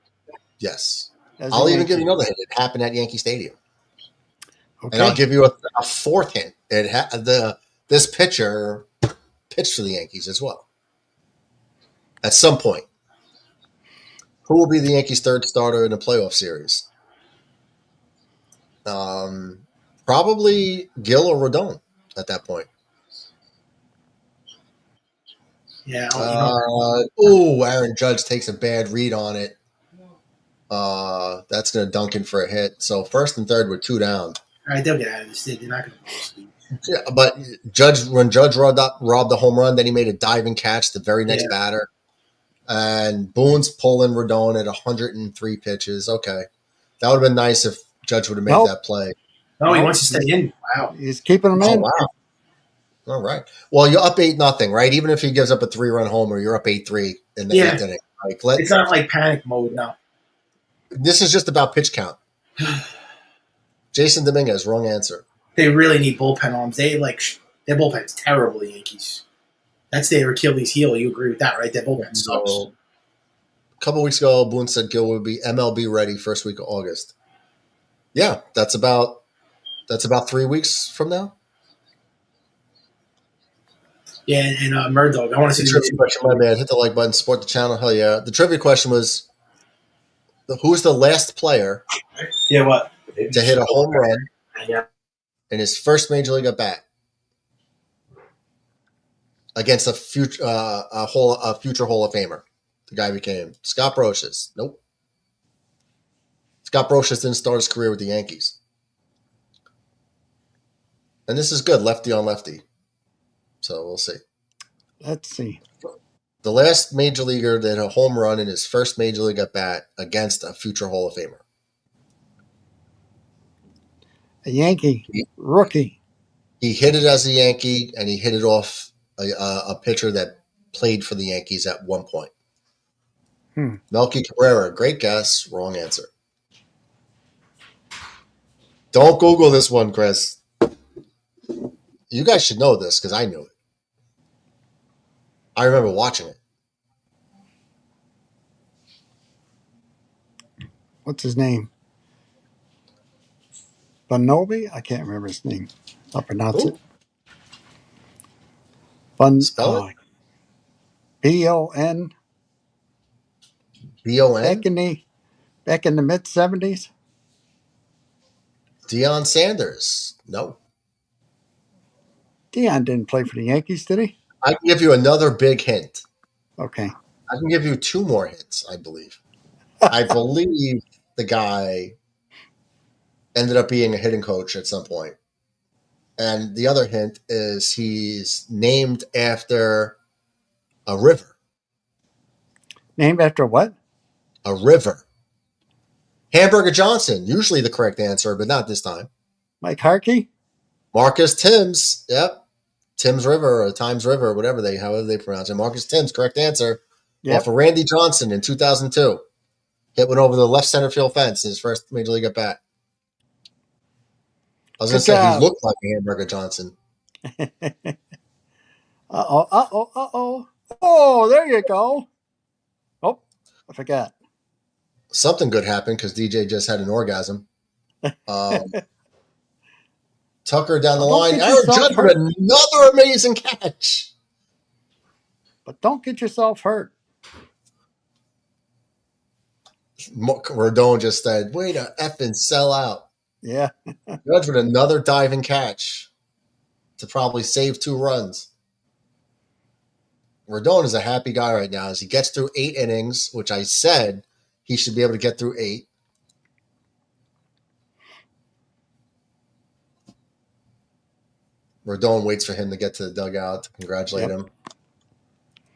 Yes. As I'll a even Yankee. give you another hint. It happened at Yankee Stadium. Okay. And I'll give you a fourth hint. This pitcher pitched for the Yankees as well. At some point. Who will be the Yankees' third starter in the playoff series? Probably Gil or Rodon at that point. Yeah. Aaron Judge takes a bad read on it. That's going to dunk in for a hit. So first and third with 2 down. All right, they'll get out of this. They're not going to. Yeah, but when Judge robbed the home run, then he made a diving catch the very next batter. And Boone's pulling Rodon at 103 pitches. Okay. That would have been nice if Judge would have made that play. No, he wants to stay in. Wow. He's keeping him in. Oh, wow. All right. Well, you're up 8-0, right? Even if he gives up a 3-run homer, you're up 8-3 in the 8th inning. It's not like panic mode now. This is just about pitch count. Jason Dominguez, wrong answer. They really need bullpen arms. Their bullpen's terrible, the Yankees. That's their Achilles heel. You agree with that, right? Their bullpen sucks. So, a couple weeks ago, Boone said Gil would be MLB ready first week of August. Yeah, that's about 3 weeks from now. Yeah, and Murdoch. I want to see the trivia question. My bad. Hit the like button. Support the channel. Hell yeah. The trivia question was, who's the last player? Yeah, what? To hit a home run in his first major league at bat against a future Hall of Famer. The guy became Scott Brocious. Nope. Scott Brocious didn't start his career with the Yankees. And this is good, lefty on lefty. So we'll see. Let's see. The last major leaguer that hit a home run in his first major league at bat against a future Hall of Famer. A Yankee rookie. He hit it as a Yankee, and he hit it off a pitcher that played for the Yankees at one point. Melky Cabrera, great guess, wrong answer. Don't Google this one, Chris. You guys should know this because I knew it. I remember watching it. What's his name? Bonobi? I can't remember his name. I'll pronounce it. Spell it? BON BON? back in the mid 70s? Deion Sanders. No. Dion didn't play for the Yankees, did he? I can give you another big hint. Okay. I can give you 2 more hints, I believe. I believe the guy ended up being a hitting coach at some point. And the other hint is he's named after a river. Named after what? A river. Hamburger Johnson, usually the correct answer, but not this time. Mike Harkey? Marcus Timms. Yep. Timms River or Times River, however they pronounce it. Marcus Timms, correct answer. Yep. Off of Randy Johnson in 2002. Hit one over the left center field fence in his first major league at bat. I was going to say he looked like a Hamburger Johnson. Uh-oh. Oh, there you go. Oh, I forgot. Something good happened because DJ just had an orgasm. Tucker down the line. Aaron Judge with another amazing catch. But don't get yourself hurt. Rodon just said, way to effing sell out. Yeah. Judge with another diving catch to probably save 2 runs. Rodon is a happy guy right now as he gets through 8 innings, which I said he should be able to get through 8. Rodon waits for him to get to the dugout to congratulate him.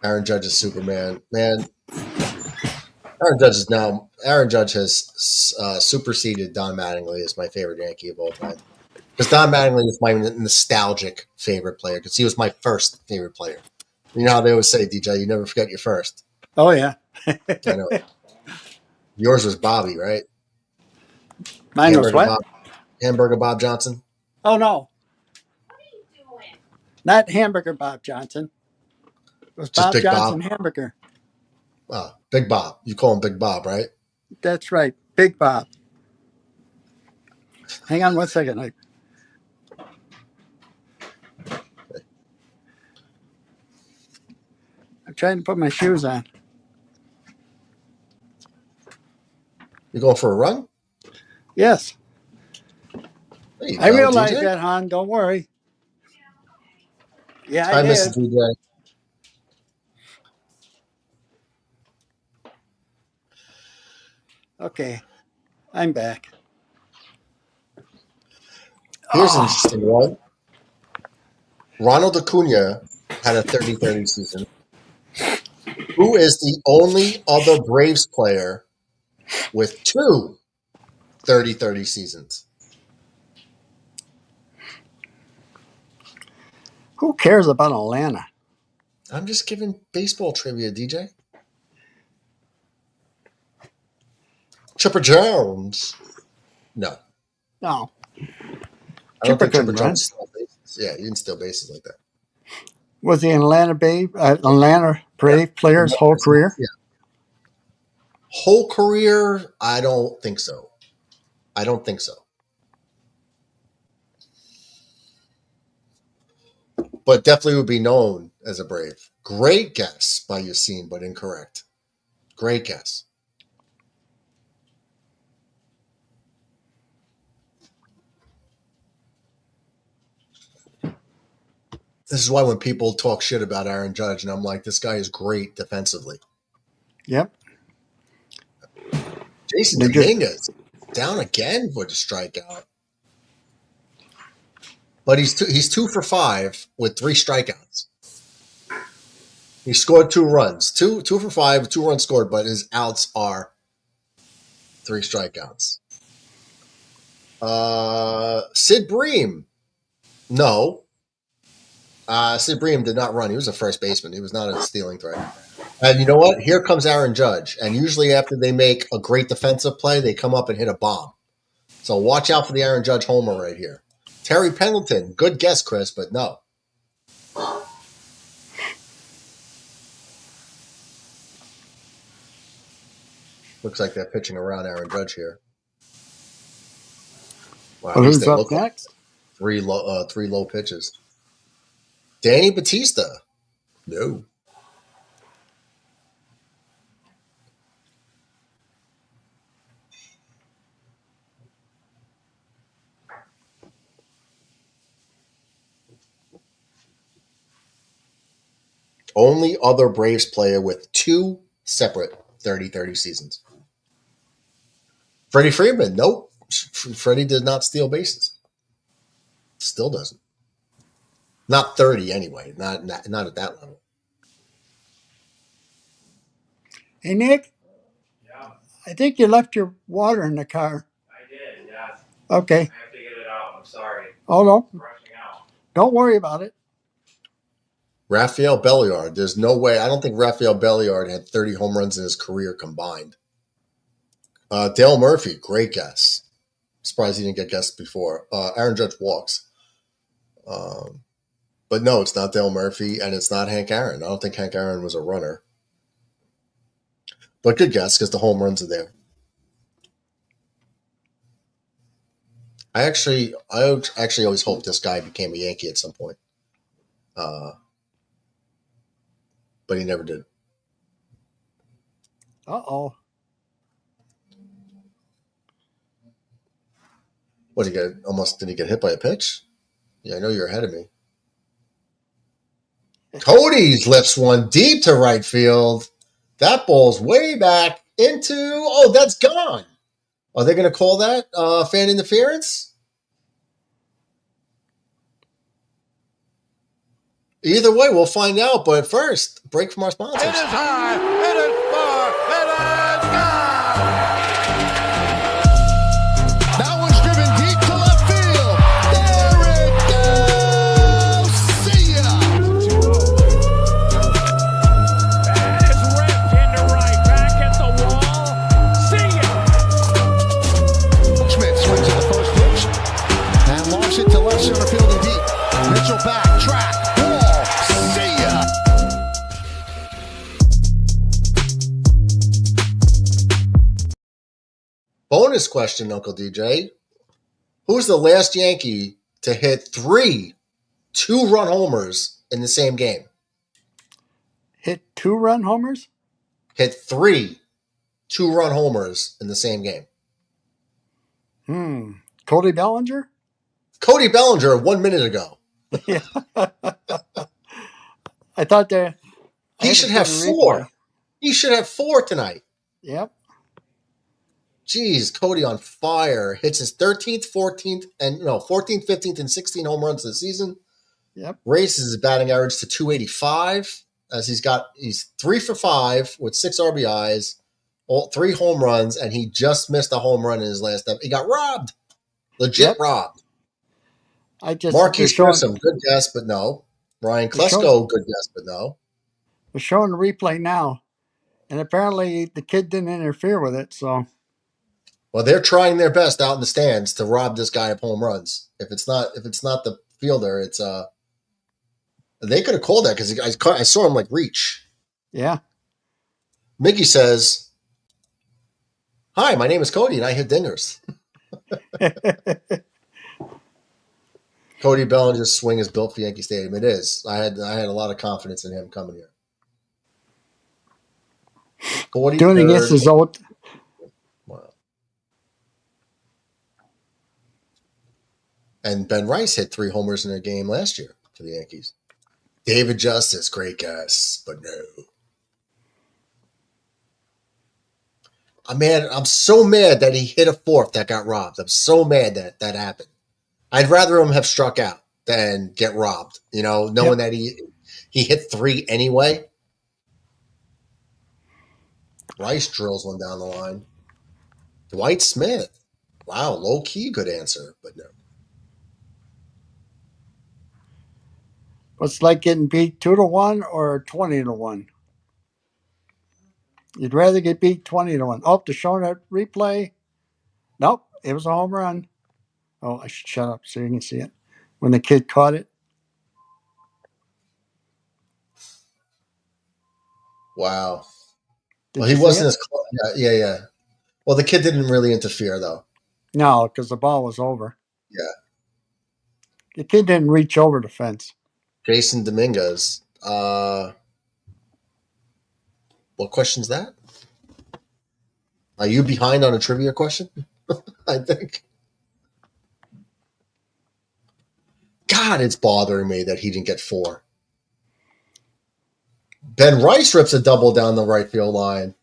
Aaron Judge is Superman. Man, Aaron Judge has superseded Don Mattingly as my favorite Yankee of all time. Because Don Mattingly is my nostalgic favorite player because he was my first favorite player. You know how they always say, DJ, you never forget your first. Oh, yeah. I know. Yours was Bobby, right? Mine was what? Hamburger Bob Johnson? Oh, no. Not Hamburger Bob Johnson. It was Just Bob Big Johnson Bob? Hamburger. Big Bob. You call him Big Bob, right? That's right. Big Bob. Hang on 1 second. I'm trying to put my shoes on. You going for a run? Yes. I go, realize DJ. that, hon. Don't worry. Yeah, I miss it, DJ. Okay. I'm back. Here's an interesting one. Ronald Acuna had a 30-30 season. Who is the only other Braves player with 2 30-30 seasons? Who cares about Atlanta? I'm just giving baseball trivia, DJ. Chipper Jones. No. No. I don't think Chipper Jones stole bases. Yeah, he didn't steal bases like that. Was he an Atlanta Brave player's whole career? Yeah. Whole career? I don't think so. But definitely would be known as a Brave. Great guess by Yassine, but incorrect. Great guess. This is why when people talk shit about Aaron Judge, and I'm like, this guy is great defensively. Yep. Jason Dominguez down again for the strikeout. But he's 2 for 5 with 3 strikeouts. He scored 2 runs. 2 for 5, 2 runs scored, but his outs are 3 strikeouts. Sid Bream. No. Sid Bream did not run. He was a first baseman. He was not a stealing threat. And you know what? Here comes Aaron Judge. And usually after they make a great defensive play, they come up and hit a bomb. So watch out for the Aaron Judge homer right here. Terry Pendleton. Good guess, Chris, but no. Looks like they're pitching around Aaron Judge here. Wow, Well, who's up next? Like 3 low, 3 low pitches. 3 low pitches. Danny Batista. No. Only other Braves player with 2 separate 30-30 seasons. Freddie Freeman, nope. Freddie did not steal bases. Still doesn't. Not 30 anyway. Not at that level. Hey, Nick? Yeah. I think you left your water in the car. I did, yes. Okay. I have to get it out. I'm sorry. Oh, no. It's rushing out. Don't worry about it. Rafael Belliard. There's no way. I don't think Rafael Belliard had 30 home runs in his career combined. Dale Murphy, great guess. Surprised he didn't get guessed before. Aaron Judge walks. But no, it's not Dale Murphy, and it's not Hank Aaron. I don't think Hank Aaron was a runner. But good guess, because the home runs are there. I actually always hoped this guy became a Yankee at some point. But he never did. Uh-oh. What, did he get hit by a pitch? Yeah, I know you're ahead of me. Cody's lifts one deep to right field. That ball's way back into. Oh, that's gone. Are they going to call that fan interference? Either way, we'll find out. But first, break from our sponsors. It is high. It is far. It is gone. That one's driven deep to left field. There it goes. See ya. That is ripped into right. Back at the wall. See ya. Schmidt swings at the first pitch and launches it to left center field and deep. Mitchell back. Track. Wall. See ya. Bonus question, Uncle DJ. Who's the last Yankee to hit 3 2-run homers in the same game? Hit 2-run homers? Hit 3 2-run homers in the same game. Cody Bellinger? Cody Bellinger 1 minute ago. Yeah. I thought that He should have 4. He should have 4 tonight. Yep. Jeez, Cody on fire. Hits his 13th, 14th, 15th, and 16th home runs this season. Yep. Raises his batting average to 285 as he's 3 for 5 with 6 RBIs, 3 home runs, and he just missed a home run in his last step. He got robbed. Legit robbed. Marquise Grissom, good guess, but no. Ryan Klesko, good guess, but no. We're showing the replay now, and apparently the kid didn't interfere with it, so. Well, they're trying their best out in the stands to rob this guy of home runs. If it's not the fielder, it's they could have called that because I saw him like reach. Yeah. Mickey says, "Hi, my name is Cody, and I hit dingers." Cody Bellinger's swing is built for Yankee Stadium. It is. I had a lot of confidence in him coming here. 43rd. Doing against his old. Wow. And Ben Rice hit 3 homers in a game last year for the Yankees. David Justice, great guess, but no. I'm so mad that he hit a 4th that got robbed. I'm so mad that happened. I'd rather him have struck out than get robbed, knowing that he hit 3 anyway. Rice drills one down the line. Dwight Smith. Wow, low-key good answer, but no. What's like getting beat 2-1 or 20-1? You'd rather get beat 20-1. Oh, they're showing that replay. Nope, it was a home run. Oh, I should shut up so you can see it. When the kid caught it. Wow. Well, he wasn't as close. Yeah. Well, the kid didn't really interfere, though. No, because the ball was over. Yeah. The kid didn't reach over the fence. Jason Dominguez. What question's that? Are you behind on a trivia question? I think. God, it's bothering me that he didn't get 4. Ben Rice rips a double down the right field line.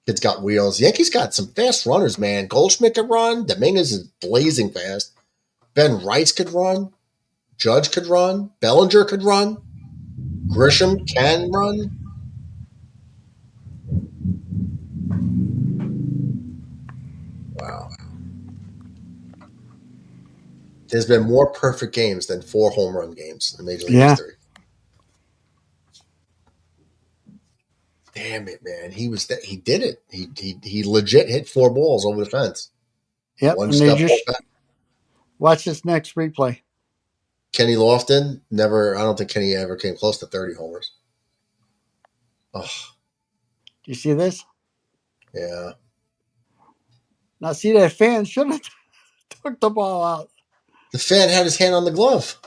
Kid's got wheels. Yankees got some fast runners, man. Goldschmidt could run. Dominguez is blazing fast. Ben Rice could run. Judge could run. Bellinger could run. Grisham can run. Wow. There's been more perfect games than 4 home run games in Major League history. Damn it, man! He did it. He legit hit 4 balls over the fence. Yep. One And they step just back. watch this next replay. Kenny Lofton never. I don't think Kenny ever came close to 30 homers. Oh, Do you see this? yeah. Now, see, that fan should have took the ball out. The fan had his hand on the glove.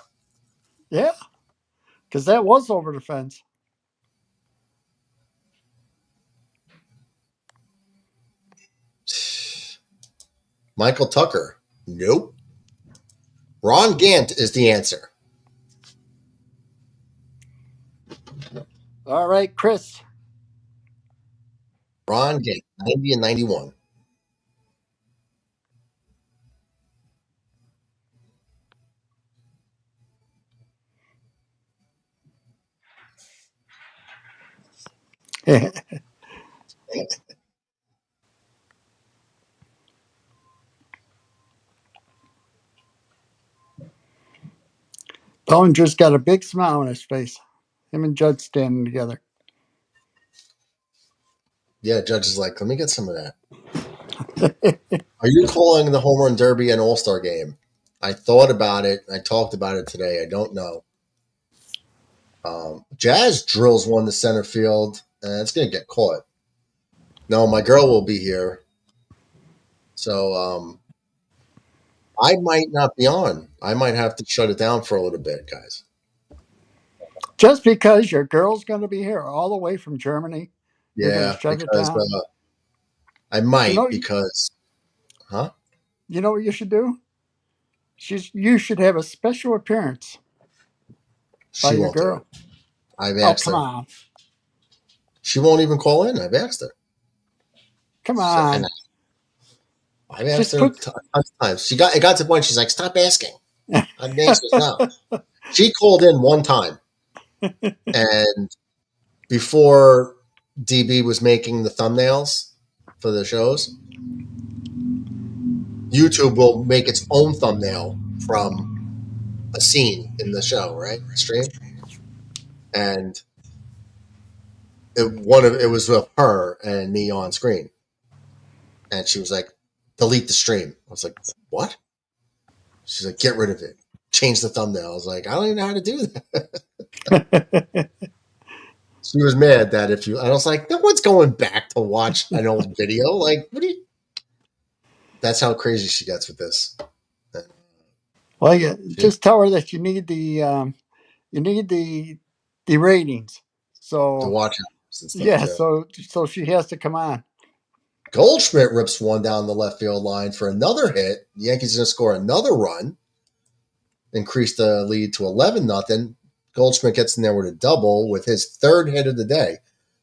Yeah, because that was over the fence. Michael Tucker. Nope. Ron Gant is the answer. All right, Chris. Ron Gant, 90 and 91. Bellinger's got a big smile on his face. Him and Judd standing together. Yeah, Judge is like, let me get some of that. Are you calling the Home Run Derby an All-Star game? I thought about it. I talked about it today. I don't know. Jazz drills one to center field, and it's going to get caught. No, my girl will be here. So I might not be on. I might have to shut it down for a little bit, guys. Just because your girl's going to be here all the way from Germany, you're going Yeah, to shut because it down? I might You know- because, huh? You know what you should do? You should have a special appearance by She your won't do girl. it. I've Oh, asked come her. on. She won't even call in. I've asked her. Come on. And I've asked Just her put- tons of times. It got to the point she's like, stop asking. The answer is no. She called in one time. And before DB was making the thumbnails for the shows, YouTube will make its own thumbnail from a scene in the show, right? Stream. And it was with her and me on screen. And she was like, delete the stream. I was like, what? She's like, get rid of it. Change the thumbnail. I was like, I don't even know how to do that. She was mad that I was like, no one's going back to watch an old video. Like, what do you? That's how crazy she gets with this. Well, just tell her that you need the ratings. So To watch it. yeah, so she has to come on. Goldschmidt rips one down the left field line for another hit. The Yankees are going to score another run, increase the lead to 11-0. Goldschmidt gets in there with a double with his 3rd hit of the day.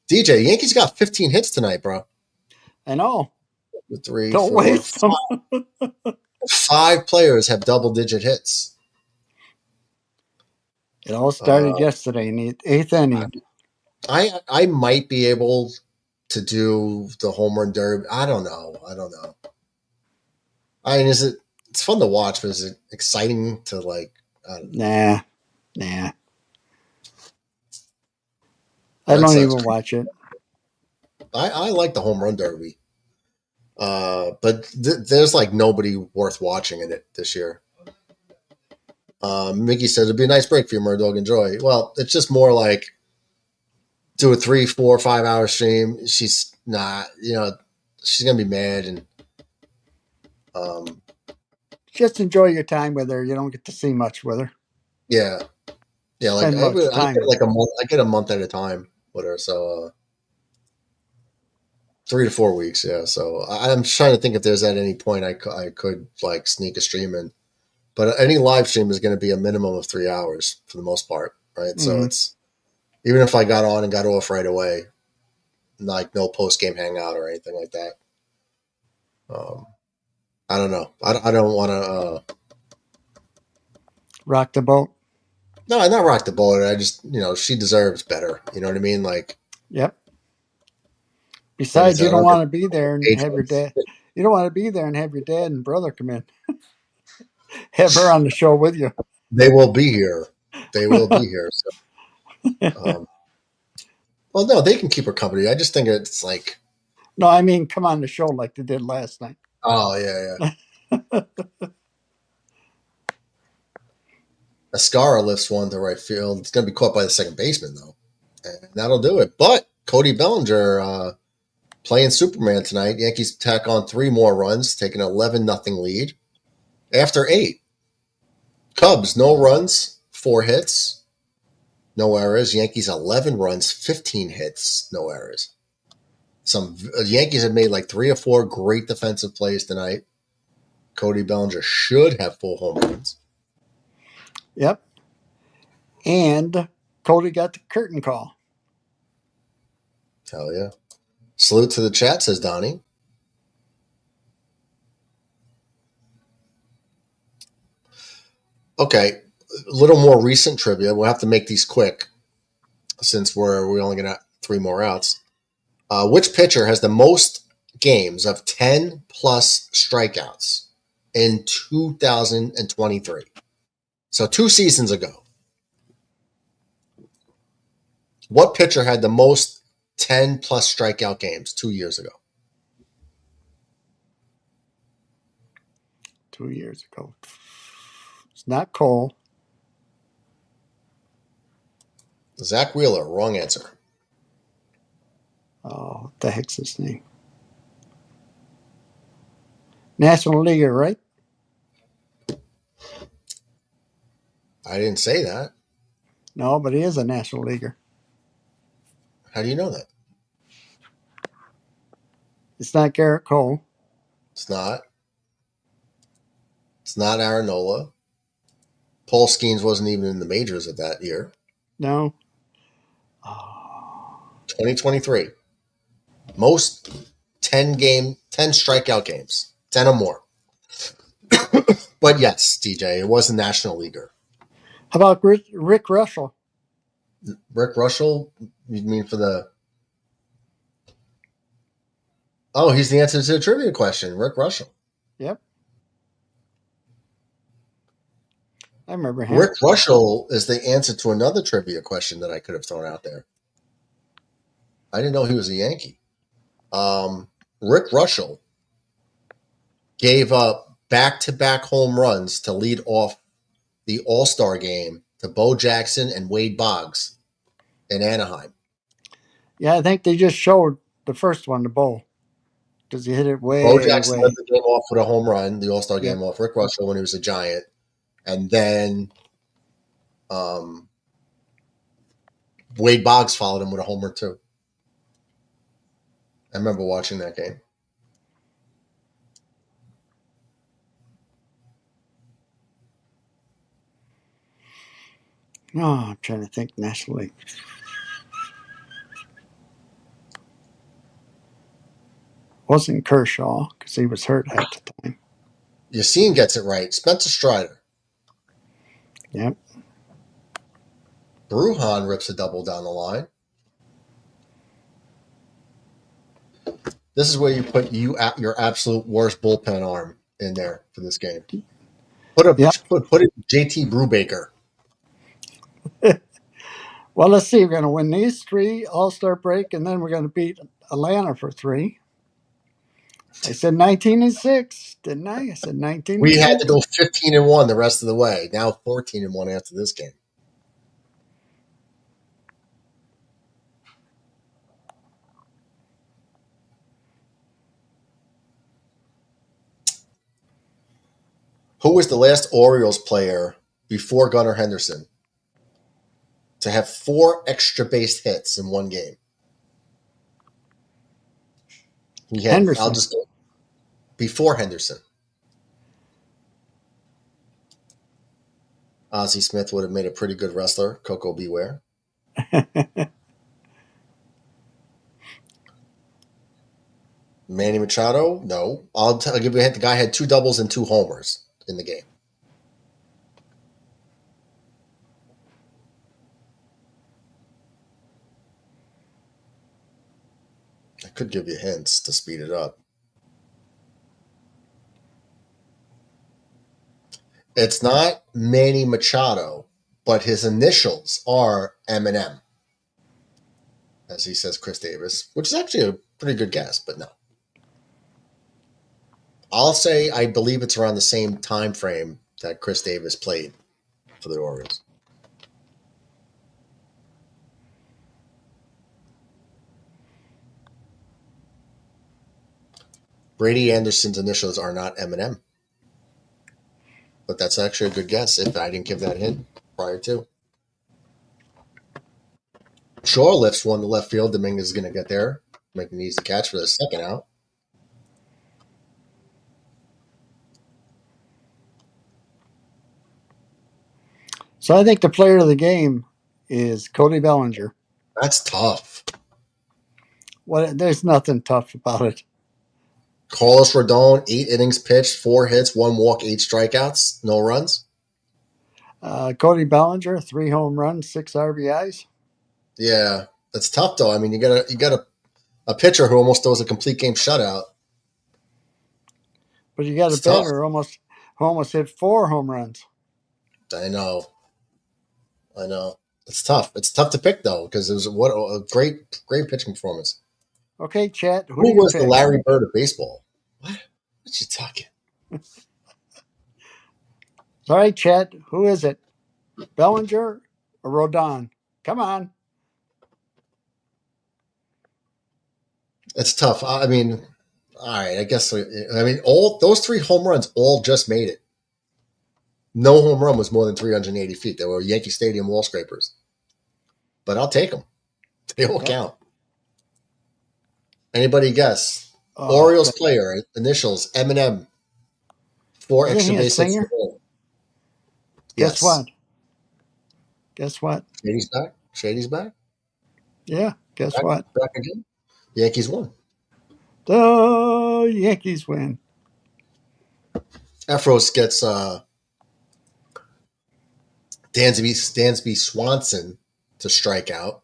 DJ, Yankees got 15 hits tonight, bro. I know. 3, Don't 4, waste them. 5 players have double-digit hits. It all started yesterday in the 8th inning. I might be able to do the home run derby. I don't know. I mean, it's fun to watch, but is it exciting to like? I don't know. Nah. I don't even watch it. I like the home run derby. But there's like nobody worth watching in it this year. Mickey says it'd be a nice break for you, Murdoch. Enjoy. Well, it's just more like do a 3, 4, 5 hour stream. She's not, she's gonna be mad and just enjoy your time with her. You don't get to see much with her. Yeah. Like I get like a month. I get a month at a time with her, so 3 to 4 weeks. Yeah, so I'm trying to think if there's at any point I could like sneak a stream in, but any live stream is going to be a minimum of 3 hours for the most part, right? So Even if I got on and got off right away, like no post game hangout or anything like that. I don't know. I don't want to. Rock the boat. No, not rock the boat. I just, she deserves better. You know what I mean? Like, Yep. like I Besides, said, you I don't don't want get to be there and age have your ones. dad. You don't want to be there and have your dad and brother come in. Have her on the show with you. They will be here. They will be here. So, well, no, they can keep her company. I just think it's like, No, I mean, come on the show like they did last night. oh yeah. Ascara lifts one to right field. It's going to be caught by the second baseman though, and that'll do it. But Cody Bellinger playing Superman tonight. Yankees tack on 3 more runs, taking an 11-0 lead after 8. Cubs no runs, 4 hits, no errors. Yankees 11 runs, 15 hits, no errors. Some Yankees have made like 3 or 4 great defensive plays tonight. Cody Bellinger should have 4 home runs. Yep. And Cody got the curtain call. Hell yeah. Salute to the chat, says Donnie. Okay, a little more recent trivia. We'll have to make these quick since we're only going to have 3 more outs. Which pitcher has the most games of 10-plus strikeouts in 2023? So 2 seasons ago. What pitcher had the most 10-plus strikeout games 2 years ago? 2 years ago. It's not Cole. Zach Wheeler, wrong answer. Oh, what the heck's his name? National Leaguer, right? I didn't say that. No, but he is a National Leaguer. How do you know that? It's not Garrett Cole. It's not. It's not Aaron Nola. Paul Skeens wasn't even in the majors of that year. No. 2023. Most 10 strikeout games. 10 or more. But yes, DJ, it was a National Leaguer. How about Rick Russell? Rick Russell, you mean for the... Oh, he's the answer to the trivia question. Rick Russell. Yep. I remember him. Rick Russell is the answer to another trivia question that I could have thrown out there. I didn't know he was a Yankee. Rick Russell gave up back-to-back home runs to lead off the All-Star game to Bo Jackson and Wade Boggs in Anaheim. Yeah, I think they just showed the first one to Bo. Because he hit it way, Bo Jackson way. led the game off with a home run, the All-Star game Yep. off Rick Russell when he was a Giant. And then Wade Boggs followed him with a homer too. I remember watching that game. Oh, I'm trying to think National League. Wasn't Kershaw because he was hurt half the time. Yassine gets it right. Spencer Strider. Yep. Brujan rips a double down the line. This is where you put your absolute worst bullpen arm in there for this game. Put it JT Brubaker. Well, let's see. We're going to win these 3 All-Star break, and then we're going to beat Atlanta for 3. I said 19-6, didn't I? I said 19-6. We had to go 15-1 the rest of the way. Now 14-1 after this game. Who was the last Orioles player before Gunnar Henderson to have 4 extra base hits in one game? Henderson. I'll just go before Henderson. Ozzie Smith would have made a pretty good wrestler. Coco Beware. Manny Machado? No. I'll give you a hint. The guy had 2 doubles and 2 homers in the game. I could give you hints to speed it up. It's not Manny Machado, but his initials are M&M. As he says, Chris Davis, which is actually a pretty good guess, but no. I'll say I believe it's around the same time frame that Chris Davis played for the Orioles. Brady Anderson's initials are not M&M. But that's actually a good guess if I didn't give that hint prior to. Shaw lifts one to left field. Dominguez is going to get there, make an easy catch for the second out. So I think the player of the game is Cody Bellinger. That's tough. There's nothing tough about it. Carlos Rodon, 8 innings pitched, 4 hits, 1 walk, 8 strikeouts, no runs. Cody Bellinger, 3 home runs, 6 RBIs. Yeah, that's tough though. I mean, you got a pitcher who almost throws a complete game shutout. But you got a batter who almost hit 4 home runs. I know. It's tough. It's tough to pick though because it was what a great pitching performance. Okay, Chet. Who was the Larry Bird of baseball? What you talking? Sorry, Chet. Who is it? Bellinger or Rodon? Come on. It's tough. I mean, all right. I guess. All those 3 home runs all just made it. No home run was more than 380 feet. They were Yankee Stadium wall scrapers. But I'll take them. They all count. Anybody guess? Orioles player, initials M&M. 4 extra base hits. Guess what? Shady's back? Yeah, guess what? Back again? Yankees won. The Yankees win. Efros gets Dansby Swanson to strike out.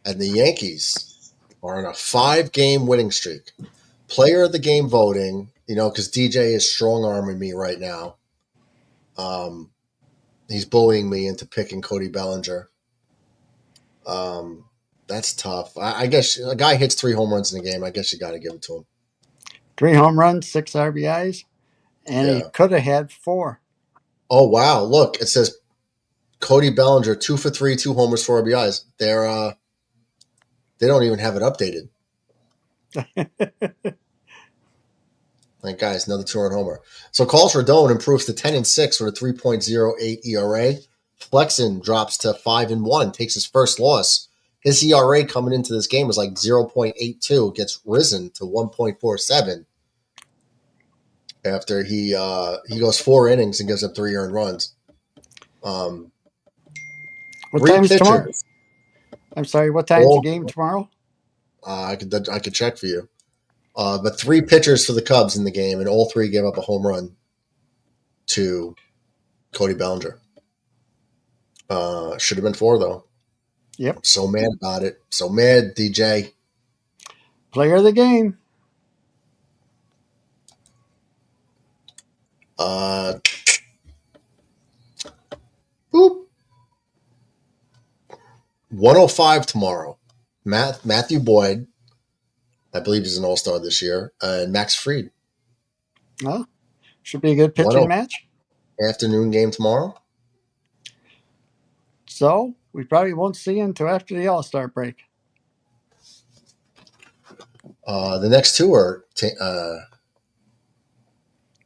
And the Yankees are on a 5-game winning streak. Player of the game voting, because DJ is strong-arming me right now. He's bullying me into picking Cody Bellinger. That's tough. I guess a guy hits 3 home runs in a game. I guess you got to give it to him. 3 home runs, 6 RBIs, and he could have had 4. Oh, wow. Look, it says Cody Bellinger, 2 for 3, 2 homers, 4 RBIs. They don't even have it updated. Like, guys, another 2-run homer. So Carlos Rodon improves to 10-6 with a 3.08 ERA. Flexen drops to 5-1, takes his first loss. His ERA coming into this game was like 0.82, gets risen to 1.47 after he goes 4 innings and gives up 3 earned runs. What time is tomorrow? I'm sorry, what time's the game tomorrow? I could check for you. But 3 pitchers for the Cubs in the game, and all 3 gave up a home run to Cody Bellinger. Should have been 4, though. Yep. I'm so mad about it. So mad, DJ. Player of the game. Boop. 105 tomorrow. Matthew Boyd, I believe he's an all-star this year, and Max Fried. Well, should be a good pitching match. Afternoon game tomorrow. So we probably won't see him until after the All-Star break. The next 2 are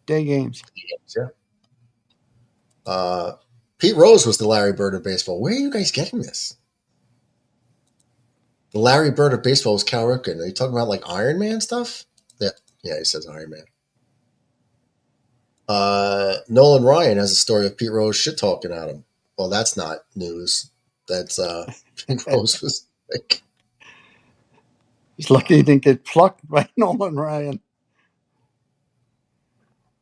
day games. Yeah. Pete Rose was the Larry Bird of baseball. Where are you guys getting this? The Larry Bird of baseball was Cal Ripken. Are you talking about like Iron Man stuff? Yeah, he says Iron Man. Nolan Ryan has a story of Pete Rose shit talking at him. Well, that's not news. That's Pete Rose was like. He's lucky he didn't get plucked by Nolan Ryan.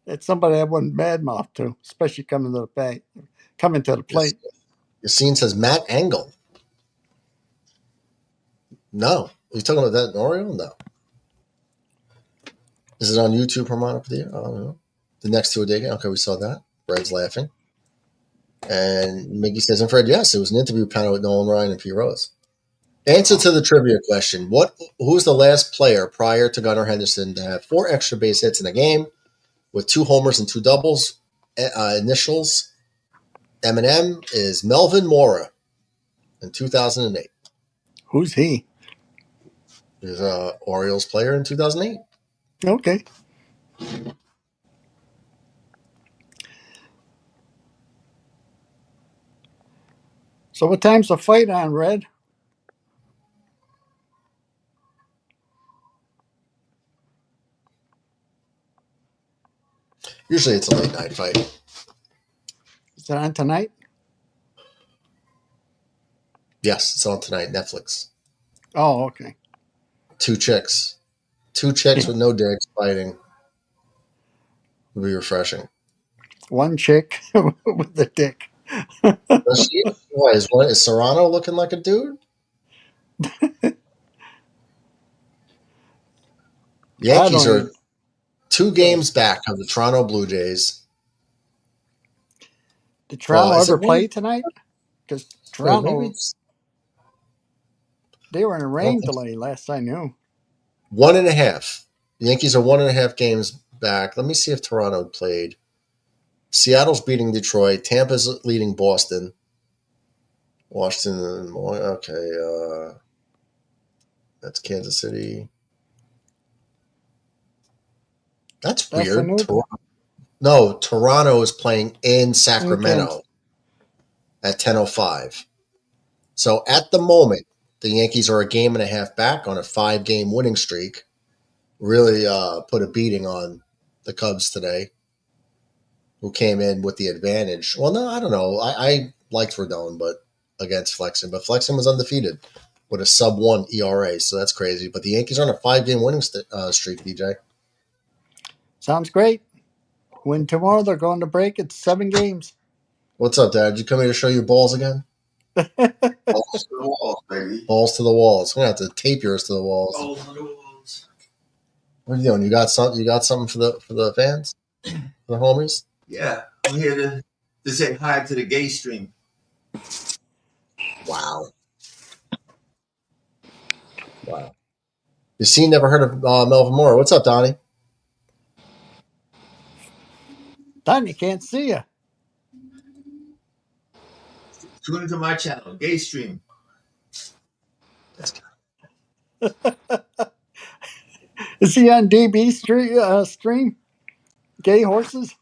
It's somebody I wouldn't badmouth to, especially coming to the plate. Yassine says Matt Engel. No. Are you talking about that in Oriole? No. Is it on YouTube, Hermano? I don't know. The next two a day game? Okay, we saw that. Red's laughing. And Mickey says, and Fred, yes, it was an interview panel with Nolan Ryan and Pete Rose. Answer to the trivia question. Who's the last player prior to Gunnar Henderson to have 4 extra base hits in a game with 2 homers and 2 doubles? Initials, M&M, is Melvin Mora in 2008. Who's he? He was an Orioles player in 2008. Okay. So what time's the fight on, Red? Usually it's a late night fight. Is it on tonight? Yes, it's on tonight, Netflix. Oh, okay. 2 chicks. 2 chicks with no dicks fighting. Would be refreshing. One chick with the dick. Is Serrano looking like a dude? Yankees are 2 games back of the Toronto Blue Jays. Did Toronto ever play tonight? Because Toronto, they were in a rain delay last I knew. 1.5. The Yankees are 1.5 games back. Let me see if Toronto played. Seattle's beating Detroit. Tampa's leading Boston. Washington. Okay. That's Kansas City. That's weird. Toronto is playing in Sacramento at 10:05. So at the moment, the Yankees are a game and a half back on a 5-game winning streak. Really put a beating on the Cubs today, who came in with the advantage. Well, no, I don't know. I liked Rodon, but against Flexen. But Flexen was undefeated with a sub-1 ERA, so that's crazy. But the Yankees are on a 5-game winning streak, DJ. Sounds great. Win tomorrow, they're going to break. It's 7 games. What's up, Dad? Did you come here to show your balls again? Balls to the walls, baby. Balls to the walls. I'm gonna have to tape yours to the walls. Balls to the walls. What are you doing? You got something for the fans, for the homies? Yeah, I'm here to say hi to the gay stream. Wow. You never heard of Melvin Moore? What's up, Donnie? Donnie can't see you. Tune into my channel, Gay Stream. Is he on DB stream? Gay horses?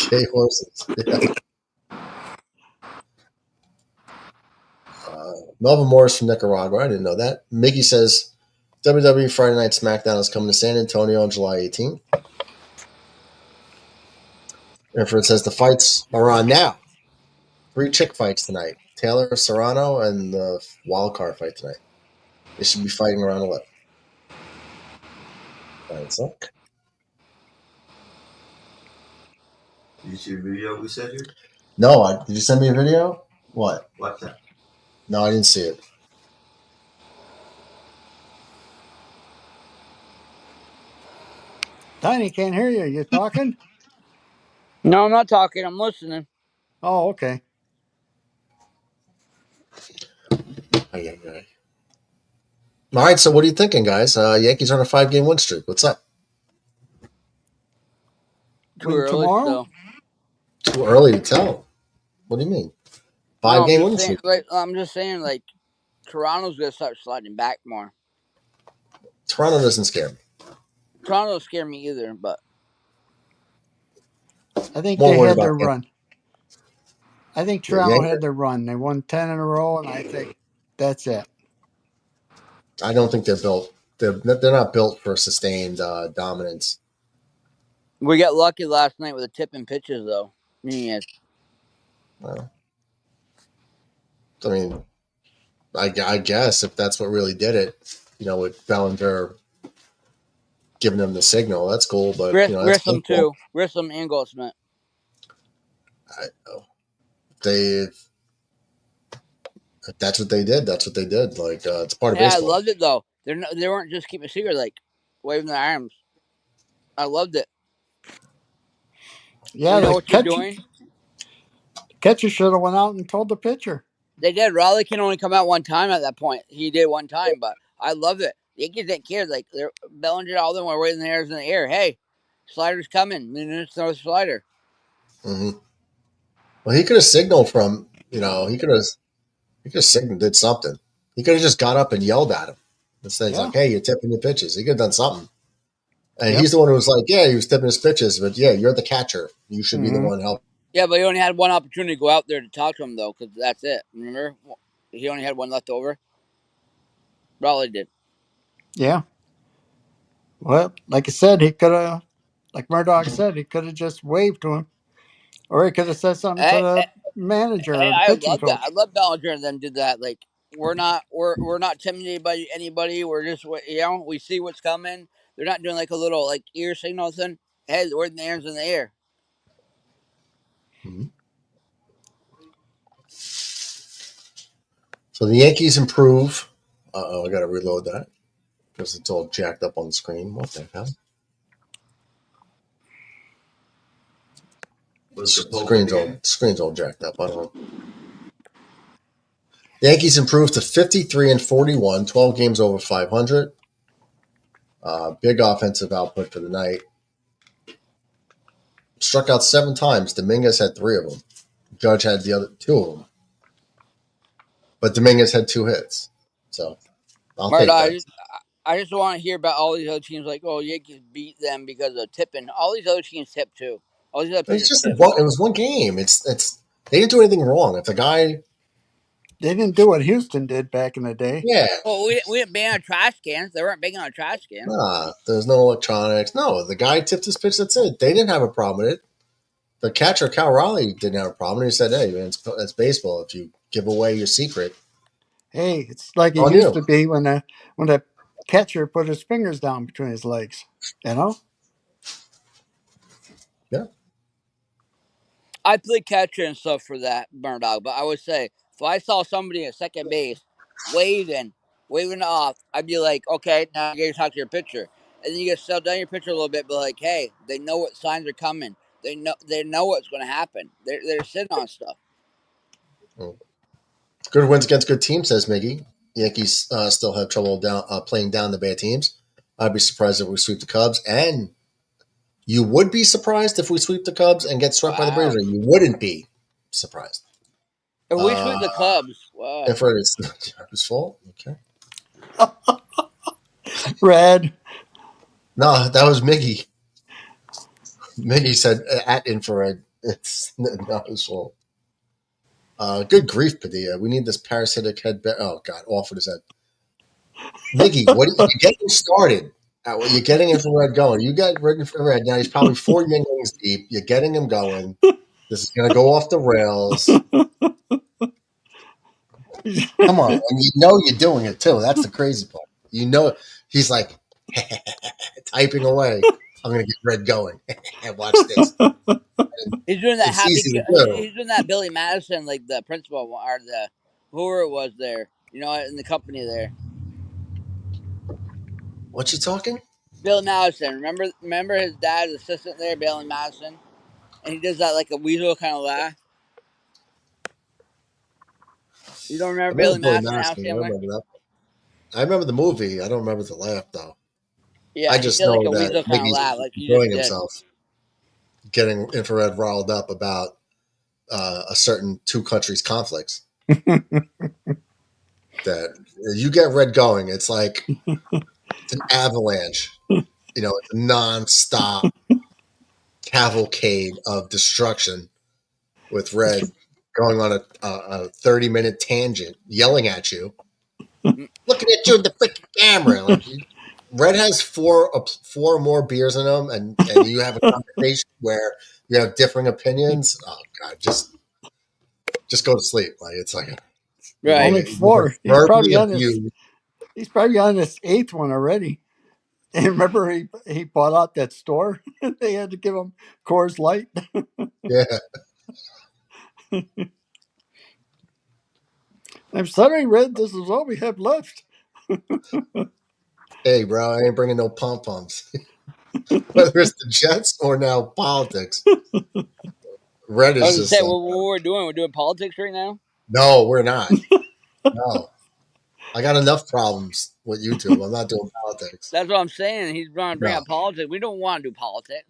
Gay horses. Yeah. Melvin Moore is from Nicaragua. I didn't know that. Mickey says WWE Friday Night SmackDown is coming to San Antonio on July 18th. Therefore, it says the fights are on now. 3 chick fights tonight. Taylor Serrano and the wild card fight tonight. They should be fighting around 11. That's up. Did you see the video we sent you? No, did you send me a video? What? What's that? No, I didn't see it. Tiny can't hear you. You talking? No, I'm not talking. I'm listening. Oh, okay. All right, so what are you thinking, guys? Yankees are on a 5-game win streak. What's up? Too early, tomorrow? so. Too early to tell. What do you mean? 5-game win streak. I'm just saying, Toronto's going to start sliding back more. Toronto doesn't scare me. Toronto doesn't scare me either, but. I think they had their run. I think Toronto had their run. They won 10 in a row, and I think that's it. I don't think they're built. They're not built for sustained dominance. We got lucky last night with the tipping pitches, though. Yeah. Well, I mean, I guess if that's what really did it, with Bellinger giving them the signal, that's cool. But that's Grissom baseball. too. Grissom and Goldsmith. They if that's what they did. That's what they did. Like it's part of Yeah, I baseball. loved it though. They weren't just keeping a secret, like waving their arms. I loved it. Yeah, We know the what you're doing. catcher should have went out and told the pitcher. They did. Raleigh can only come out one time at that point. He did one time, but I loved it. The Yankees didn't care. Like Bellinger, all of them were waving their arms in the air. Hey, slider's coming. Throw a slider. Hmm. Well, he could have signaled from. He could have signaled, did something. He could have just got up and yelled at him. Instead, he's Yeah. like, "Hey, you're tipping your pitches." He could have done something. And Yep. he's the one who was like, "Yeah, he was tipping his pitches, but yeah, you're the catcher. You should be the Mhm. one helping." Yeah, but he only had one opportunity to go out there to talk to him though, because that's it. Remember, he only had one left over. Raleigh did. Yeah. Well, like I said, he could have, like Murdoch said, he could have just waved to him, or he could have said something to Hey, the manager hey, or the I pitching love that. I coach. love Bellinger and them did that. Like we're not intimidated by anybody. We're just we see what's coming. They're not doing like a little like ear signal thing. Hey, we're in the arms in the air. Mhm. So the Yankees improve. I got to reload that because it's all jacked up on the screen. What the hell? Screen's all jacked up. I don't know. The Yankees improved to 53 and 41, 12 games over 500. Big offensive output for the night. Struck out 7 times. Dominguez had 3 of them. Judge had the other 2 of them. But Dominguez had 2 hits. So I'll Murdoch, take that. I just want to hear about all these other teams. Like, oh, Yankees beat them because of tipping. All these other teams tip too. All these other It's pitchers just tip. it was one game. It's they didn't do anything wrong. If the guy, They didn't do what Houston did back in the day. yeah, Well, we didn't ban on trash cans. They weren't banging on trash cans. there's no electronics. No, the guy tipped his pitch. That's it. They didn't have a problem with it. The catcher, Cal Raleigh, didn't have a problem. He said, "Hey, man, it's baseball. If you give away your secret, Hey, it's like it on used you." to be when the catcher put his fingers down between his legs. You know? Yeah. I play catcher and stuff for that, Murdoch. But I would say if I saw somebody at second base waving off, I'd be like, okay, now you gotta talk to your pitcher, and then you gotta settle down your pitcher a little bit. But like, hey, they know what signs are coming. They know what's going to happen. They're sitting on stuff. Mm. Good wins against good teams, says Miggy. Yankees still have trouble playing down the bad teams. I'd be surprised if we sweep the Cubs, and you would be surprised if we sweep the Cubs and get swept by the Braves. Wow. Or you wouldn't be surprised. If we Uh, sweep the Cubs, wow. if it's not Jarvis' fault, okay. Red. No, that was Miggy. Miggy said at infrared. It's not his fault. Good grief, Padilla. We need this parasitic head. Oh God, off with his head. Miggy, what are you getting started? You're getting infrared going. You got red infrared now. He's probably 4 innings deep. You're getting him going. This is going to go off the rails. Come on, and you know you're doing it too. That's the crazy part. You know, he's like typing away. I'm going to get red going. Watch this. He's doing that It's happy. easy to do. He's doing that Billy Madison, like the principal or the whoever it was there. In the company there. What you talking? Billy Madison. Remember his dad's assistant there, Billy Madison, and he does that like a weasel kind of laugh. You don't I remember remember Billy Billy Madison, Al Madison. I Sandler? remember that. I remember the movie. I don't remember the laugh though. I Yeah, he just did like know a that weasel kind of Miggy's laugh, like you enjoying just did. himself, getting infrared riled up about a certain 2 countries' conflicts. That you get red going, it's like it's an avalanche. It's a nonstop cavalcade of destruction with red going on a 30-minute tangent, yelling at you, looking at you in the freaking camera. Like red has four more beers in them, and you have a conversation where you have differing opinions. Oh God, just go to sleep. Like it's like Right. Only We have 4. He's firmly probably on his abused. he's probably on his 8th one already. And remember, he bought out that store. They had to give him Coors Light. Yeah. I'm sorry, Red. This is all we have left. Hey, bro, I ain't bringing no pom poms. Whether it's the Jets or now politics, Red I is was gonna just say like, what we're doing. We're doing politics right now. no, we're not. No, I got enough problems with YouTube. I'm not doing politics. That's what I'm saying. He's trying to bring No, up politics. We don't want to do politics.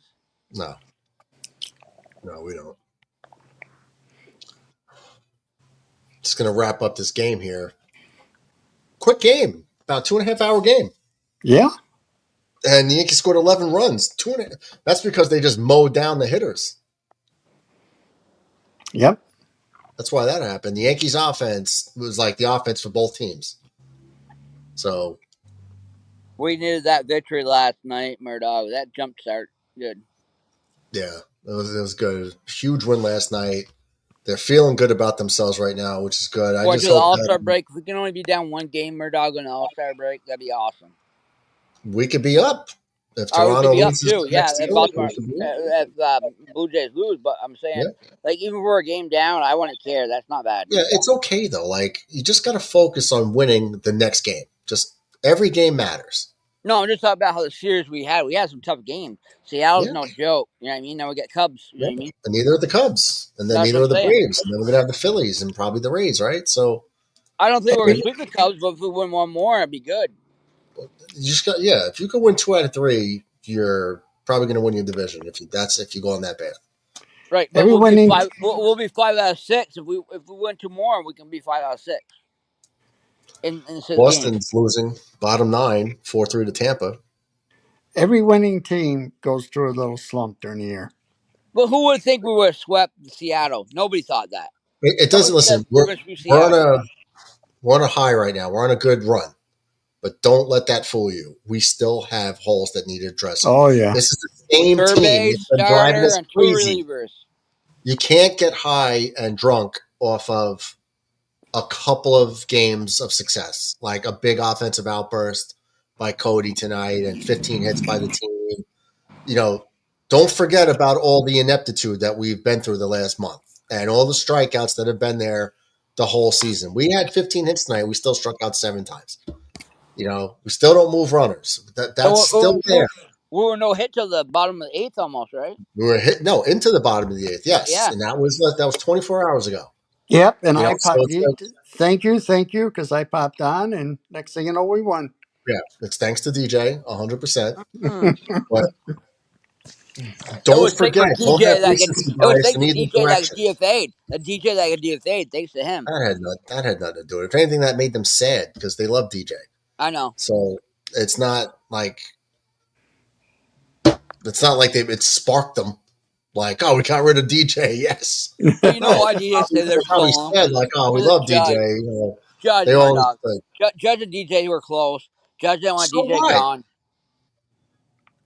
no, no, we don't. Just gonna wrap up this game here. Quick game, about 2.5 hour game. Yeah. And the Yankees scored 11 runs. That's because they just mowed down the hitters. Yep. That's why that happened. The Yankees offense was like the offense for both teams. So, We needed that victory last night, Murdoch. That jump start, good. yeah, it was good. Huge win last night. They're feeling good about themselves right now, which is good. I Going just to the hope All Star that break, if we can only be down one game, Murdoch, on the All Star break, that'd be awesome. we could be up. If Or we could Toronto be up loses too. the Yeah, next if deal, Baltimore, we could be up. if Blue Jays lose, but I'm saying, Yeah. like, even if we're a game down, I wouldn't care. That's not bad. Yeah, it's okay though. Like you just got to focus on winning the next game. Just every game matters. No, I'm just talking about how the series we had. We had some tough games. Seattle's Yeah, no joke. You know what I mean? Now we get Cubs. You know yeah. what I mean? And neither are the Cubs, and then That's neither what are I'm the saying. Braves, and then we're gonna have the Phillies and probably the Rays, right? So I don't think we're gonna hey, sweep the Cubs, but if we win one more, it'd be good. you just got If you can win 2 out of 3, you're probably gonna win your division. If you go on that path. Right, but Every we'll be winning five. We'll be 5 out of 6 if we win 2 more. We can be 5 out of 6 in 6 games. Boston's losing bottom 9, 4-3 to Tampa. every winning team goes through a little slump during the year. But who would think we would have swept Seattle? Nobody thought that. It doesn't. Nobody said Listen, we're going to sweep we're on Seattle. a high right now. We're on a good run, but don't let that fool you. We still have holes that need addressing. Oh yeah. This is the same Third team base, that's been driving starter, us and 2 crazy. relievers. You can't get high and drunk off of a couple of games of success, like a big offensive outburst by Cody tonight and 15 hits by the team. Don't forget about all the ineptitude that we've been through the last month and all the strikeouts that have been there the whole season. We had 15 hits tonight. We still struck out 7 times. We still don't move runners. That's still there. We were no hit till the bottom of the 8th almost, right? We were into the bottom of the 8th. Yes. Yeah. And that was 24 hours ago. Yep. And I So popped. it's like, Thank you, because I popped on, and next thing you know, we won. yeah, it's thanks to DJ 100%. Mm. But It don't was thanks to forget, don't have DJ that get. recency It was bias thanks in to either DJ that direction. DFA'd. The DJ that got DFA'd. Thanks to him. That had nothing to do with it. If anything, that made them sad because they love DJ. I know. So it's not like it sparked them. Like, oh, we got rid of DJ. Yes. But you know No, why DJ stayed there they so probably long? said like, oh, we Because love of Judge. DJ. Judge, They all Murdoch. like, Judge and DJ were close. Judge didn't want so DJ what? gone.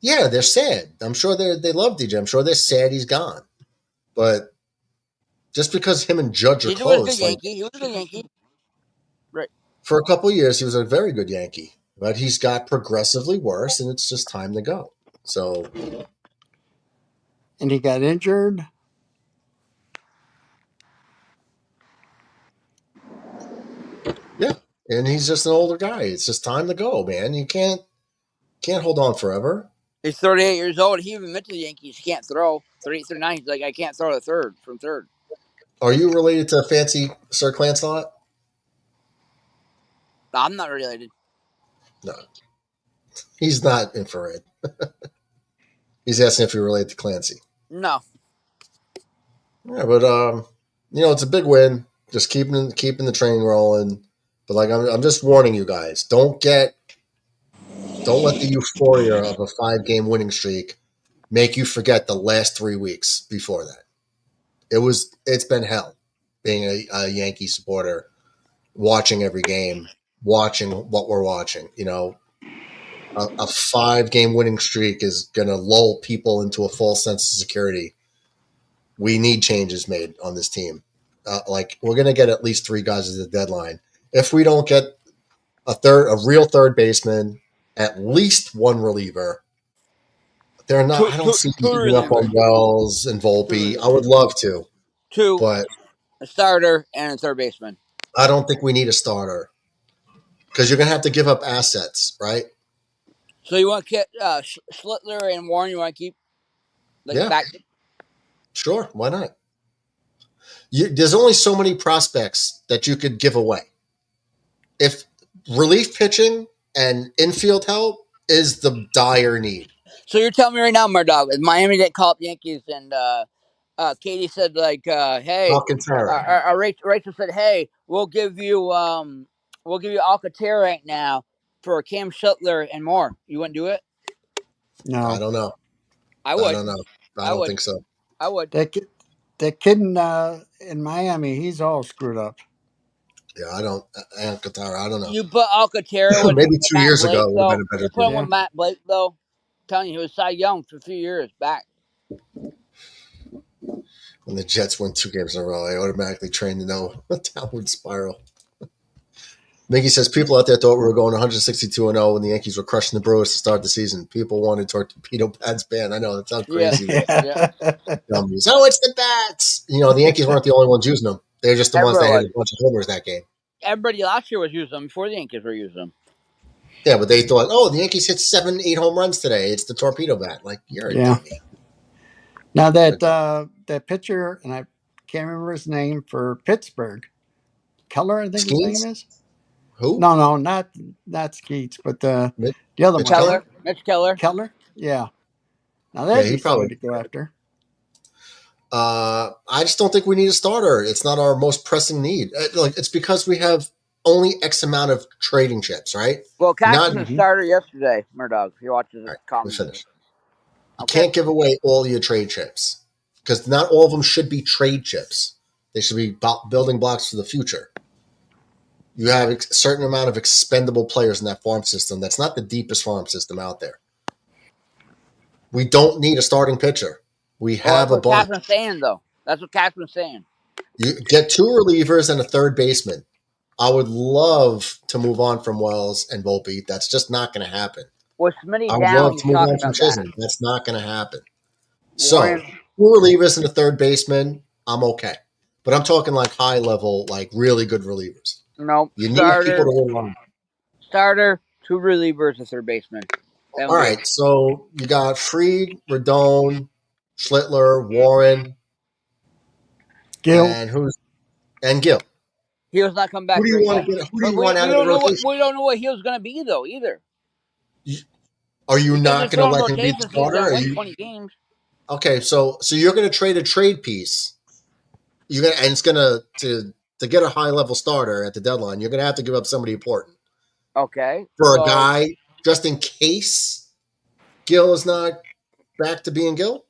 Yeah, they're sad. I'm sure they love DJ. I'm sure they're sad he's gone. But just because him and Judge are DJ was a good close, like Yankee. He was a good Yankee. Right. for a couple of years, he was a very good Yankee. But he's got progressively worse, and it's just time to go. So, And he got injured. yeah, and he's just an older guy. It's just time to go, man. You can't hold on forever. He's 38 years old. He even admitted to the Yankees he can't throw. 38, 39. He's like, I can't throw to third from third. Are you related to Fancy Sir Lancelot? I'm not related. No, he's not infrared. He's asking if you're related to Clancy. No. Yeah, but it's a big win. Just keeping the train rolling. But like I'm just warning you guys, don't let the euphoria of a 5-game winning streak make you forget the last 3 weeks before that. It's been hell being a Yankee supporter, watching every game, watching what we're watching. A 5-game winning streak is going to lull people into a false sense of security. We need changes made on this team. Like we're going to get at least 3 guys at the deadline. If we don't get a real third baseman, at least 1 reliever. They're not. I don't see Two giving up on relievers. Wells and Volpe. I would love to, Two, but a starter, and a third baseman. I don't think we need a starter because you're going to have to give up assets, right? So you want to get Schlittler and Warren? You want to keep Yeah, back? sure. Why not? There's only so many prospects that you could give away. If relief pitching and infield help is the dire need. So you're telling me right now, Murdoch, if Miami didn't call up Yankees and Katie said hey, Alcantara. Rachel said, hey, we'll give you Alcantara right now for Cam Schlittler and more. You wouldn't do it? I No. don't know. I would. I don't know. I don't think so. I would. That kid in Miami, he's all screwed up. Yeah, I don't. Alcantara, I don't know. You put Alcantara with Maybe 2 Matt years Blake, ago would have though. been a better You put him deal. with Matt Blake, though. I'm telling you, he was Cy Young for a few years back. When the Jets win 2 games in a row, I automatically train to know a downward spiral. Mickey says people out there thought we were going 162-0 when the Yankees were crushing the Brewers to start the season. People wanted torpedo pads banned. I know that sounds crazy. Yeah. Dummies. Oh, it's the bats. The Yankees weren't the only ones using them. They're just the ones that hit a bunch of homers that game. Everybody last year was using them before the Yankees were using them. Yeah, but they thought, oh, the Yankees hit 7, 8 home runs today. It's the torpedo bat. Like, you're a dummy. Now that pitcher, and I can't remember his name for Pittsburgh, Keller, I think Skeens? his name is. Who? No, not Skeets, but the other one. Mitch Keller. Keller? Yeah. Now that'd be somebody to go after. I just don't think we need a starter. It's not our most pressing need. It's because we have only X amount of trading chips, right? Well, Cash was a starter yesterday, Murdoch. If you watch his comments. You can't give away all your trade chips because not all of them should be trade chips. They should be building blocks for the future. You have a certain amount of expendable players in that farm system. That's not the deepest farm system out there. We don't need a starting pitcher. We have a bunch. That's what saying, though. That's what Cashman's saying. You get 2 relievers and a third baseman. I would love to move on from Wells and Volpe. That's just not going to happen. Well, Smitty I would down, love to move on from Chisholm. That's not going to happen. Warren. So, 2 relievers and a third baseman, I'm okay. But I'm talking like high level, like really good relievers. No, you need people to hold on. Starter, 2 relievers, a third baseman. All right, so you got Fried, Rodon, Schlittler, Warren, Gil, and Gil. He was not coming back. Who do you want to get? Who do you want out of the rotation? We don't know what he was going to be though either. Are you not going to let him be the starter? 20 games. Okay, so you're going to trade a trade piece. You're going and it's going to get a high level starter at the deadline. You're going to have to give up somebody important. Okay. For a guy, just in case Gil is not back to being Gil.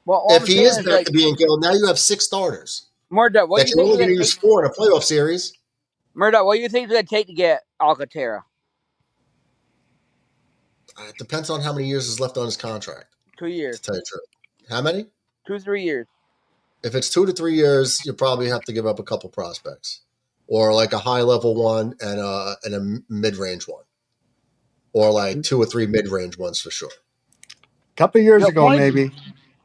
Well, if he is back to being Gil, now you have 6 starters. Murdoch, what do you think? You're only going to use 4 in a playoff series. Murdoch, what do you think it's going to take to get Alcantara? It depends on how many years is left on his contract. 2 years. To tell you the truth. How many? 2-3 years. If it's 2 to 3 years, you probably have to give up a couple prospects, or like a high level one and a mid range one, or like 2 or 3 mid range ones for sure. A couple years ago, maybe.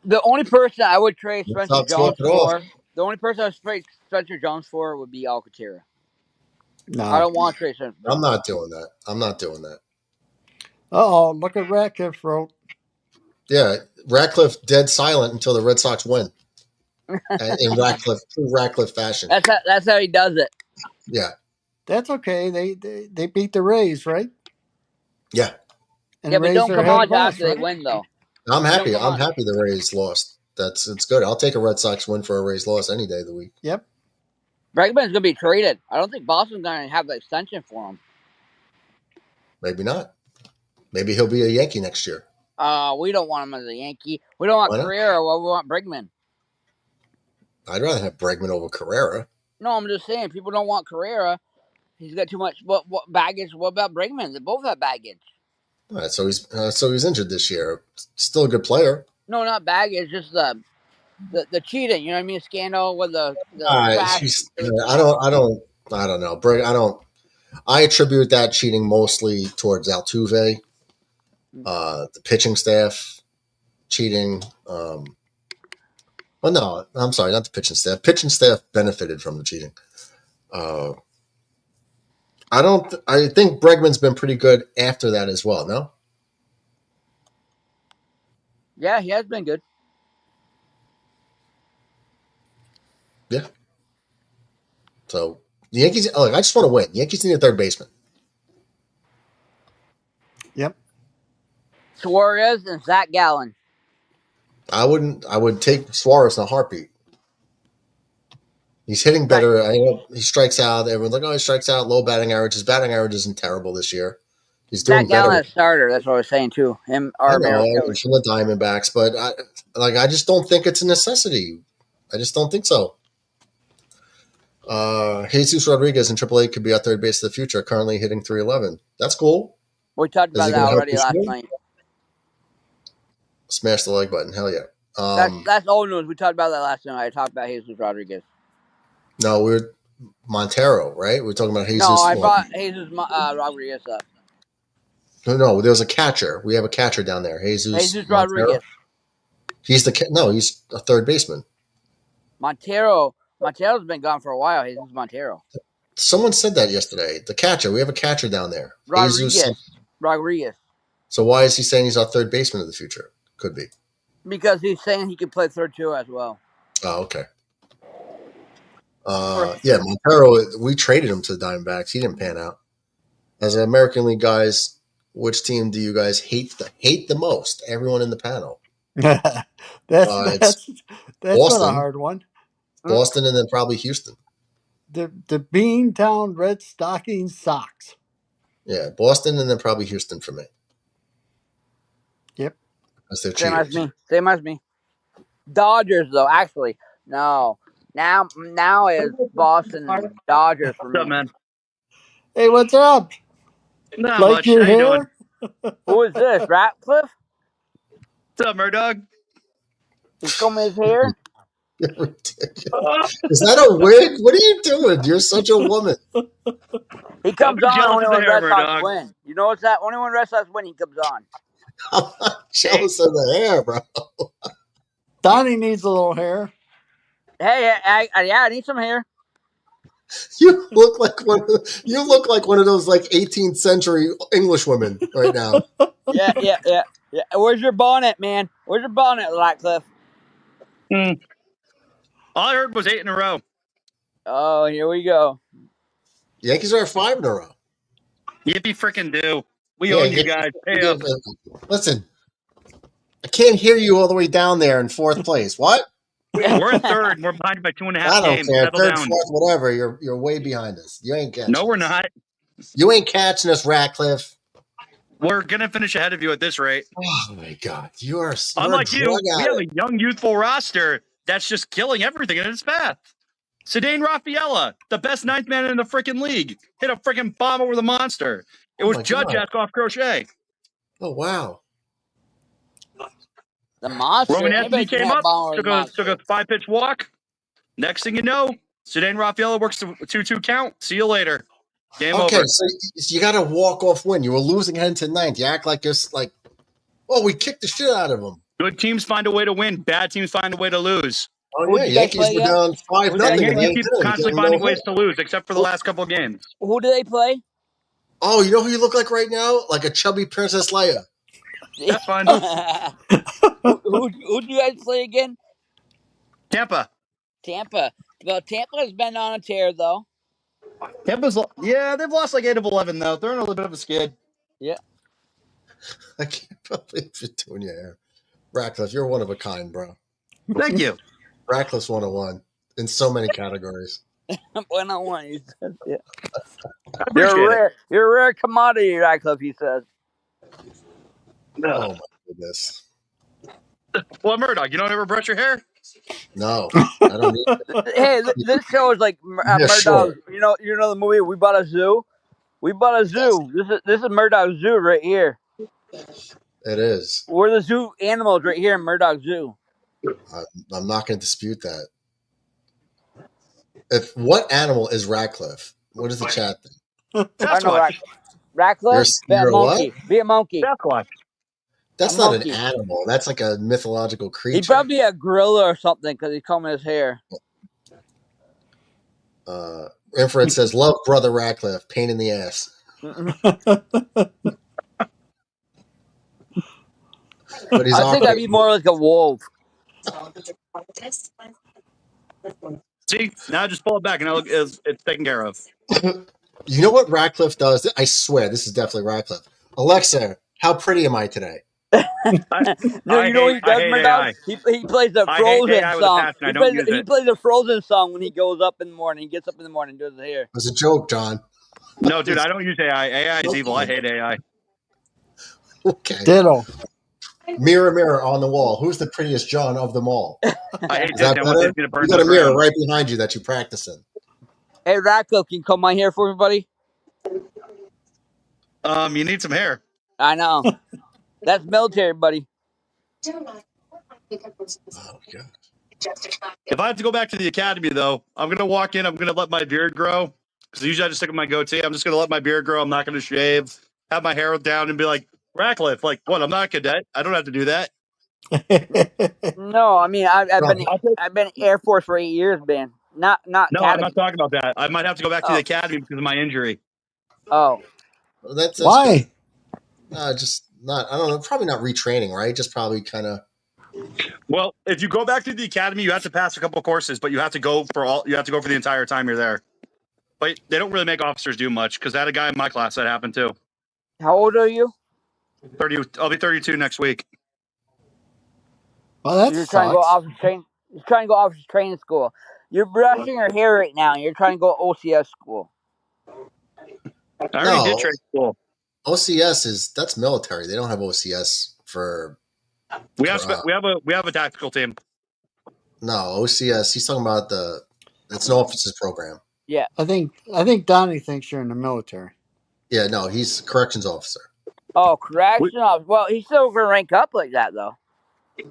The only person I would trade Spencer Jones for, the only person I would trade Spencer Jones for would be Alcantara. No, I don't want to trade Spencer. I'm not doing that. Oh, look at Ratcliffe wrote. Yeah, Ratcliffe dead silent until the Red Sox win. In true Ratcliffe fashion. That's how he does it. Yeah. That's okay. They beat the Rays, right? Yeah. And but don't come on after they win, though. I'm happy. I'm happy the Rays lost. It's good. I'll take a Red Sox win for a Rays loss any day of the week. Yep. Bregman's going to be traded. I don't think Boston's going to have the extension for him. Maybe not. Maybe he'll be a Yankee next year. We don't want him as a Yankee. We don't want Carrera. We want Bregman. I'd rather have Bregman over Carrera. No, I'm just saying people don't want Carrera. He's got too much what baggage. What about Bregman? They both have baggage. All right, so he's injured this year. Still a good player. No, not baggage. Just the cheating. You know what I mean? Scandal with the trash. She's. I don't know. I attribute that cheating mostly towards Altuve, the pitching staff cheating. Well, no, I'm sorry, not the pitching staff. Pitching staff benefited from the cheating. Uh, I don't. I think Bregman's been pretty good after that as well. No. Yeah, he has been good. Yeah. So the Yankees. Oh, I just want to win. The Yankees need a third baseman. Yep. Suarez and Zach Gallen. I wouldn't. I would take Suarez in a heartbeat. He's hitting better. I know he strikes out. Everyone's like, "Oh, he strikes out. Low batting average." His batting average isn't terrible this year. He's doing Zach Gallen better. as starter. That's what I was saying too. Him I or know Merrill. from the Diamondbacks, but I just don't think it's a necessity. I just don't think so. Jesus Rodriguez in AAA could be our third base of the future. Currently hitting 311. That's cool. We talked Is about it that going to help already this last year? night. Smash the like button. Hell yeah. That's old news. We talked about that last night. I talked about Jesus Rodriguez. No, we're Montero, right? We're talking about Jesus. No, I brought Jesus Rodriguez up. No, there's a catcher. We have a catcher down there. Jesus Montero. Rodriguez. He's he's a third baseman. Montero. Montero's been gone for a while. Jesus Montero. Someone said that yesterday. The catcher. We have a catcher down there. Rodriguez. So why is he saying he's our third baseman of the future? Could be. Because he's saying he could play third too as well. Oh, okay. Yeah, Montero, we traded him to the Diamondbacks. He didn't pan out. As American League guys, which team do you guys hate the most? Everyone in the panel. that's Boston. not a hard one. Boston and then probably Houston. The Beantown Red Stocking Sox. Yeah, Boston and then probably Houston for me. Yep. Because they're Same cheaters. as me. Same as me. Dodgers though, actually. No. Now it's Boston and Dodgers for What's up, me. man? Hey, what's up? Not Like much. your How you doing? hair? Who is this? Ratcliffe? What's up, Murdoch? He's combing his hair? You're ridiculous. Is that a wig? What are you doing? You're such a woman. He comes Don't be on jealous only of the when hair, Red Sox Murdoch. win. You know what's that? Only when Red Sox win, he comes on. I'm not jealous of the hair, bro. Donnie needs a little hair. Hey, I need some hair. You look like one of those like 18th century English women right now. Yeah. Where's your bonnet, man? Where's your bonnet, Ratcliffe? All I heard was 8 in a row. Oh, here we go. Yankees are 5 in a row. Yippee freaking do. We own you guys. Pay up. Listen, I can't hear you all the way down there in 4th place. What? We're in 3rd. And we're behind by 2.5 I don't games. care. Settle 3rd, down. 4th, whatever. You're way behind us. You ain't catching. No, we're not. You ain't catching us, Ratcliffe. We're gonna finish ahead of you at this rate. Oh my God, you're Unlike you, drug we have addict. a young, youthful roster that's just killing everything in its path. Sedane Rafaela, the best 9th man in the freaking league, hit a freaking bomb over the monster. It was Judge Ask off Crochet. Oh wow. The monster. Roman Anybody Anthony can came hit a up, bomb with a took monster. a 5-pitch walk. Next thing you know, Sedane Rafaela works the 2-2 count. See you later. Game Okay, over. so you got a walk-off win. You were losing heading to 9th. You act like you're like, oh, we kicked the shit out of them. Good teams find a way to win. Bad teams find a way to lose. Oh Who'd yeah, you guys Yankees play were again? down 5-0. Yankees keep constantly finding ways to lose, except for the last couple of games. Who do they play? Oh, you know who you look like right now? Like a chubby Princess Leia. That's fine. who do you guys play again? Tampa. Well, Tampa's been on a tear though. Tampa's, they've lost like 8 of 11 though. They're in a little bit of a skid. Yeah. I can't believe you're doing your hair. Ratcliffe, you're one of a kind, bro. Thank you. Ratcliffe's 101 in so many categories. 101. He says, yeah. I appreciate it. You're a rare commodity, Ratcliffe. He says. Oh my goodness. Well, Murdoch, you don't ever brush your hair? No, I don't need it. Hey, this show is like Murdoch. Sure. You know the movie We Bought a Zoo. We bought a zoo. This is Murdoch's zoo right here. It is. We're the zoo animals right here in Murdoch Zoo. I'm not going to dispute that. What animal is Ratcliffe? What is the chat thing? I know Sasquatch. Ratcliffe. Be a You're a what? monkey. Be a monkey. Sasquatch. A That's not an monkey. animal. That's like a mythological He'd creature. probably be a gorilla or something because he's combing his hair. Inference says, "Love brother Ratcliffe. Pain in the ass." But he's I think I'd be more like a wolf. See, now just pull it back, and it's taken care of. You know what Ratcliffe does? I swear, this is definitely Ratcliffe. Alexa, how pretty am I today? No, you know what he does, hate Murdoch? AI. He plays the I hate Frozen AI with a song. passion. I don't use He it. plays the Frozen song when he goes up in the morning. He gets up in the morning and does his hair. It was a joke, John. No, dude, I don't use AI. AI is evil. I hate AI. Okay. Ditto. Mirror, mirror on the wall. Who's the prettiest John of them all? I hate Is that Disney. I want better? Disney to burn You to got the a mirror ground. right behind you that you practice in. Hey, Ratcliffe, can you comb my hair for me, buddy? You need some hair. I know. That's military, buddy. Oh, God. If I have to go back to the academy, though, I'm gonna walk in. I'm gonna let my beard grow because usually I just stick with my goatee. I'm just gonna let my beard grow. I'm not gonna shave. Have my hair down and be like Ratcliffe. Like, what? I'm not a cadet. I don't have to do that. No, I mean No, I've been Air Force for 8 years, man. Not No, I'm academy. not talking about that. I might have to go back to the academy because of my injury. Oh, that's Why? good. Just not. I don't know. Probably not retraining, right? Just probably kind of. Well, if you go back to the academy, you have to pass a couple of courses, but you have to go for all. You have to go for the entire time you're there. But they don't really make officers do much because I had a guy in my class that happened too. how old are you? 30. I'll be 32 next week. Well, that You're trying to go sucks. officer train. You're trying to go officer training school. You're brushing your hair right now, and you're trying to go OCS school. I already did No, trade school. OCS that's military. They don't have OCS for. We have a tactical team. No, OCS. He's talking about it's an officers program. Yeah. I think Donnie thinks you're in the military. Yeah, no, he's a corrections officer. Oh, correctional. Well, he's still gonna rank up like that though.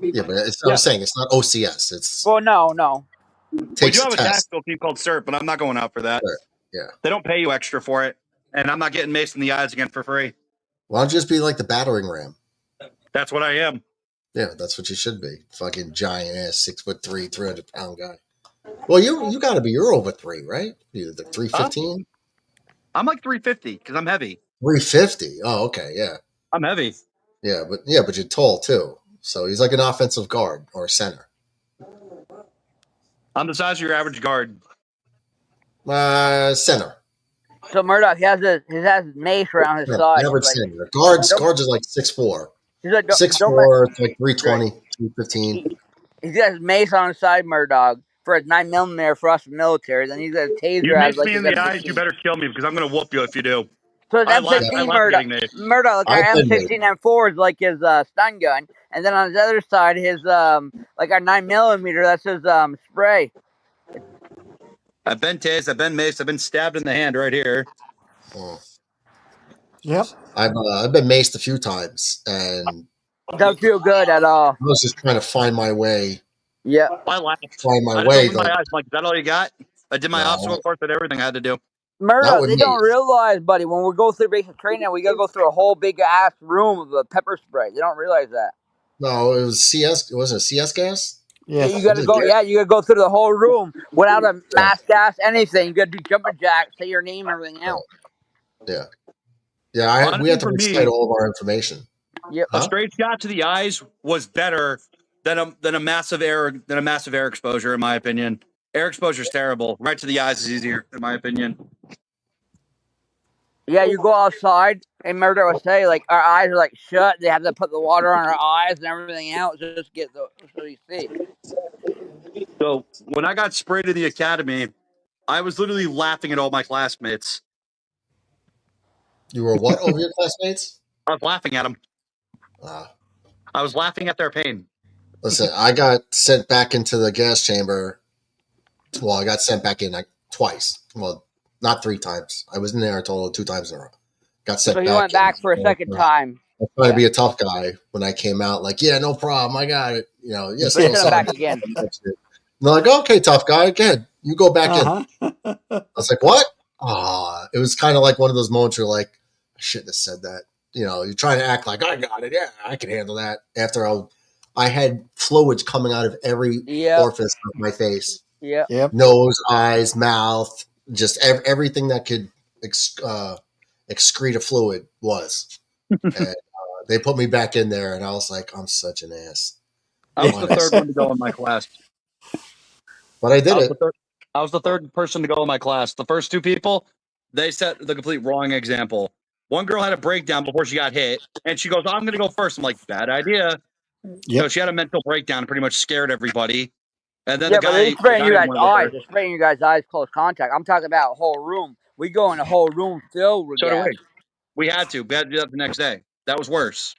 Yeah, but I'm saying it's not OCS. It's Well, no. We takes do a have a test. tactical team called CERT, but I'm not going out for that. Sure. Yeah. They don't pay you extra for it, and I'm not getting maced in the eyes again for free. Why don't you just be like the battering ram? That's what I am. Yeah, that's what you should be. Fucking giant ass, 6'3", 300-pound guy. Well, you got to be. You're over 3, right? You're the 315. I'm like 350 because I'm heavy. 350. Oh, okay, yeah, I'm heavy. yeah, but you're tall too. So he's like an offensive guard or center. I'm the size of your average guard. Center. So Murdoch he has his mace around his No, side. average Like, center. Guards are like 6'4". he's like, don't 6'4", like 320, 315. He's got his mace on his side, Murdoch, for his 9mm for us military. Then he's got a taser You as mace like me his in the eyes, M16. you better kill me because I'm going to whoop you if you do. So his I laugh M16 Murdoch, getting maced. like our I've been M16 M4 is like his stun gun, and then on his other side, his like our 9mm, that's his spray. I've been tased, I've been maced, I've been stabbed in the hand right here. Yep. I've been maced a few times, and Doesn't feel good at all. I was just trying to find my way. Yeah. I laughed. Find my I way. just opened my eyes. I'm like, is that all you got? I did my No. obstacle course, but everything I had to do. Not Murdoch, with they me. don't realize, buddy, when we go through basic training, we gotta go through a whole big ass room of pepper spray. They don't realize that. No, it was CS. It wasn't a CS gas. Yes. You gotta go. Yeah, you gotta go through the whole room without a mask, gas, anything. You gotta do jumping jacks, say your name, everything else. Yeah. Yeah, we had to recite all of our information. Yep. A straight shot to the eyes was better than a massive air exposure, in my opinion. Air exposure is terrible. Right to the eyes is easier, in my opinion. Yeah, you go outside, and Murder will say, like, our eyes are like shut. They have to put the water on our eyes and everything else just to get so you see. So when I got sprayed in the academy, I was literally laughing at all my classmates. You were what over your classmates? I was laughing at them. I was laughing at their pain. Listen, I got sent back into the gas chamber. Well, I got sent back in like twice. Well, not 3 times. I was in there a total of 2 times in a row. Got sent So back. he went back for a second time. was trying to be a tough guy when I came out. Like, yeah, no problem, I got it. Yeah, But still send him sorry. back again. And they're like, okay, tough guy, again, you go back in. Uh-huh. I was like, what? Ah, it was kind of like one of those moments where like, I shouldn't have said that. You're trying to act like I got it. Yeah, I can handle that. After I had fluids coming out of every Yep. orifice of my face, Yep. Yep. nose, eyes, mouth, just everything that could excrete a fluid was. And they put me back in there, and I was like, I'm such an ass. I was the third one to go in my class. But I did it. I was the third person to go in my class. The first two people, they set the complete wrong example. One girl had a breakdown before she got hit, and she goes, I'm going to go first. I'm like, bad idea. Yep. So she had a mental breakdown and pretty much scared everybody. And then Yeah, the but they guy spray in you didn't guys' want to go eyes. first. They're spraying you guys' eyes close contact. I'm talking about a whole room. We go in a whole room filled with So do gas. we. We had to do that the next day. That was worse.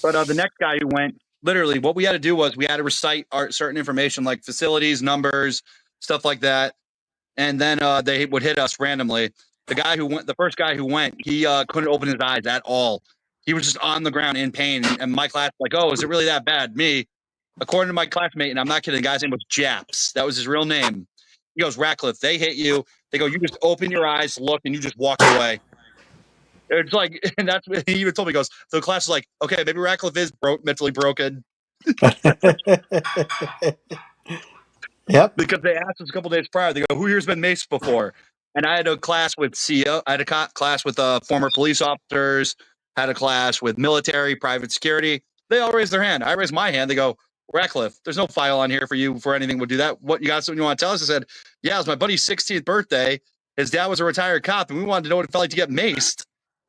But the next guy who went, literally, what we had to do was we had to recite our certain information like facilities, numbers, stuff like that. And then they would hit us randomly. The first guy who went, he couldn't open his eyes at all. He was just on the ground in pain. And my class was like, oh, is it really that bad? Me, according to my classmate, and I'm not kidding, the guy's name was Japs. That was his real name. He goes, Ratcliffe, they hit you. They go, you just open your eyes, look, and you just walk away. It's like, and that's what he even told me. He goes, the class is like, okay, maybe Ratcliffe is mentally broken. Yep. Because they asked us a couple days prior. They go, "Who here's been maced before?" And I had a class with CEO. I had a class with former police officers. Had a class with military, private security. They all raised their hand. I raised my hand. They go, "Ratcliffe, there's no file on here for you for anything. Would do that. What you got? Something you want to tell us?" I said, "Yeah, it was my buddy's 16th birthday. His dad was a retired cop, and we wanted to know what it felt like to get maced."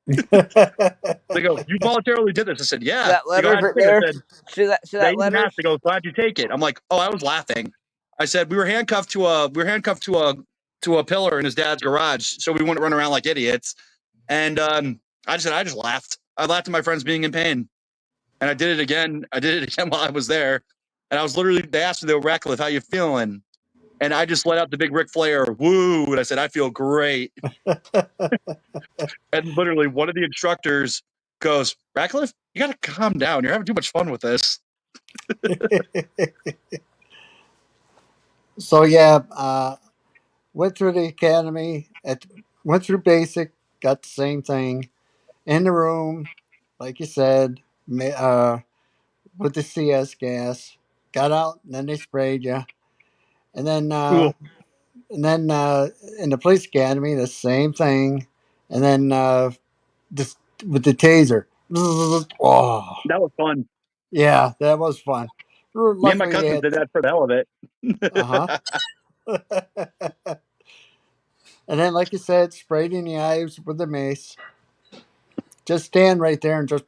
They go, "You voluntarily did this?" I said, "Yeah." That They go, letters "How'd you right take it?" there. I said, See that they even letters? asked. They go, "Glad you take it." I'm like, "Oh, I was laughing." I said, "We were handcuffed to a pillar in his dad's garage, so we wouldn't run around like idiots." And I just laughed. I laughed at my friends being in pain, and I did it again. I did it again while I was there, and I was literally. They asked me, "Though, Ratcliffe, how you feeling?" And I just let out the big Ric Flair woo, and I said, "I feel great." And literally, one of the instructors goes, "Ratcliffe, you got to calm down. You're having too much fun with this." So yeah, went through the academy. Went through basic. Got the same thing in the room, like you said, with the CS gas. Got out, and then they sprayed you, and then Cool. In the police academy, the same thing, and then just with the taser. Oh, That was fun. yeah, that was fun. Me and my Luckily, they cousins had. did that for the hell of it. Uh huh. And then, like you said, sprayed in the eyes with the mace. Just stand right there and just.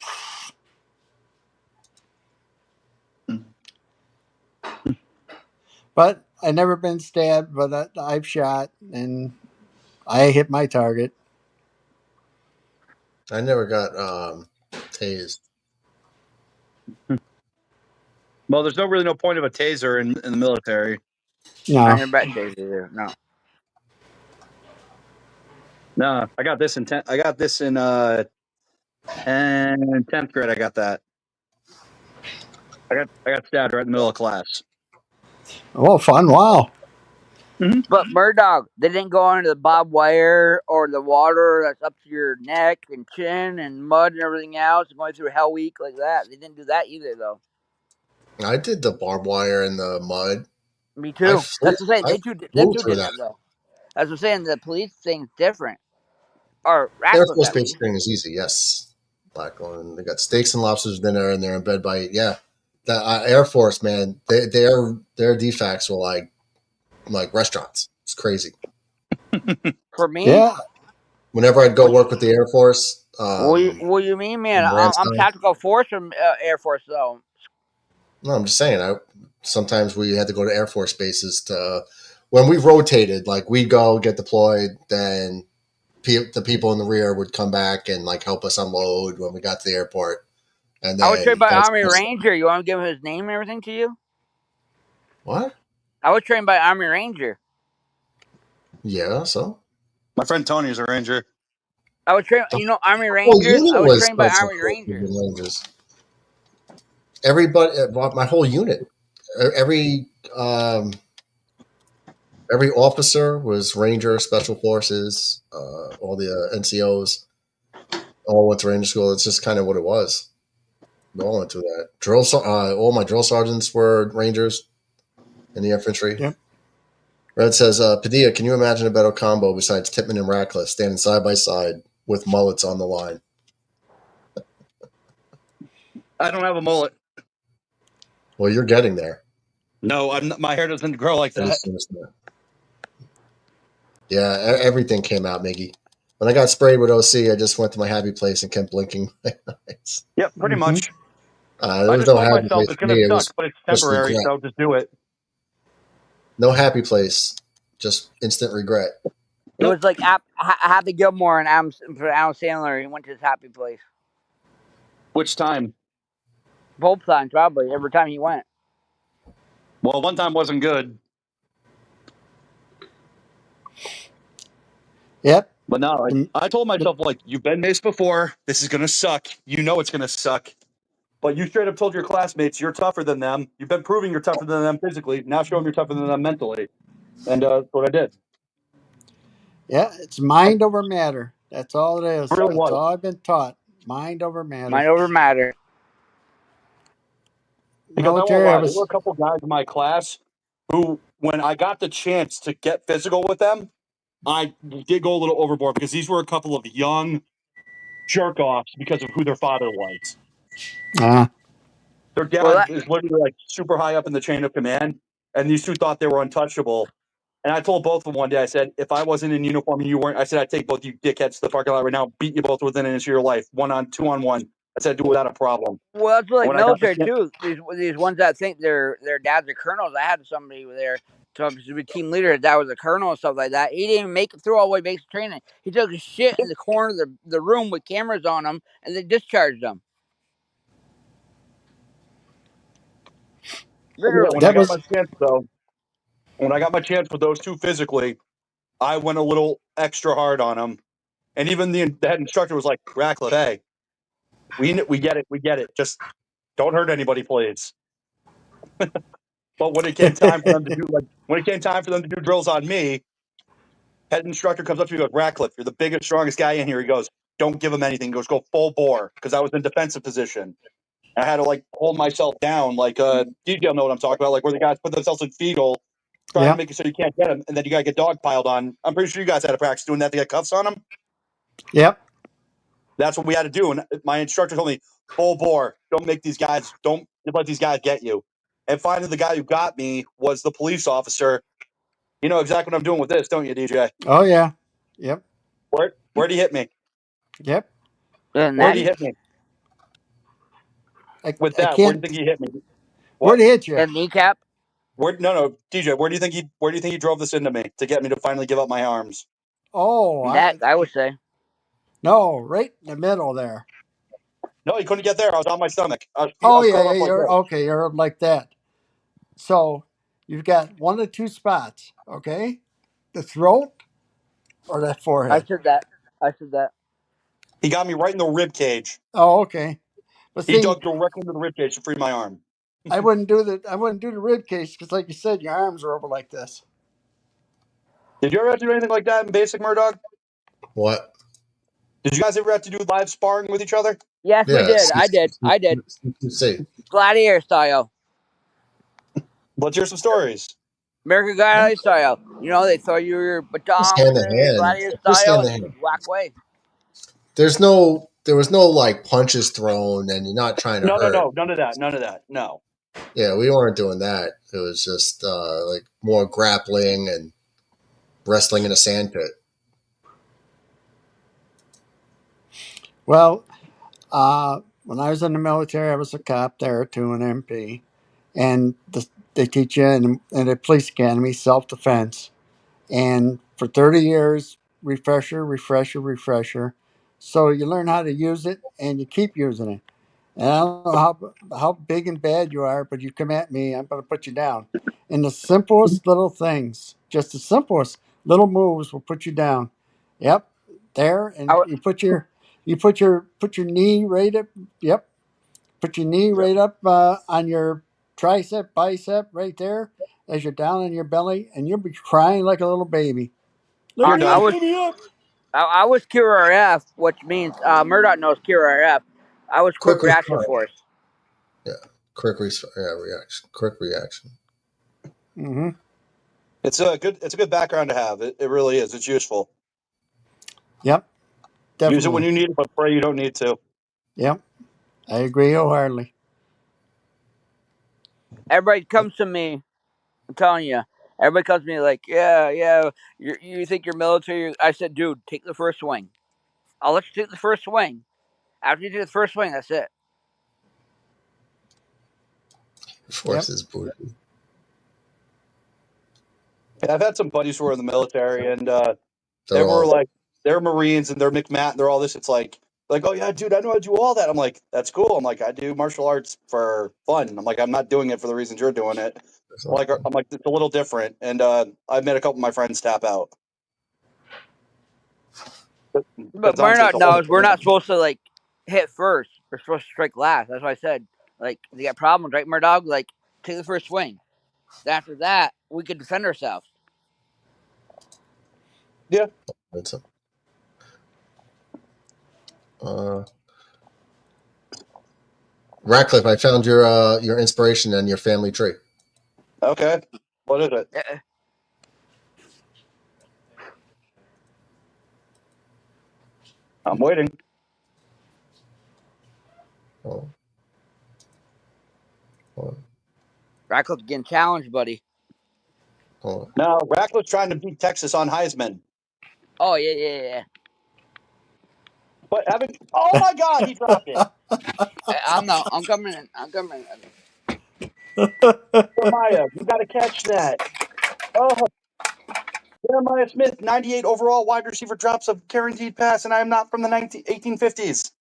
But I never been stabbed, but I've shot and I hit my target. I never got tased. Well, there's really no point of a taser in the military. I No. never bet taser either. No. No, I got this in I got this in 10th grade. I got that. I got stabbed right in the middle of class. Oh, fun! Wow. But Murdoch, they didn't go under the barbed wire or the water that's up to your neck and chin and mud and everything else, going through Hell Week like that. They didn't do that either, though. I did the barbed wire in the mud. Me I too. flew, That's the same. I Them flew two through did that. it though. That's what I'm saying. The police thing's different, or Air Ratcliffe Force at Base least. training is easy, yes. Black one. They got steaks and lobsters dinner, and they're in bed by 8. Yeah, the Air Force, man, their defects were like restaurants. It's crazy. For me, Yeah. Whenever I'd go work with the Air Force, what do you mean, man? in I'm Ramstein, tactical force from Air Force though. no, I'm just saying. Sometimes we had to go to Air Force bases to when we rotated. Like we'd go get deployed, then the people in the rear would come back and like help us unload when we got to the airport, and I was trained then by vice Army versa. Ranger. You want to give him his name and everything to you? What? I was trained by Army Ranger. Yeah. So My friend Tony is a ranger. I was trained. The Army whole Rangers. I unit was was trained by special Army forces Rangers. and Rangers. Everybody, my whole unit, every every officer was Ranger, Special Forces. All the NCOs all went to Ranger School. It's just kind of what it was. We all went through that. All my drill sergeants were Rangers in the infantry. Yep. Red says, Padilla, can you imagine a better combo besides Tippmann and Ratcliffe standing side by side with mullets on the line? I don't have a mullet. Well, you're getting there. No, my hair doesn't grow like that. Yeah, everything came out, Miggy. When I got sprayed with OC, I just went to my happy place and kept blinking my eyes. Yep, pretty Mm-hmm. much. There I was just no told happy myself place it's for gonna me. It suck, was but it's just temporary, regret. so just do it. No happy place, just instant regret. It Nope. was like Happy Gilmore and for Adam Sandler. He went to his happy place. Which time? Both times, probably. Every time he went. Well, one time wasn't good, Yep. but no, The- I told myself, like, you've been maced before. This is gonna suck. You know it's gonna suck. But you straight up told your classmates you're tougher than them. You've been proving you're tougher than them physically. Now show them you're tougher than them mentally. And that's what I did. yeah, it's mind over matter. That's all it is. It really That's was. all I've been taught. Mind over matter. Mind over matter. Because I won't Military, I lie, there were was. a couple guys in my class who, when I got the chance to get physical with them, I did go a little overboard because these were a couple of young jerk offs because of who their father was. Their Well, dad is literally like super high up in the chain of command, and these two thought they were untouchable. And I told both of them one day, I said, if I wasn't in uniform and you weren't, I said, I'd take both you dickheads to the parking lot right now, beat you both within an inch of your life, 2-on-1. I said, do it without a problem. that's like When I got the military chance, too. These ones that think their dads are colonels. I had somebody there to be team leader. His dad was a colonel and stuff like that. He didn't even make it through all the way basic training. He took his shit in the corner of the room with cameras on him, and they discharged him. Literally. when I That got my was. chance, though, when I got my chance with those two physically, I went a little extra hard on them. And even the head instructor was like, Ratcliffe, hey, we get it. We get it. Just don't hurt anybody, please. But when it came time for them to do drills on me, head instructor comes up to me and goes, Ratcliffe, you're the biggest, strongest guy in here. He goes, don't give him anything. He goes, go full bore, because I was in defensive position. I had to like hold myself down, like DJ know what I'm talking about, like where the guys put themselves in fetal, trying to Yeah. make it so you can't get them, and then you gotta get dog piled on. I'm pretty sure you guys had to practice doing that to get cuffs on them. Yep. That's what we had to do. And my instructor told me, full bore, don't let these guys get you. And finally, the guy who got me was the police officer. You know exactly what I'm doing with this, don't you, DJ? Oh yeah. Yep. Where'd he hit me? Yep. And Where'd that he hit me? With I that, where do you can't. think he hit me? Where'd What? he hit you? and kneecap. No, DJ, where do you think he drove this into me to get me to finally give up my arms? Oh, Neck, I would say. no, right in the middle there. No, he couldn't get there. I was on my stomach. I Oh was yeah, curled yeah, up like you're this. okay. You're like that. So you've got one of two spots. Okay, the throat or that I forehead. said that. I said that. He got me right in the rib cage. Oh, okay. But He see, dug directly into the rib cage to free my arm. I wouldn't do the. I wouldn't do the rib cage because, like you said, your arms are over like this. Did you ever have to do anything like that in basic, Murdog? What? Did you guys ever have to do live sparring with each other? Yes, we Yeah. did. I did. I did. See. Gladiator style. Let's hear some stories. American Gladiator style. You know, they throw you your Just baton hand to in hand. gladiator Just style hand to and hand. whack away. There was no like punches thrown, and you're not trying to No, hurt. none of that. No. Yeah, we weren't doing that. It was just like more grappling and wrestling in a sandpit. Well, when I was in the military, I was a cop there too, an MP, and they teach you in the police academy self defense. And for 30 years, refresher, refresher, refresher. So you learn how to use it and you keep using it. And I don't know how big and bad you are, but you come at me, I'm going to put you down. And the simplest little things, just the simplest little moves will put you down. Yep. there, I and w- you put your knee right up. Yep, put your knee right up on your tricep, bicep, right there, as you're down on your belly, and you'll be crying like a little baby. Let You're me I up, done. was let me up. I was QRF, which means Murdoch knows QRF. I was quick Quick reaction response. force. Yeah. Reaction. Quick reaction. Mm-hmm. It's a good background to have. It really is. It's useful. Yep, Use it when definitely. you need it, but pray you don't need to. Yep, I agree wholeheartedly. Everybody comes to me. I'm telling you. Everybody comes to me like, yeah. You think you're military? I said, dude, take the first swing. I'll let you take the first swing. After you take the first swing, that's it. Yep. Forces booty. I've had some buddies who are in the military, and they They're were all like, they're Marines and they're McMat and they're all this. It's like, oh yeah, dude, I know how to do all that. I'm like, that's cool. I'm like, I do martial arts for fun. I'm like, I'm not doing it for the reasons you're doing it. I'm like, it's a little different. And I've made a couple of my friends tap out. But Because honestly, it's Murdoch a whole knows we're different not animal. supposed to like hit first. We're supposed to strike last. That's why I said like they got problems, right, Murdoch? Like take the first swing. After that, we can defend ourselves. Yeah. It's uh, Ratcliffe, I found your inspiration and your family tree. Okay. What is it? I'm waiting. Oh, oh, Radcliffe's getting challenged, buddy. oh. No, Ratcliffe's trying to beat Texas on Heisman. Oh yeah. But haven't. Oh my God, he dropped it. I'm not. I'm coming in. I'm coming in. Jeremiah, you got to catch that. Oh, Jeremiah Smith, 98 overall wide receiver drops a guaranteed pass, and I am not from the 1850s.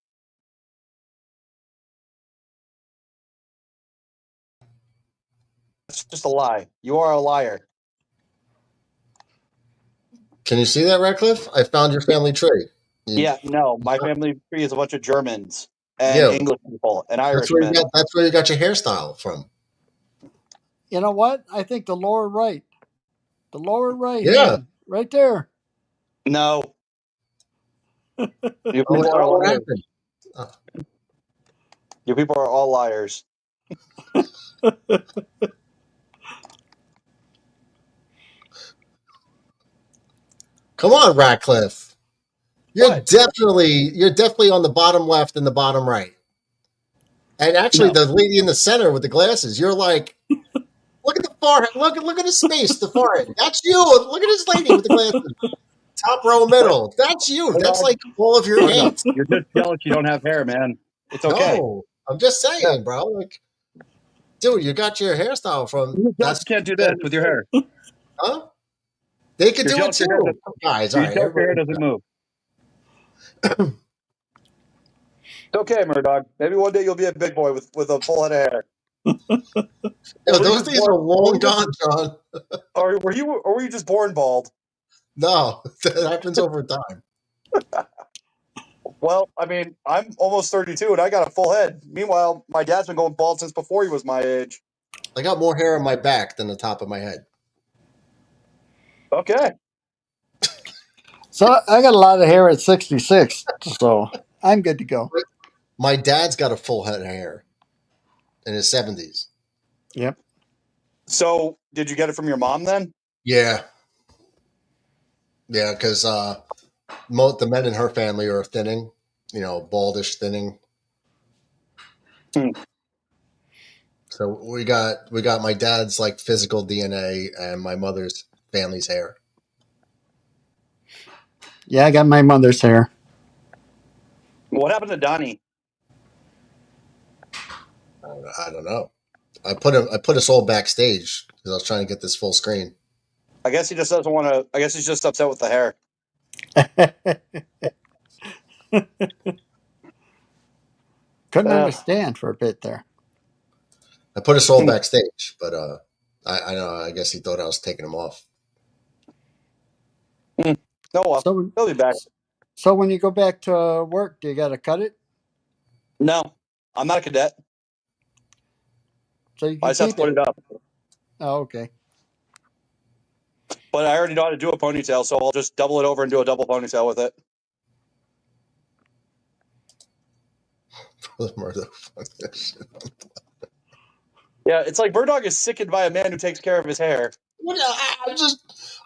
It's just a lie. You are a liar. Can you see that, Ratcliffe? I found your family tree. Yeah, no, my family tree is a bunch of Germans and Yeah, English people and that's where Irishmen. you got your hairstyle from. You know what? I think the lower right. The lower right Yeah. hand. Right there. No, you Oh, people are what liars. happened? Oh, You people are all liars. come on, Ratcliffe. What? You're definitely on the bottom left and the bottom right. And actually, No. the lady in the center with the glasses, you're like, look at the forehead. Look at his space, the forehead. That's you. Look at this lady with the glasses. Top row, But, middle. That's you. That's Murdoch, like all of your Murdoch, hands. you're just jealous you don't have hair, man. It's okay. No, I'm just Yeah. saying, bro. Like, dude, you got your hairstyle from. You're jealous That's you can't do this with your hair. huh? They could You're do it jealous your hair too, guys. All you're right, jealous your hair everybody. doesn't move. It's okay, Murdoch. Maybe one day you'll be a big boy with a full head of hair. Yo, Or were you those just days born? are long gone, John. Or were you just born bald? No, that happens over time. Well, I mean, I'm almost 32 and I got a full head. Meanwhile, my dad's been going bald since before he was my age. I got more hair on my back than the top of my head. Okay. So I got a lot of hair at 66. So I'm good to go. My dad's got a full head of hair in his 70s. Yep. So, did you get it from your mom then? Yeah, yeah, because the men in her family are thinning, baldish thinning. Hmm. So we got my dad's like physical DNA and my mother's family's hair. Yeah, I got my mother's hair. What happened to Donnie? I don't know. I put us all backstage because I was trying to get this full screen. I guess he just doesn't want to. I guess he's just upset with the hair. Couldn't understand for a bit there. I put us all backstage, but I know. I guess he thought I was taking him off. No, well, So he'll be back. So when you go back to work, do you got to cut it No, I'm not a cadet. so you I can just have to keep put it? it up. Oh, okay. But I already know how to do a ponytail, so I'll just double it over and do a double ponytail with it. Murder. Yeah, it's like Bird is sickened by a man who takes care of his hair. I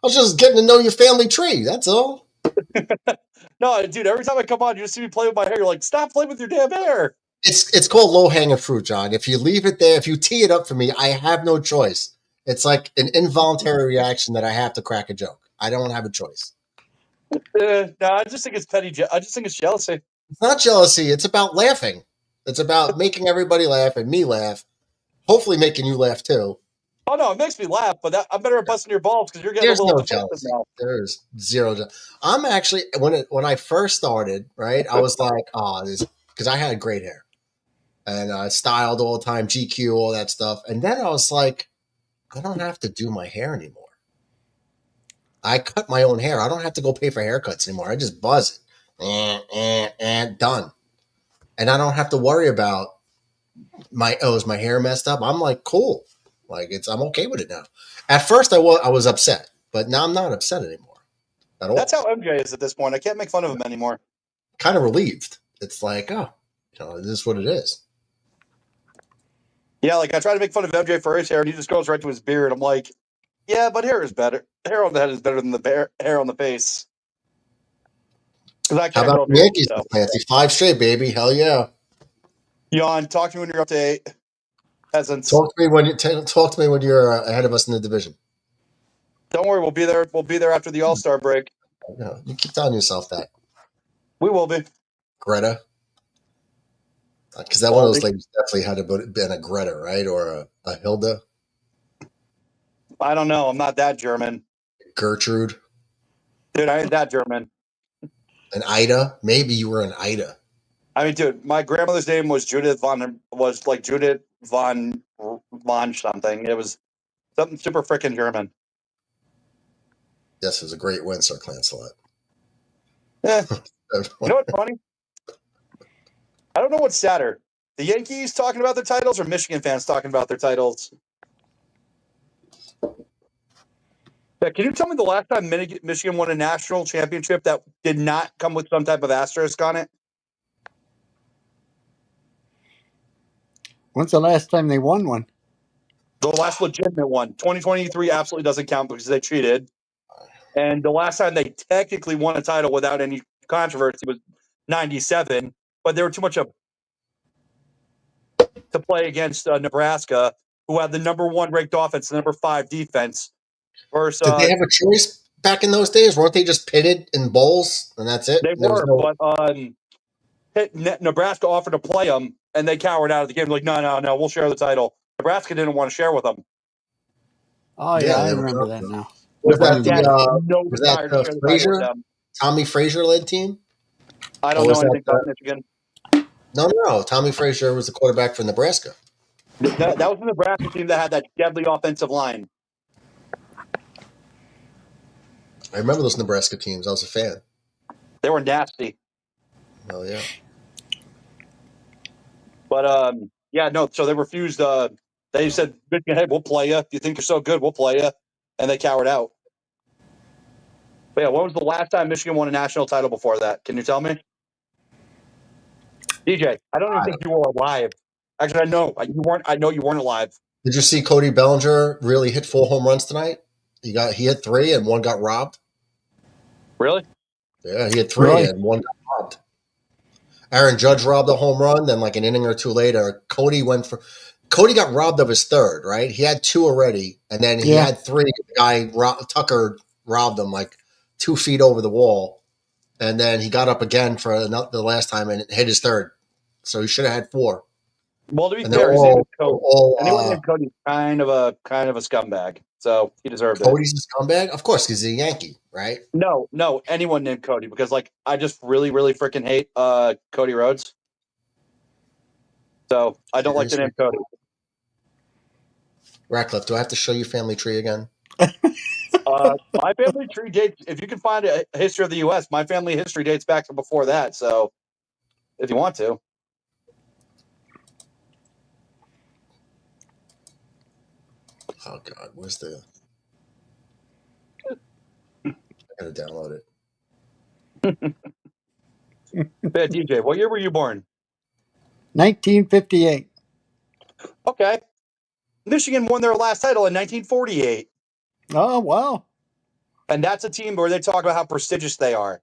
was just getting to know your family tree. That's all. No, dude, every time I come on, you just see me play with my hair. You're like, stop playing with your damn hair. It's called low hanging fruit, John. If you leave it there, if you tee it up for me, I have no choice. It's like an involuntary reaction that I have to crack a joke. I don't have a choice. No, I just think it's petty. I just think it's jealousy. It's not jealousy. It's about laughing. It's about making everybody laugh and me laugh. Hopefully, making you laugh too. Oh no, it makes me laugh, but I'm better at busting your balls because you're getting a There's little no defensive jealousy. now. There's zero. I'm actually when I first started, right? I was like, oh, this because I had great hair and styled all the time, GQ, all that stuff, and then I was like, I don't have to do my hair anymore. I cut my own hair. I don't have to go pay for haircuts anymore. I just buzz it, and done, and I don't have to worry about is my hair messed up? I'm like, cool. Like I'm okay with it now. At first I was upset, but now I'm not upset anymore at That's all. how MJ is at this point. I can't make fun of him anymore. Kind of relieved. It's like, oh, this is what it is. Yeah, like I try to make fun of MJ for his hair, and he just goes right to his beard. I'm like, yeah, but hair is better. Hair on the head is better than the hair on the face. Because I How can't about grow a the beard Yankees, myself. Clancy? 5 straight, baby. Hell yeah. Yawn, talk to me when you're up to 8. Peasants. Talk to me when you're ahead of us in the division. Don't worry, we'll be there. We'll be there after the All-Star break. You keep telling yourself that, We will be. Greta. Because that one of those ladies definitely had to been a Greta, right? Or a Hilda. I don't know. I'm not that German. Gertrude. Dude, I ain't that German. An Ida. Maybe you were an Ida. I mean, dude, my grandmother's name was Judith von something. It was something super freaking German. Yes, it was a great win, Sir Lancelot. You know what's funny? I don't know what's sadder. The Yankees talking about their titles or Michigan fans talking about their titles? Yeah, can you tell me the last time Michigan won a national championship that did not come with some type of asterisk on it? When's the last time they won one? The last legitimate one. 2023 absolutely doesn't count because they cheated. And the last time they technically won a title without any controversy was 97, but they were too much to play against Nebraska, who had the number 1 ranked offense, the number 5 defense. Versus, Did they have a choice back in those days? Weren't they just pitted in bowls and that's it? they There was were, no. but Nebraska offered to play them, and they cowered out of the game. Like, no, we'll share the title. Nebraska didn't want to share with them. Oh yeah, Yeah, I they remember were. that now. Was that Nebraska had the no was that desire to the share the title with Frazier them. Tommy Frazier led team? I Or don't was know that anything about Michigan. no? Tommy Frazier was the quarterback for Nebraska. That was the Nebraska team that had that deadly offensive line. I remember those Nebraska teams. I was a fan. They were nasty. Hell yeah. But yeah, no. So they refused. They said, "Hey, we'll play you. If you think you're so good, we'll play you," and they cowered out. But yeah, when was the last time Michigan won a national title before that? Can you tell me? DJ, I don't even think you were alive. Actually, I know you weren't. I know you weren't alive. Did you see Cody Bellinger really hit 4 home runs tonight? He hit 3 and 1 got robbed. Really? Yeah, he hit 3 Really? and 1 got robbed. Aaron Judge robbed a home run. Then, like an inning or two later, Cody got robbed of his third. Right, he had 2 already, and then he had 3. The guy Tucker robbed him like 2 feet over the wall, and then he got up again for the last time and hit his third. So he should have had 4. Well, to be And they're fair, his name is Cody. all Anyone named Cody is kind of a scumbag. So he deserved it. Cody's a scumbag, of course, because he's a Yankee, right? No, anyone named Cody because like I just really freaking hate Cody Rhodes. So I don't like the name Cody. Ratcliffe, do I have to show you family tree again? My family tree dates. If you can find a history of the U.S., my family history dates back to before that. So, if you want to, Oh God, where's the? I gotta download it. yeah, DJ, what year were you born? 1958. Okay, Michigan won their last title in 1948, Oh, wow. and that's a team where they talk about how prestigious they are.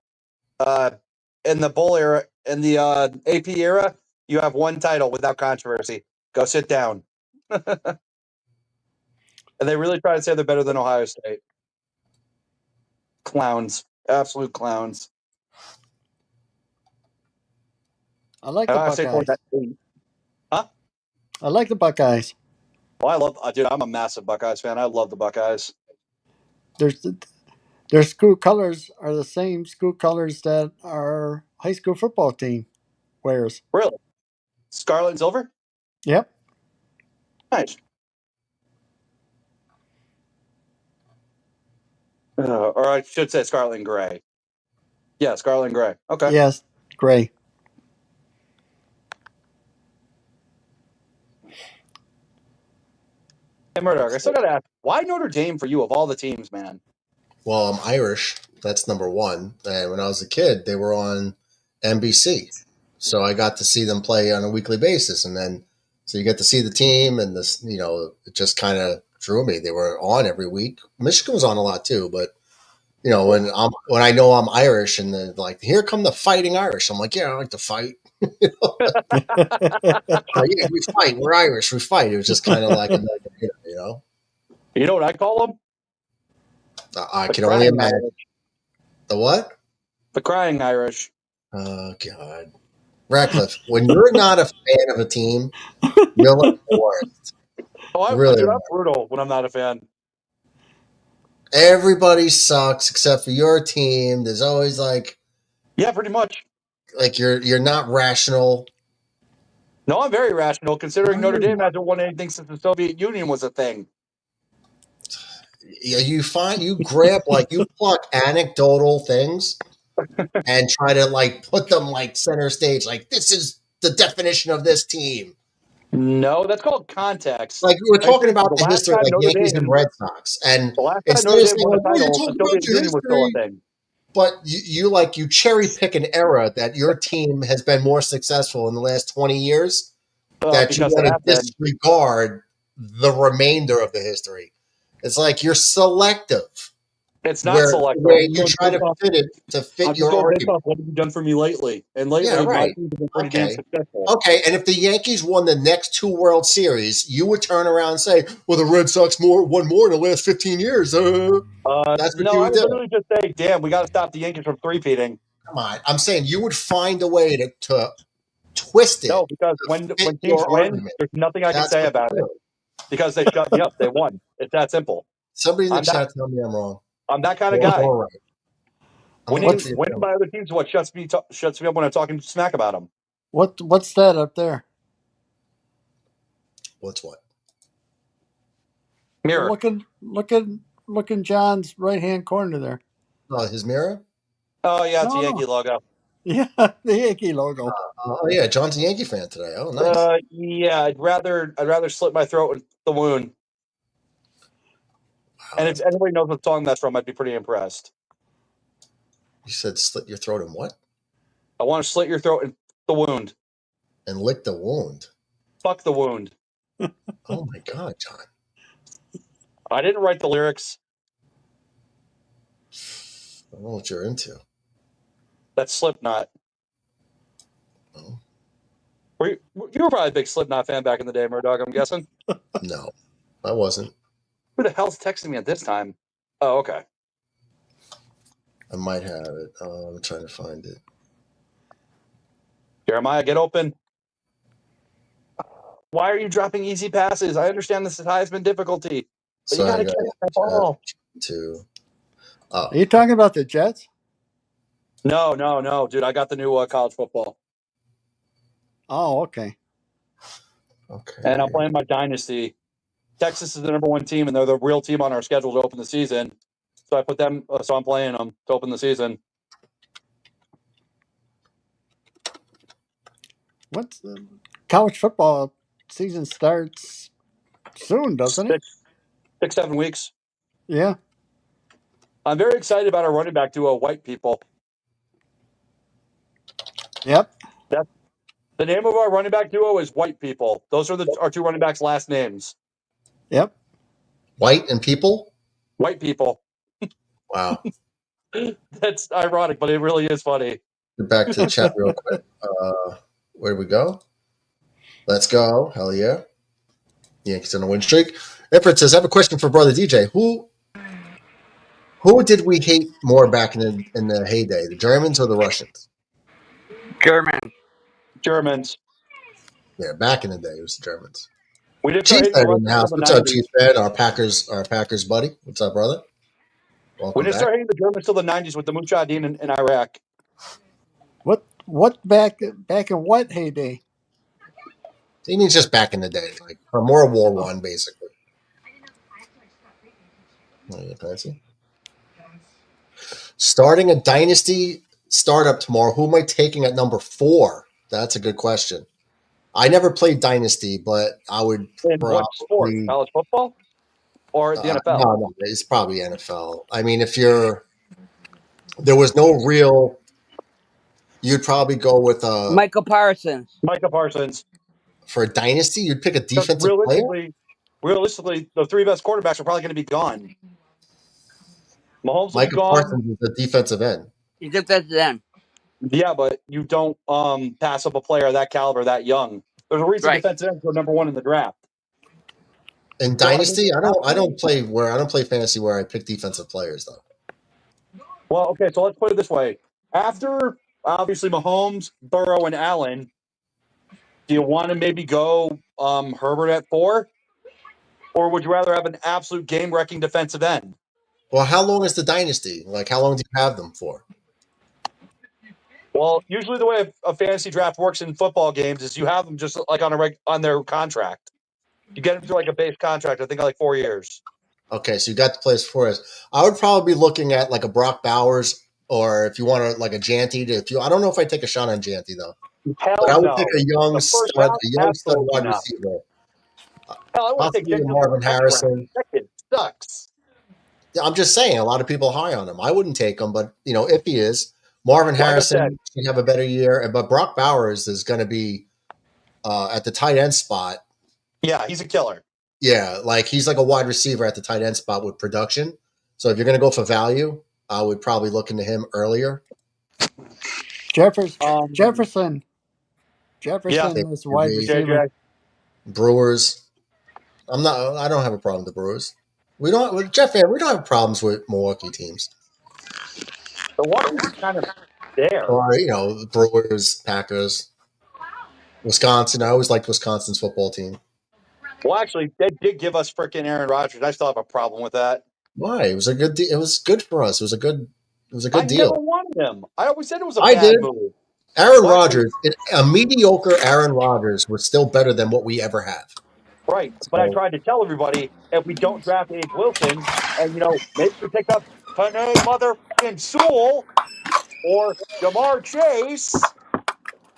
In the bowl era, in the AP era, you have one title without controversy. Go sit down. And they really try to say they're better than Ohio State. Clowns, absolute clowns. I like the Ohio State won Buckeyes. that. Huh? I like the Buckeyes. Well, I love, dude. I'm a massive Buckeyes fan. I love the Buckeyes. There's their school colors are the same school colors that our high school football team wears. Really, Scarlet and Silver. Yep. Nice. Or I should say Scarlet and Gray. Yeah, Scarlet and Gray. Okay. Yes. Gray. Hey, Murdoch, I still got to ask, why Notre Dame for you of all the teams, man? Well, I'm Irish. That's number one. And when I was a kid, they were on NBC, so I got to see them play on a weekly basis. And then, so you get to see the team, and this, it just kind of drew me. They were on every week. Michigan was on a lot too, but when I know I'm Irish, and they're like, here come the Fighting Irish. I'm like, yeah, I like to fight. Yeah, we fight. We're Irish. We fight. It was just kind of like, You know what I call them? I The can only crying imagine. Irish. The what? The crying Irish. Oh God, Ratcliffe. When you're not a fan of a team, you're like the worst. Really, Dude, I'm brutal when I'm not a fan. everybody sucks except for your team. There's always Yeah, pretty much. You're not rational. No, I'm very rational considering No, Notre you're Dame not. hasn't won anything since the Soviet Union was a thing. Yeah, you pluck anecdotal things and try to put them center stage. Like, this is the definition of this team. No, that's called context. Like, we were I talking think about the history, like Yankees and Red Sox, and the last time instead Notre of Dame saying, won a "Oh, you're title, the talking about Soviet your Union was still a history," thing. but you cherry pick an era that your team has been more successful in the last 20 years, that you Because want they to have been. disregard the remainder of the history. It's like you're selective. It's not Where selective. where you try to fit it to I'm fit just your going based argument. off what have you done for me lately. And Yeah, lately, my right. teams have been pretty damn Okay. successful. Okay, and if the Yankees won the next two World Series, you would turn around and say, "Well, the Red Sox won more in the last 15 years." That's what No, you I would would do. literally just say, damn, we got to stop the Yankees from three-peating. Come on, I'm saying you would find a way to twist it No, because to when fit teams your win, argument. there's nothing I can That's say what about you it do. because they shut me up. They won. It's that simple. Somebody in the I'm that chat tell me I'm wrong. I'm that kind of guy. Or right. I'm looking Winning for your winning by other teams is what shuts me up when I'm talking smack about them. What's that up there? What's what? Mirror. Look in John's right hand corner there. His mirror? Oh yeah, it's a No. Yankee logo. Yeah, the Yankee logo. Oh yeah, John's a Yankee fan today. Oh, nice. Yeah, I'd rather slit my throat with the wound. Wow, And if anybody knows what song that's from, I'd be pretty impressed. you said slit your throat and what? I want to slit your throat and the wound. And lick the wound. Fuck the wound. Oh my God, John. I didn't write the lyrics. I don't know what you're into. That's Slipknot. Oh. You were probably a big Slipknot fan back in the day, Murdoch, I'm guessing. No, I wasn't. Who the hell's texting me at this time? Oh, okay. I might have it. I'm trying to find it. Jeremiah, get open. Why are you dropping easy passes? I understand this is Heisman difficulty. But you got to catch that ball. Oh. Are you talking about the Jets? No, dude. I got the new college football. Oh, okay. Okay. And I'm playing my dynasty. Texas is the #1 team, and they're the real team on our schedule to open the season. So I put them. So I'm playing them to open the season. What's the college football season starts soon, doesn't it? 6-7 weeks. Yeah. I'm very excited about our running back duo, White People. Yep. That's the name of our running back duo is White People. Those are our two running backs' last names. Yep. White and people? White People. Wow. That's ironic, but it really is funny. Get back to the chat real quick. Where do we go? Let's go. Hell yeah. Yankees on a win streak. Everett says, I have a question for brother DJ. Who did we hate more back in the heyday, the Germans or the Russians? Germans. Yeah, back in the day, it was the Germans. We didn't start hitting Cheesehead the in the Russians house. until the What's up, 90s. Cheesehead? Our Packers buddy. What's up, brother? We Welcome didn't back. start hitting the Germans till the 90s with the Mujahideen in Iraq. What back in what heyday? He means just back in the day, like from World War One, basically. Fancy. Starting a dynasty startup tomorrow. Who am I taking at number 4? That's a good question. I never played Dynasty, but I would In what sport? probably College football or the NFL? no, it's probably NFL. I mean, if there was no real, you'd probably go with Michael Parsons. Micah Parsons. for a Dynasty. You'd pick a Because defensive player. realistically, the 3 best quarterbacks are probably going to be gone. Mahomes will be Micah gone. Parsons is a defensive end. He's defensive end. Yeah, but you don't pass up a player of that caliber that young. There's a reason Right. defensive ends go number 1 in the draft. In Dynasty, I don't play fantasy where I pick defensive players though. Well, okay, so let's put it this way. After, obviously, Mahomes, Burrow, and Allen, do you want to maybe go Herbert at 4? Or would you rather have an absolute game-wrecking defensive end? Well, how long is the Dynasty? Like, how long do you have them for? Well, usually the way a fantasy draft works in football games is you have them just like on their contract. You get them to like a base contract, I think like 4 years. Okay, so you got the players for us. I would probably be looking at like a Brock Bowers, or if you want to like a Janty. I don't know if I take a shot on Janty though. Hell But I would no. take a young The first stud, round, wide absolutely not. receiver. Hell, I would take Possibly Marvin Harrison. That kid sucks. Yeah, I'm just saying, a lot of people are high on him. I wouldn't take him, but if he is, Marvin Harrison should have a better year. But Brock Bowers is going to be at the tight end spot. Yeah, he's a killer. Yeah, like he's like a wide receiver at the tight end spot with production. So if you're going to go for value, I would probably look into him earlier. Jefferson. Yeah, is wide receiver. Brewers. I don't have a problem with the Brewers. We don't have problems with Milwaukee teams. Milwaukee's kind of there. Or, Brewers, Packers, Wisconsin. I always liked Wisconsin's football team. Well, actually, they did give us freaking Aaron Rodgers. I still have a problem with that. Why? It was a good. It was good for us. It was a good I deal. never wanted him. I always said it was a bad move. Aaron Rodgers, a mediocre Aaron Rodgers, was still better than what we ever have. Right, but I tried to tell everybody if we don't draft Abe Wilson, and maybe we pick up Panay motherfucking Sewell or Jamar Chase,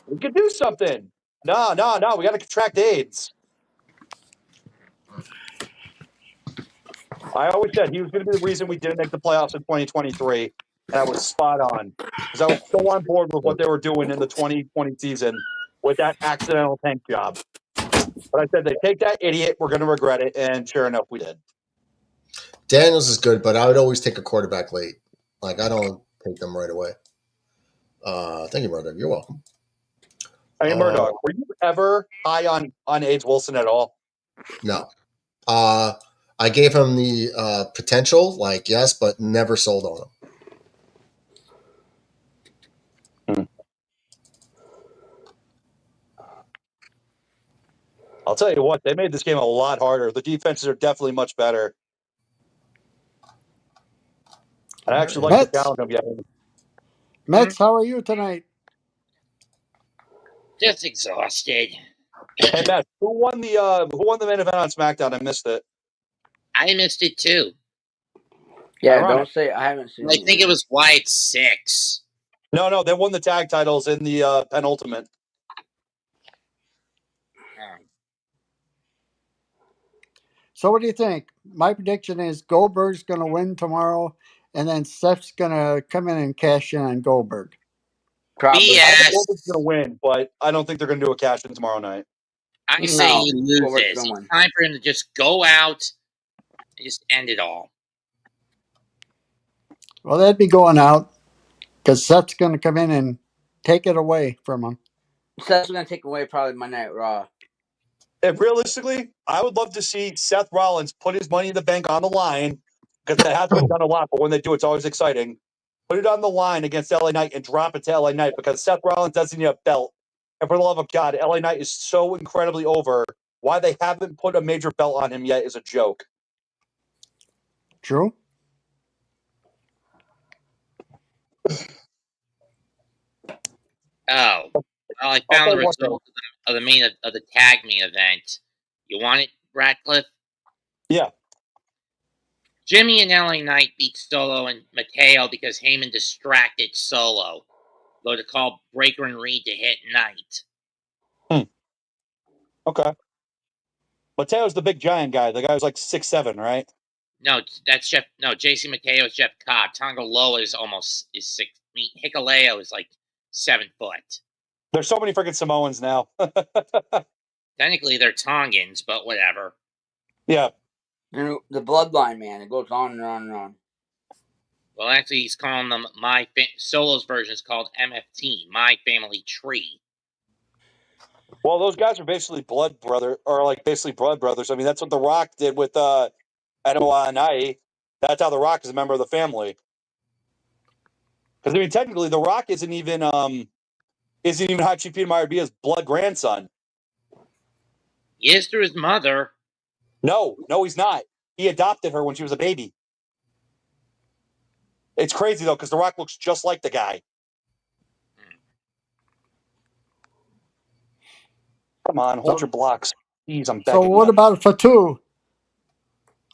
we could do something. No, we got to contract AIDS. I always said he was going to be the reason we didn't make the playoffs in 2023, and I was spot on because I was so on board with what they were doing in the 2020 season with that accidental tank job. But I said, they take that idiot, we're going to regret it, and sure enough, we did. Daniels is good, but I would always take a quarterback late. Like, I don't take them right away. Thank you, Murdoch. You're welcome. Hey, Murdoch, were you ever high on AIDS Wilson at all? No. I gave him the potential, yes, but never sold on him. I'll tell you what, they made this game a lot harder. The defenses are definitely much better. I actually like the challenge of getting. Mets, how are you tonight? Just exhausted. Hey, Matt, who won the main event on SmackDown? I missed it. I missed it too. Yeah, Ironic. don't say I haven't seen I think it was why it's 6. No, they won the tag titles in the penultimate. So what do you think? My prediction is Goldberg's going to win tomorrow, and then Seth's going to come in and cash in on Goldberg. Probably. I think BS. Goldberg's going to win, but I don't think they're going to do a cash in tomorrow night. I say No, he Goldberg's loses. gonna It's win. time for him to just go out and just end it all. Well, that'd be going out because Seth's going to come in and take it away from him. Seth's gonna take away probably Monday Night Raw. If realistically, I would love to see Seth Rollins put his money in the bank on the line because that hasn't been done a lot, but when they do, it's always exciting. Put it on the line against LA Knight and drop it to LA Knight because Seth Rollins doesn't need a belt. And for the love of God, LA Knight is so incredibly over. Why they haven't put a major belt on him yet is a joke. True. Oh, well, I I'll found tell the you what, result of the tag main event. You want it, Radcliffe? yeah. Jimmy and LA Knight beat Solo and Mateo because Heyman distracted Solo. Go to call Breaker and Reed to hit Knight. Okay. Mateo's the big giant guy. The guy who's like 6'7", right? No, that's Jeff. No, JC Mateo is Jeff Cobb. Tonga Loa is 6. I mean, Hikaleo is like 7 foot. There's so many freaking Samoans now. Technically, they're Tongans, but whatever. Yeah. The bloodline, man. It goes on and on and on. Well, actually, he's calling them Solo's version is called MFT, My Family Tree. Well, those guys are basically blood brothers. I mean, that's what The Rock did with Adamo Anai. That's how The Rock is a member of the family. Because I mean, technically, The Rock isn't even Hachipita Maria's blood grandson. He is through his mother. No, he's not. He adopted her when she was a baby. It's crazy though, because The Rock looks just like the guy. Come on, hold your blocks. Jeez, I'm begging So what you. about Fatu?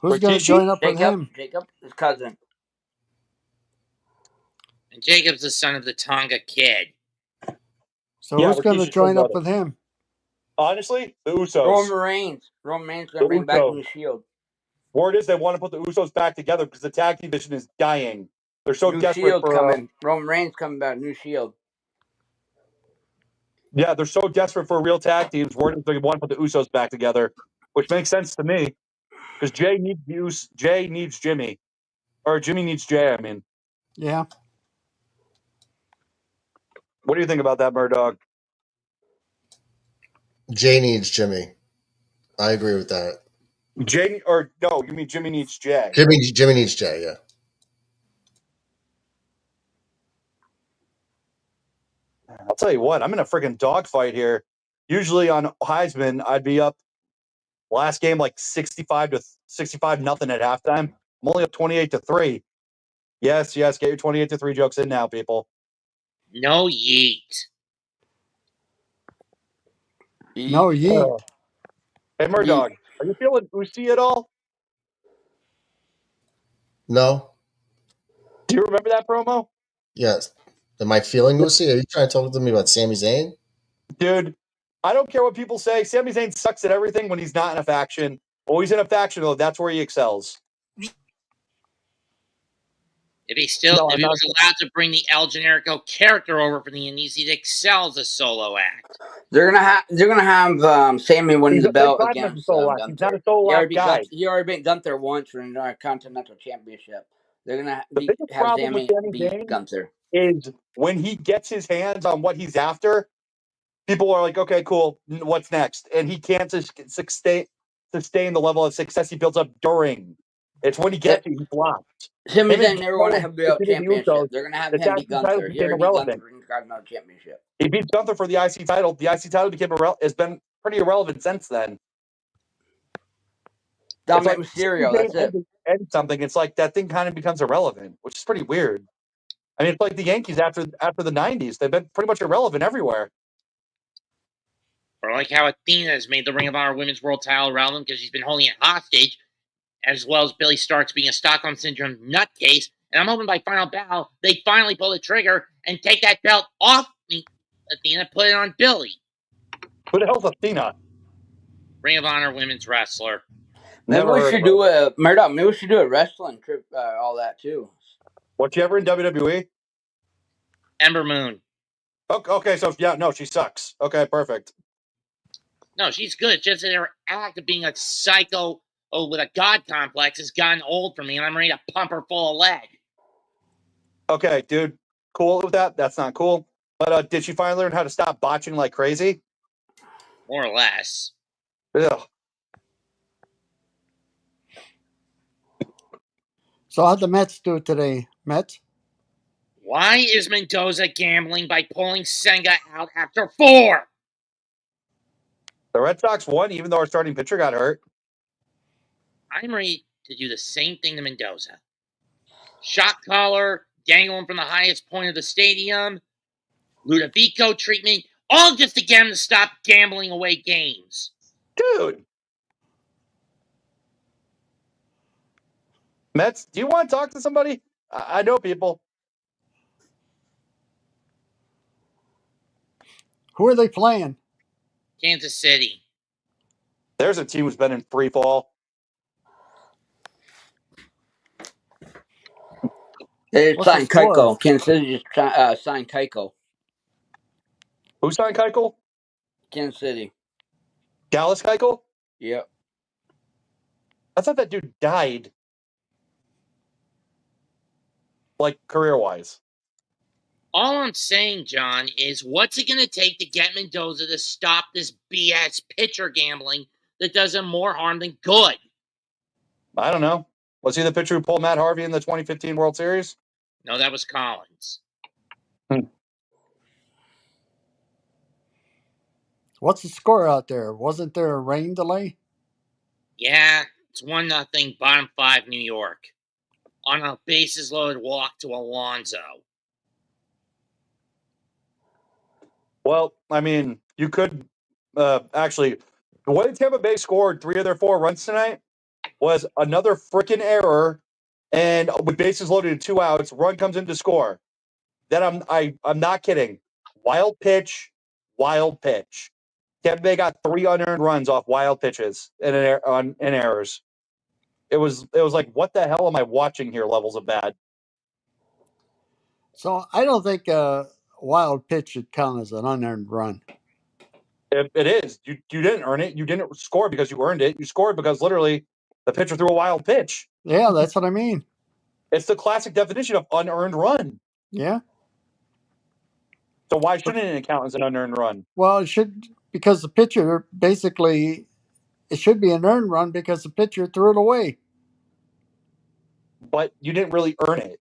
Who's going to Rikishi? join up with him? Jacob, his cousin. And Jacob's the son of the Tonga kid. So Yeah, who's going to Rikishi's join son up with him? Honestly, the Usos. Roman Reigns. Roman Reigns going to bring back New Shield. Word is they want to put the Usos back together because the tag division is dying. They're so New desperate Shield for coming. Roman Reigns coming back. New Shield. Yeah, they're so desperate for real tag teams. Word is they want to put the Usos back together, which makes sense to me because Jay needs Jimmy, or Jimmy needs Jay. I mean, Yeah. what do you think about that, Murdoch? Jay needs Jimmy. I agree with that. You mean Jimmy needs Jay? Jimmy needs Jay. Yeah. I'll tell you what, I'm in a freaking dogfight here. Usually on Heisman, I'd be up last game like 65 nothing at halftime. I'm only up 28-3. Yes, get your 28-3 jokes in now, people. No yeet. No, yeet. Hey, Murdoch, are you feeling Usi at all? No. Do you remember that promo? Yes. Am I feeling Lucy? Are you trying to talk to me about Sami Zayn? Dude, I don't care what people say. Sami Zayn sucks at everything when he's not in a faction. When he's in a faction, though, that's where he excels. If he was allowed to bring the El Generico character over from the Indies, he'd excel as a solo act. They're gonna have Sammy win the belt against Gunther. He's not a solo act guy. He already beat Gunther once for the Continental Championship. They're gonna The biggest have problem with Sammy Sami beat Zayn Gunther. is when he gets his hands on what he's after, people are like, okay, cool, what's next? And he can't sustain the level of success he builds up during. It's when he gets it, he flops. Sami Zayn never won a heavyweight championship. They're gonna have him beat Gunther. He already beat Gunther for the Continental Championship. He beat Gunther for the IC title. The IC title has been pretty irrelevant since then. Dominic Mysterio, that's it. And something, it's like that thing kind of becomes irrelevant, which is pretty weird. I mean, it's like the Yankees after the 90s. They've been pretty much irrelevant everywhere. Or like how Athena has made the Ring of Honor Women's World title relevant because she's been holding it hostage as well as Billy Starks being a Stockholm Syndrome nutcase. And I'm hoping by final battle, they finally pull the trigger and take that belt off me, Athena, and put it on Billy. Who the hell's Athena? Ring of Honor women's wrestler. Maybe Never we heard should of her. do a Murdoch. Maybe we should do a wrestling trip, all that too. Was she ever in WWE? Ember Moon. Okay, so yeah, no, she sucks. Okay, perfect. No, she's good. It's just that her act of being a psycho with a god complex has gotten old for me, and I'm ready to pump her full of lead. Okay, dude, cool with that. That's not cool. But did she finally learn how to stop botching like crazy? More or less. Ugh. So how'd the Mets do today, Mets? Why is Mendoza gambling by pulling Senga out after 4? The Red Sox won, even though our starting pitcher got hurt. I'm ready to do the same thing to Mendoza. Shot collar, dangle him from the highest point of the stadium, Ludovico treatment, all just to get him to stop gambling away games. Dude. Mets, do you want to talk to somebody? I know people. Who are they playing? Kansas City. There's a team who's been in free fall. They What's the signed score? Keiko. Kansas City just signed Keiko. Who signed Keuchel? Kansas City. Dallas Keuchel? Yep. I thought that dude died. Like, career-wise. All I'm saying, John, is what's it going to take to get Mendoza to stop this BS pitcher gambling that does him more harm than good? I don't know. Was he the pitcher who pulled Matt Harvey in the 2015 World Series? No, that was Collins. What's the score out there? Wasn't there a rain delay? Yeah, it's 1-0, bottom 5 New York. On a bases-loaded walk to Alonso. Well, I mean, you could actually. The way Tampa Bay scored 3 of their 4 runs tonight was another freaking error, and with bases loaded and 2 outs, run comes in to score. Then I'm not kidding. Wild pitch. Tampa Bay got 3 unearned runs off wild pitches and errors. It was like, what the hell am I watching here? Levels of bad. So I don't think a wild pitch should count as an unearned run. It is. You didn't earn it. You didn't score because you earned it. You scored because literally the pitcher threw a wild pitch. Yeah, that's what I mean. It's the classic definition of unearned run. Yeah. So why shouldn't it count as an unearned run? Well, it should, because the pitcher basically, it should be an earned run because the pitcher threw it away. But you didn't really earn it.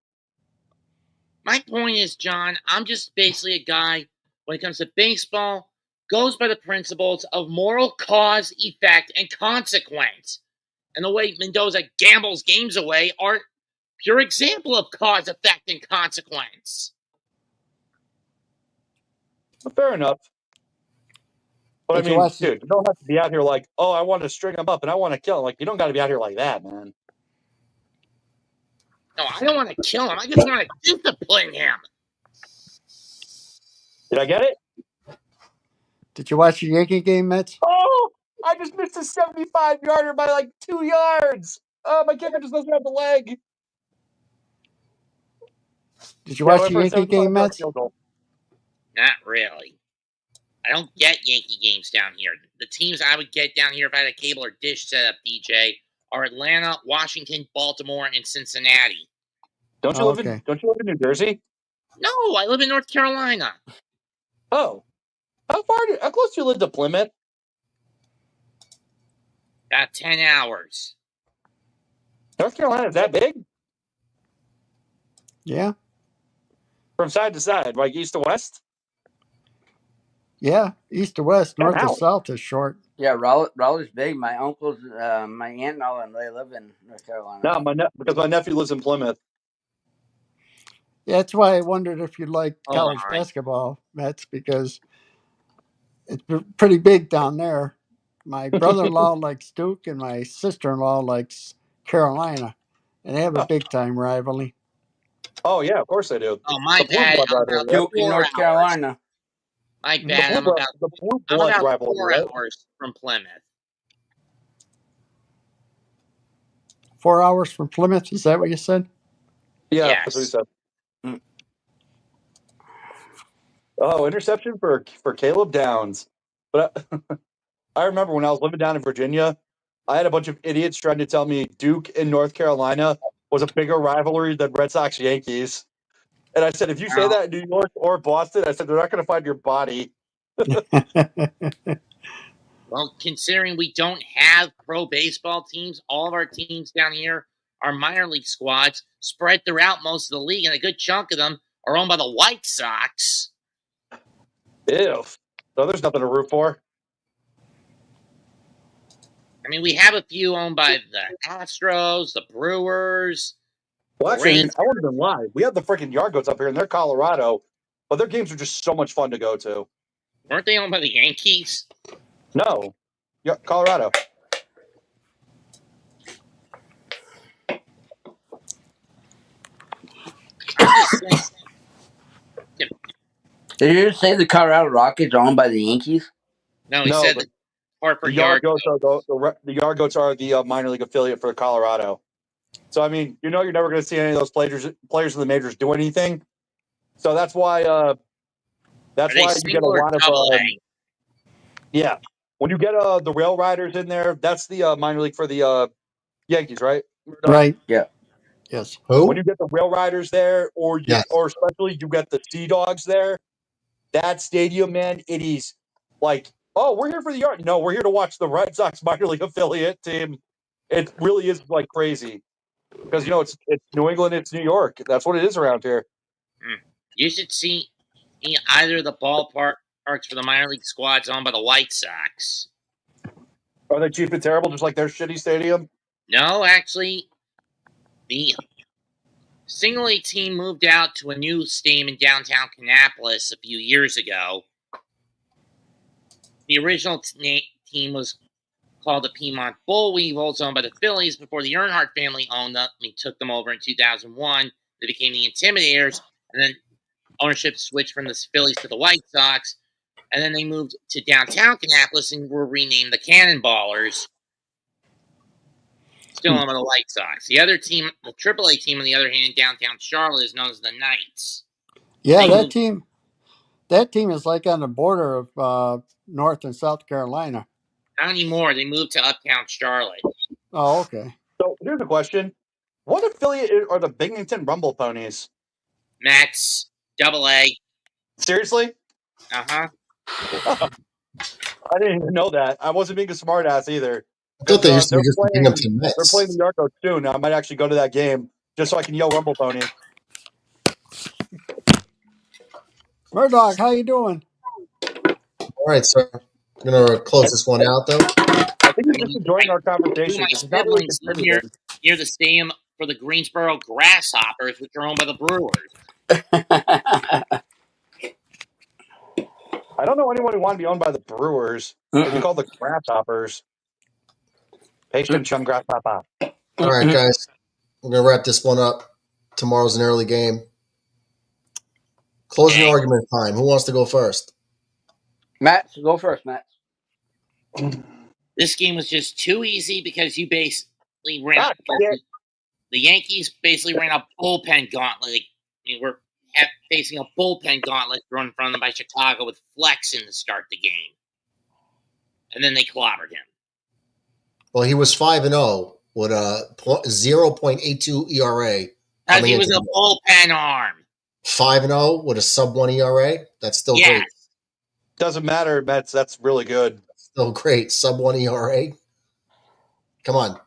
My point is, John, I'm just basically a guy, when it comes to baseball, goes by the principles of moral cause, effect, and consequence. And the way Mendoza gambles games away are pure example of cause, effect, and consequence. Fair enough. But Did I you mean, watch dude, you don't have to be out here like, oh, I want to string him up and I want to kill him. Like, you don't got to be out here like that, man. No, I don't want to kill him. I just want to discipline him. Did I get it? Did you watch the Yankee game, Mets? Oh, I just missed a 75-yarder by like 2 yards. Oh, my kicker just doesn't have the leg. Did you watch the Yankee game, Mets? Not really. I don't get Yankee games down here. The teams I would get down here if I had a cable or dish set up, DJ, are Atlanta, Washington, Baltimore, and Cincinnati. Don't you live in New Jersey? No, I live in North Carolina. Oh. How close do you live to Plymouth? About 10 hours. North Carolina is that big? Yeah. From side to side, like east to west? Yeah, east to west, north to south is short. Yeah, Raleigh's big. My uncles, my aunt and all them, they live in North Carolina. No, because my nephew lives in Plymouth. Yeah, that's why I wondered if you like college basketball, Mets, because it's pretty big down there. My brother-in-law likes Duke, and my sister-in-law likes Carolina, and they have a big time rivalry. Oh yeah, of course they do. Oh, my The Blue bad. Blood I'm rivalry, about right? Duke in 4 North hours. Carolina. My The bad. Blue I'm Blood about rivalry, 4 right? hours from Plymouth. 4 hours from Plymouth. Is that what you said? Yeah, that's what he Yes. said. Mm. Oh, interception for Caleb Downs. But I remember when I was living down in Virginia, I had a bunch of idiots trying to tell me Duke in North Carolina was a bigger rivalry than Red Sox Yankees. And I said, if you say Well, that in New York or Boston, I said, they're not going to find your body. well, considering we don't have pro baseball teams, all of our teams down here are minor league squads spread throughout most of the league, and a good chunk of them are owned by the White Sox. Ew. So there's nothing to root for. I mean, we have a few owned by the Astros, the Brewers, Well, the actually, I mean, Rangers. I won't even lie. We have the freaking Yard Goats up here, and they're Colorado, but their games are just so much fun to go to. Weren't they owned by the Yankees? No. Yeah, Colorado. I'm just saying. Did you just say the Colorado Rockets are owned by the Yankees? No, he No, said the, the Hartford the Yard Yard Goats are Goats. the Yard Goats are the minor league affiliate for Colorado. So I mean, you're never going to see any of those players in the majors do anything. So that's why Are they you get a single or lot of double A? yeah. When you get the Rail Riders in there, that's the minor league for the Yankees, right? Right. Yeah. Yes. When Who? you get the Rail Riders there, Yes. or especially you get the Sea Dogs there, that stadium, man, it is like, oh, we're here for the Yard. No, we're here to watch the Red Sox minor league affiliate team. It really is like crazy because it's New England, it's New York. That's what it is around here. You should see either of the ballparks for the minor league squads owned by the White Sox. Are they cheap and terrible, just like their shitty stadium? No, actually, the single A team moved out to a new stadium in downtown Kannapolis a few years ago. The original team was called the Piedmont Bull Weevils, owned by the Phillies before the Earnhardt family owned them. They took them over in 2001. They became the Intimidators, and then ownership switched from the Phillies to the White Sox. And then they moved to downtown Kannapolis and were renamed the Cannonballers. Still owned by the White Sox. The other team, the AAA team, on the other hand, in downtown Charlotte, is known as the Knights. Yeah, They moved that team is like on the border of North and South Carolina. not anymore. They moved to uptown Charlotte. Oh, okay. So here's a question: what affiliate are the Binghamton Rumble Ponies? Mets, AA. Seriously? Uh-huh. I didn't even know that. I wasn't being a smartass either. I thought they used to They're be just the playing. Binghamton They're playing Mets. the Yard Goats soon. I might actually go to that game just so I can yell Rumble Pony. Murdoch, how you doing? All right, sir. I'm gonna close this one out though. I think I he's just mean, enjoying our two of conversation my because he's not really siblings live contributing. near the stadium for the Greensboro Grasshoppers, which are owned by the Brewers. I don't know anyone who wanted to be owned by the Brewers. They'd be called the Grasshoppers. Patient Chung Grasshopper. All right, guys. We're gonna wrap this one up. Tomorrow's an early game. Closing Okay. argument time. Who wants to go first? Matt, go first, Matt. This game was just too easy because you basically ran Ah, shit. the Yankees basically ran a bullpen gauntlet. We're facing a bullpen gauntlet thrown in front of them by Chicago with Flexen to start the game. And then they clobbered him. Well, he was 5-0 with a 0.82 ERA. Because he was a bullpen arm. 5-0 with a sub-1 ERA. That's still Yes. great. Doesn't matter, Mets. That's really good. Still great. Sub-1 ERA. Come on.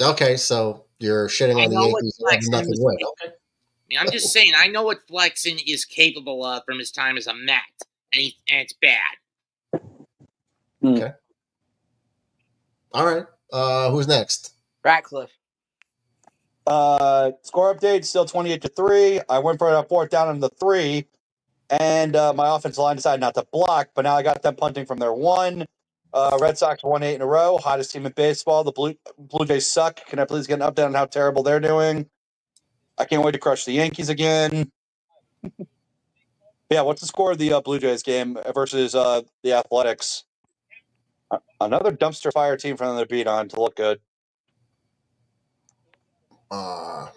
Okay, so you're shitting on the Yankees. Nothing win. Okay. I'm just saying, I know what Flexen is capable of from his time as a Met, and it's bad. Okay. All right. Who's next? Ratcliffe. Score update still 28-3. I went for a fourth down on the 3, and my offensive line decided not to block, but now I got them punting from their 1. Red Sox won 8 in a row. Hottest team in baseball. The Blue Jays suck. Can I please get an update on how terrible they're doing? I can't wait to crush the Yankees again. Yeah, what's the score of the Blue Jays game versus the Athletics? Another dumpster fire team for them to beat on to look good. I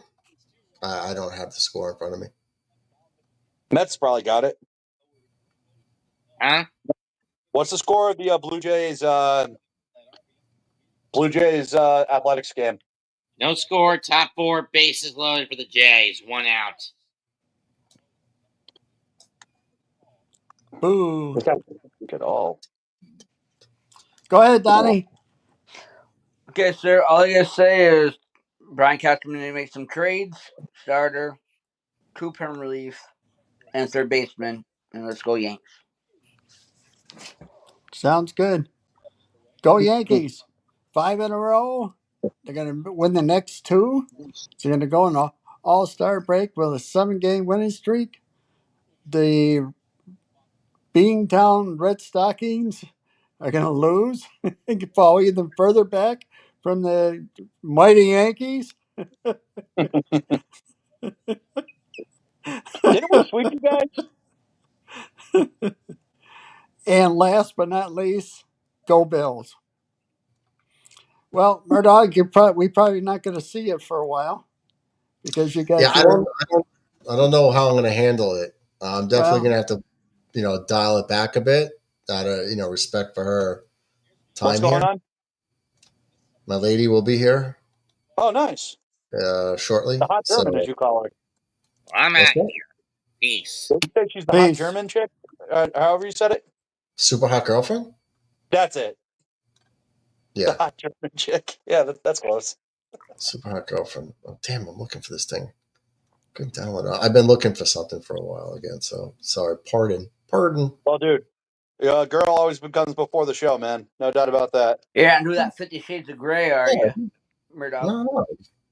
don't have the score in front of me. Mets probably got it. Huh? What's the score of the Blue Jays Athletics game? No score. Top 4. Bases loaded for the Jays. 1 out. Boo. At all. Go ahead, Donnie. Okay, sir. All I gotta say is Brian Cashman need to make some trades. Starter, 2 perm relief, and 3rd baseman. And let's go Yanks. Sounds good. Go Yankees. 5 in a row. They're going to win the next 2. So they're going to go on an all-star break with a 7-game winning streak. The Beantown Red Stockings are going to lose and fall even further back from the mighty Yankees. Didn't we sweep you guys? And last but not least, go Bills. Well, Murdoch, we probably not going to see it for a while because you got Yeah, I don't know how I'm going to handle it. I'm definitely going to have to, dial it back a bit out of, respect for her time What's going here. on? My lady will be here Oh, nice. shortly. The hot German, as you call her. I'm What's out that? here. Peace. Did you say she's the Peace. hot German chick? However you said it? Super hot girlfriend? That's it. The Yeah, hot German chick. Yeah, that's close. super hot girlfriend. Oh, damn, I'm looking for this thing. Couldn't download it. I've been looking for something for a while again, so sorry. Pardon. Well, dude, girl always comes before the show, man. No doubt about that. You're not into that 50 Shades of Grey, are you, Murdoch?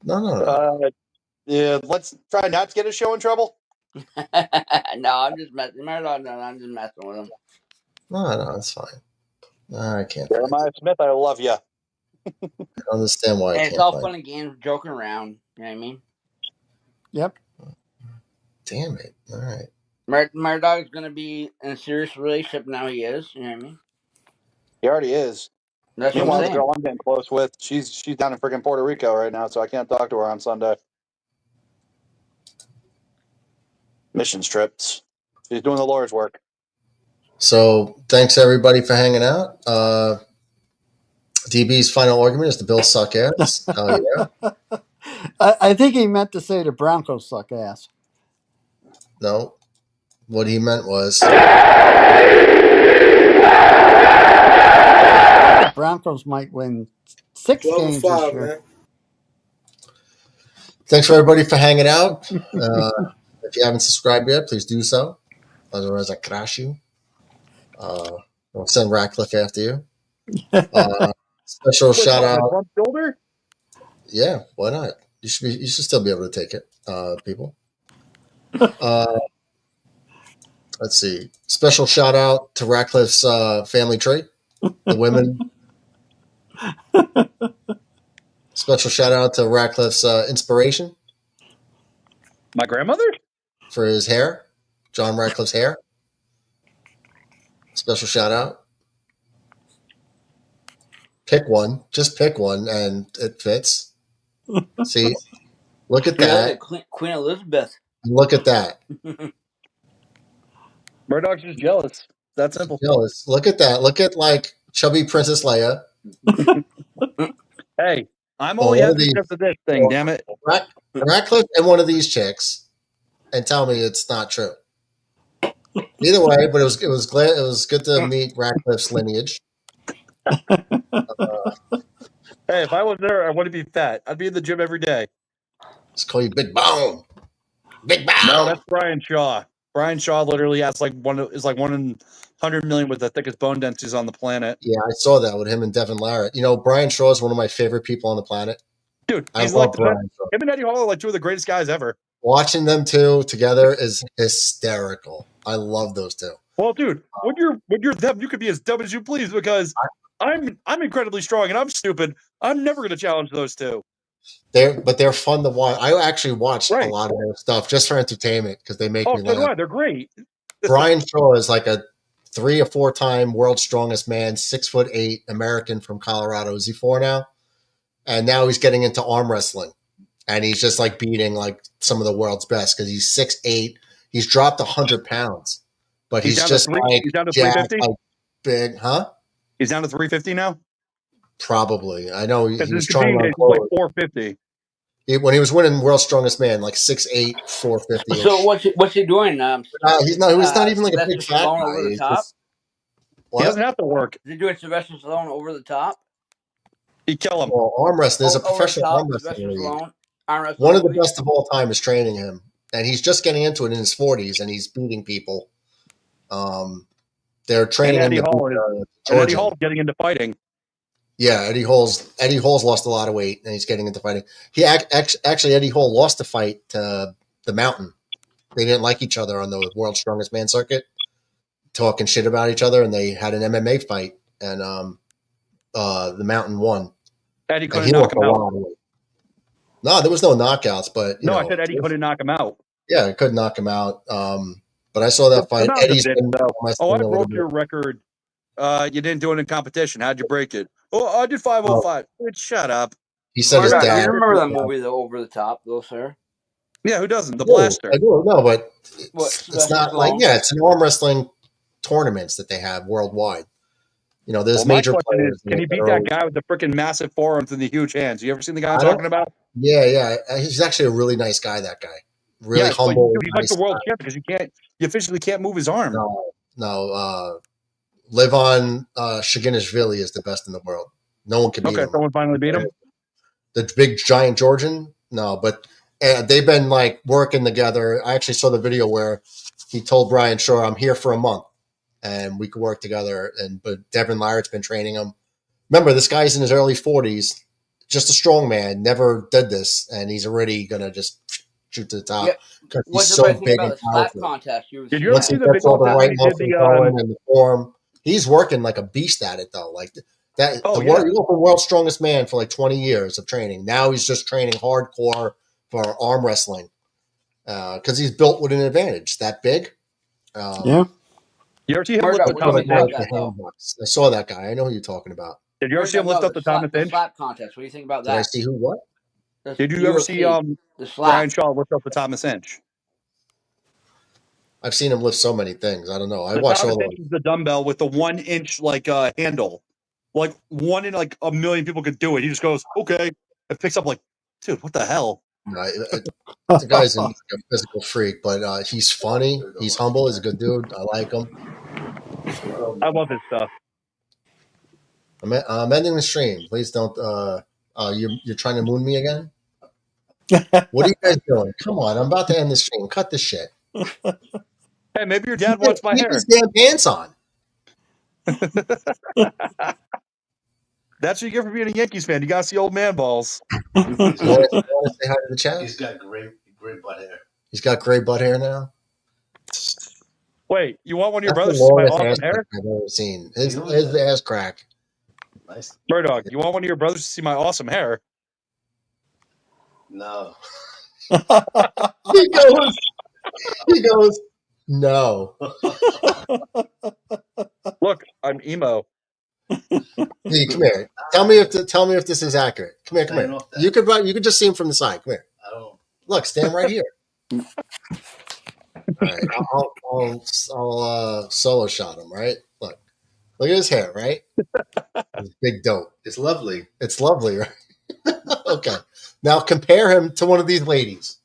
No. Yeah, let's try not to get a show in trouble. No, I'm just messing. Murdoch, no, I'm just messing with him. No, it's fine. I can't. Jeremiah Smith, I love you. I don't understand why I And can't it's all find fun and games, joking around. You know what I mean? Yep. Damn it. All right. Murdoch is going to be in a serious relationship now. He is. You know what I mean? He already is. That's Meanwhile, what the I'm saying. girl I'm getting close with, she's down in freaking Puerto Rico right now, so I can't talk to her on Sunday. Missions trips. She's doing the Lord's work. So thanks everybody for hanging out. DB's final argument is the Bills suck ass. Oh yeah. I think he meant to say the Broncos suck ass. No. What he meant was The Broncos might win 6 games this year. Man. thanks for everybody for hanging out. If you haven't subscribed yet, please do so. Otherwise I crash you. I'll send Ratcliffe after you. Special shout out. Front shoulder? Yeah, why not? You should still be able to take it, people. Let's see. Special shout out to Ratcliffe's family tree, the women. Special shout out to Ratcliffe's inspiration My grandmother? for his hair, John Ratcliffe's hair. Special shout out. Pick one, just pick one, and it fits. See, look at that. Queen Elizabeth. Look at that. Murdoch's just jealous. That's simple. Jealous. Look at that. Look at like chubby Princess Leia. Hey, I'm Or only one of happy these- because of this thing, damn it. Ratcliffe and one of these chicks, and tell me it's not true. Either way, but it was good to meet Ratcliffe's lineage. Hey, if I was there, I wouldn't be fat. I'd be in the gym every day. Let's call you Big Bone. Big Bone. No, that's Brian Shaw. Brian Shaw literally has one in 100 million with the thickest bone densities on the planet. Yeah, I saw that with him and Devin Larratt. Brian Shaw is one of my favorite people on the planet. Dude, I he's love like Brian Shaw. him and Eddie Hall are like 2 of the greatest guys ever. Watching them two together is hysterical. I love those two. Well, dude, when you're them, you can be as dumb as you please because I'm incredibly strong and I'm stupid. I'm never going to challenge those two. They're fun to watch. I actually watch a Right. lot of their stuff just for entertainment because they make Oh, me so do laugh. I. They're great. Brian Shaw is like a 3 or 4 time world's strongest man, 6'8" American from Colorado. Is he 4 now? And now he's getting into arm wrestling, and he's just like beating like some of the world's best because he's 6'8". He's dropped 100 pounds, but He's he's down just to like he's down to jacked, 350. like big, huh? He's down to 350 now. Probably. I know he Because was his trying competing on days was like clothes. 450. When he was winning World's Strongest Man, like 6'8", 450 So ish. what's he doing? He's not. He was not even like a Sylvester big fat Stallone guy. over the He's top. just He what? doesn't have to work. Is he doing Sylvester Stallone over the top? He kill him. Well, arm wrestling is a Over the professional top, arm wrestling Sylvester league. Stallone. Arm wrestling One of the movie? best of all time is training him, and he's just getting into it in his 40s, and he's beating people. They're And training him Eddie to Hall beat is. And Eddie Georgian. Hall's getting into fighting. Yeah, Eddie Hall's lost a lot of weight, and he's getting into fighting. Actually Eddie Hall lost the fight to the Mountain. They didn't like each other on the World's Strongest Man circuit, talking shit about each other, and they had an MMA fight, and the Mountain won. Eddie And couldn't he knock lost him a out. lot of weight. No, there was no knockouts, but No, I said Eddie couldn't knock him out. Yeah, it could knock him out. But I saw that fight. Sometimes Eddie's it did, been though. messing Oh, I a little broke bit. your record. You didn't do it in competition. How'd you break it? Oh, I did 505. Dude, shut up. He said his Murdoch, dad. you remember that movie, The Over the Top, though, sir? Yeah, who doesn't? The No, Blaster. I do. No, but What, it's Sylvester not like, Stallone? yeah, it's an arm wrestling tournaments that they have worldwide. You know, there's Well, my major question players. is, can he beat that guy with the freaking massive forearms and the huge hands? You ever seen the guy I'm talking about? Yeah. He's actually a really nice guy, that guy. Really Yes, humble. but he's like the world champion because you physically can't move his arm. No. Levon Shaginishvili is the best in the world. No one can beat him. Someone finally beat him? The big giant Georgian? No, but they've been like working together. I actually saw the video where he told Brian Shaw, I'm here for a month and we could work together. But Devin Larratt's been training him. Remember, this guy's in his early 40s, just a strong man, never did this, and he's already going to just shoot to the top. Yeah. He's so big about and the slap powerful. contest? Did you ever Once see he the gets video all the of that right when he did muscles the going and the form, he's working like a beast at it, though. Like that. Oh, You go from World's Strongest Man for like 20 years of training. Now he's just training hardcore for arm wrestling because he's built with an advantage. That big. Yeah. You ever see him Murdoch, lift the what do you Thomas think about Inch? that, though? I saw that guy. I know who you're talking about. Did you ever see him lift up the Thomas The Inch? slap contest. What do you think about Did I that? see who? What? Did you ever see the slap? Brian Shaw lift up the Thomas Inch? I've seen him lift so many things. I don't know. I The watched Thomas all Inch is the dumbbell with the 1 inch like handle. Like one in like a million people could do it. He just goes, okay. It picks up like, dude, what the hell? The guy's a physical freak, but he's funny. He's humble. He's a good dude. I like him. I love his stuff. I'm ending the stream. Please don't. You're trying to moon me again? What are you guys doing? Come on, I'm about to end the stream. Cut this shit. Hey, maybe your dad wants my Keep hair. his damn pants on. That's what you get for being a Yankees fan. You got to see old man balls. You want to say hi to the chat? He's got great butt hair. He's got gray butt hair now. Wait, you want one of your That's brothers the to see my longest awesome ass hair? crack I've ever seen. His ass crack. Nice. Murdoch, you want one of your brothers to see my awesome hair? No. He goes, no. Look, I'm emo. Hey, come here. Tell me if this is accurate. Come here. You could just see him from the side. Come here. I don't. Look, stand right here. All right, I'll solo shot him. Right. Look at his hair. Right. His big dope. It's lovely. It's lovely, right? Okay. Now compare him to one of these ladies.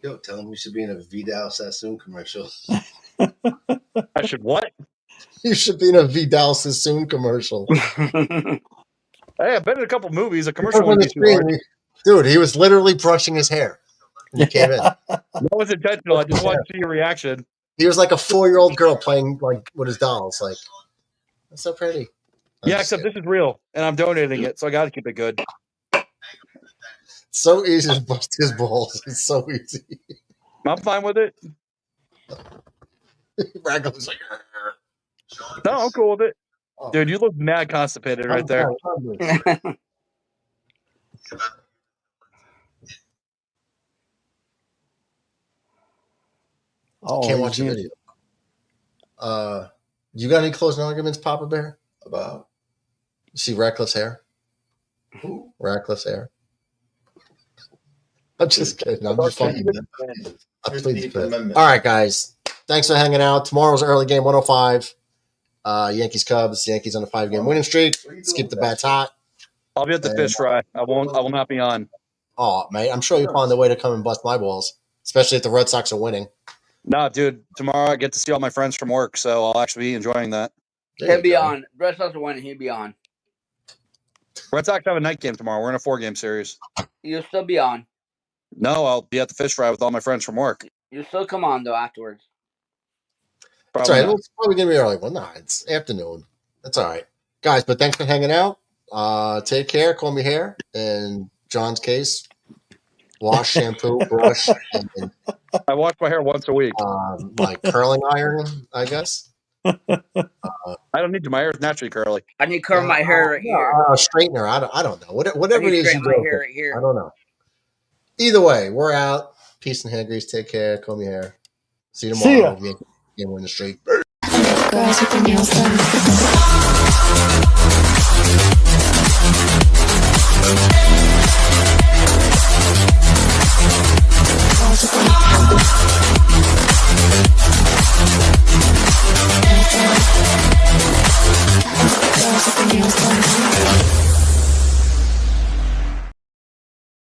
Yo, tell him you should be in a Vidal Sassoon commercial. I should what? You should be in a Vidal Sassoon commercial. Hey, I've been in a couple movies. A commercial wouldn't be too hard. Dude, he was literally brushing his hair when he came in. That was intentional. I just wanted to see your reaction. He was like a 4-year-old girl playing like with his dolls. Like, that's so pretty. Yeah, except this is real, and I'm donating it, so I got to keep it good. It's so easy to bust his balls. It's so easy. I'm fine with it. Raglan's like, no, I'm cool with it. Dude, you look mad constipated right there. Oh, Can't he's watch the muted. video. You got any closing arguments, Papa Bear? About You see Radcliffe's hair? who? Radcliffe's hair. I'm just kidding. I'm just fucking. I plead the fifth. All right, guys. Thanks for hanging out. Tomorrow's early game, 105. Yankees Cubs. Yankees on a 5-game winning streak. Let's keep the bats hot. I'll be at the fish fry. I will not be on. Oh, mate, I'm sure you'll find a way to come and bust my balls, especially if the Red Sox are winning. No, dude. Tomorrow I get to see all my friends from work, so I'll actually be enjoying that. He'll be on. Red Sox are winning. He'll be on. Red Sox have a night game tomorrow. We're in a 4-game series. You'll still be on. No, I'll be at the fish fry with all my friends from work. You'll still come on, though, afterwards. That's all right. It's probably going to be early. Well, no, it's afternoon. That's all right. Guys, but thanks for hanging out. Take care. Comb your hair. In John's case, wash, shampoo, brush, and I wash my hair once a week. like curling iron, I guess. I don't need to. My hair is naturally curly. I need to curl my hair right here. A straightener. I don't know. Whatever it is you my do. hair right here. I don't know. Either way, we're out. Peace and hand grease. Take care. Comb your hair. See you tomorrow. See ya. Game win the streak. Girls with the nails done.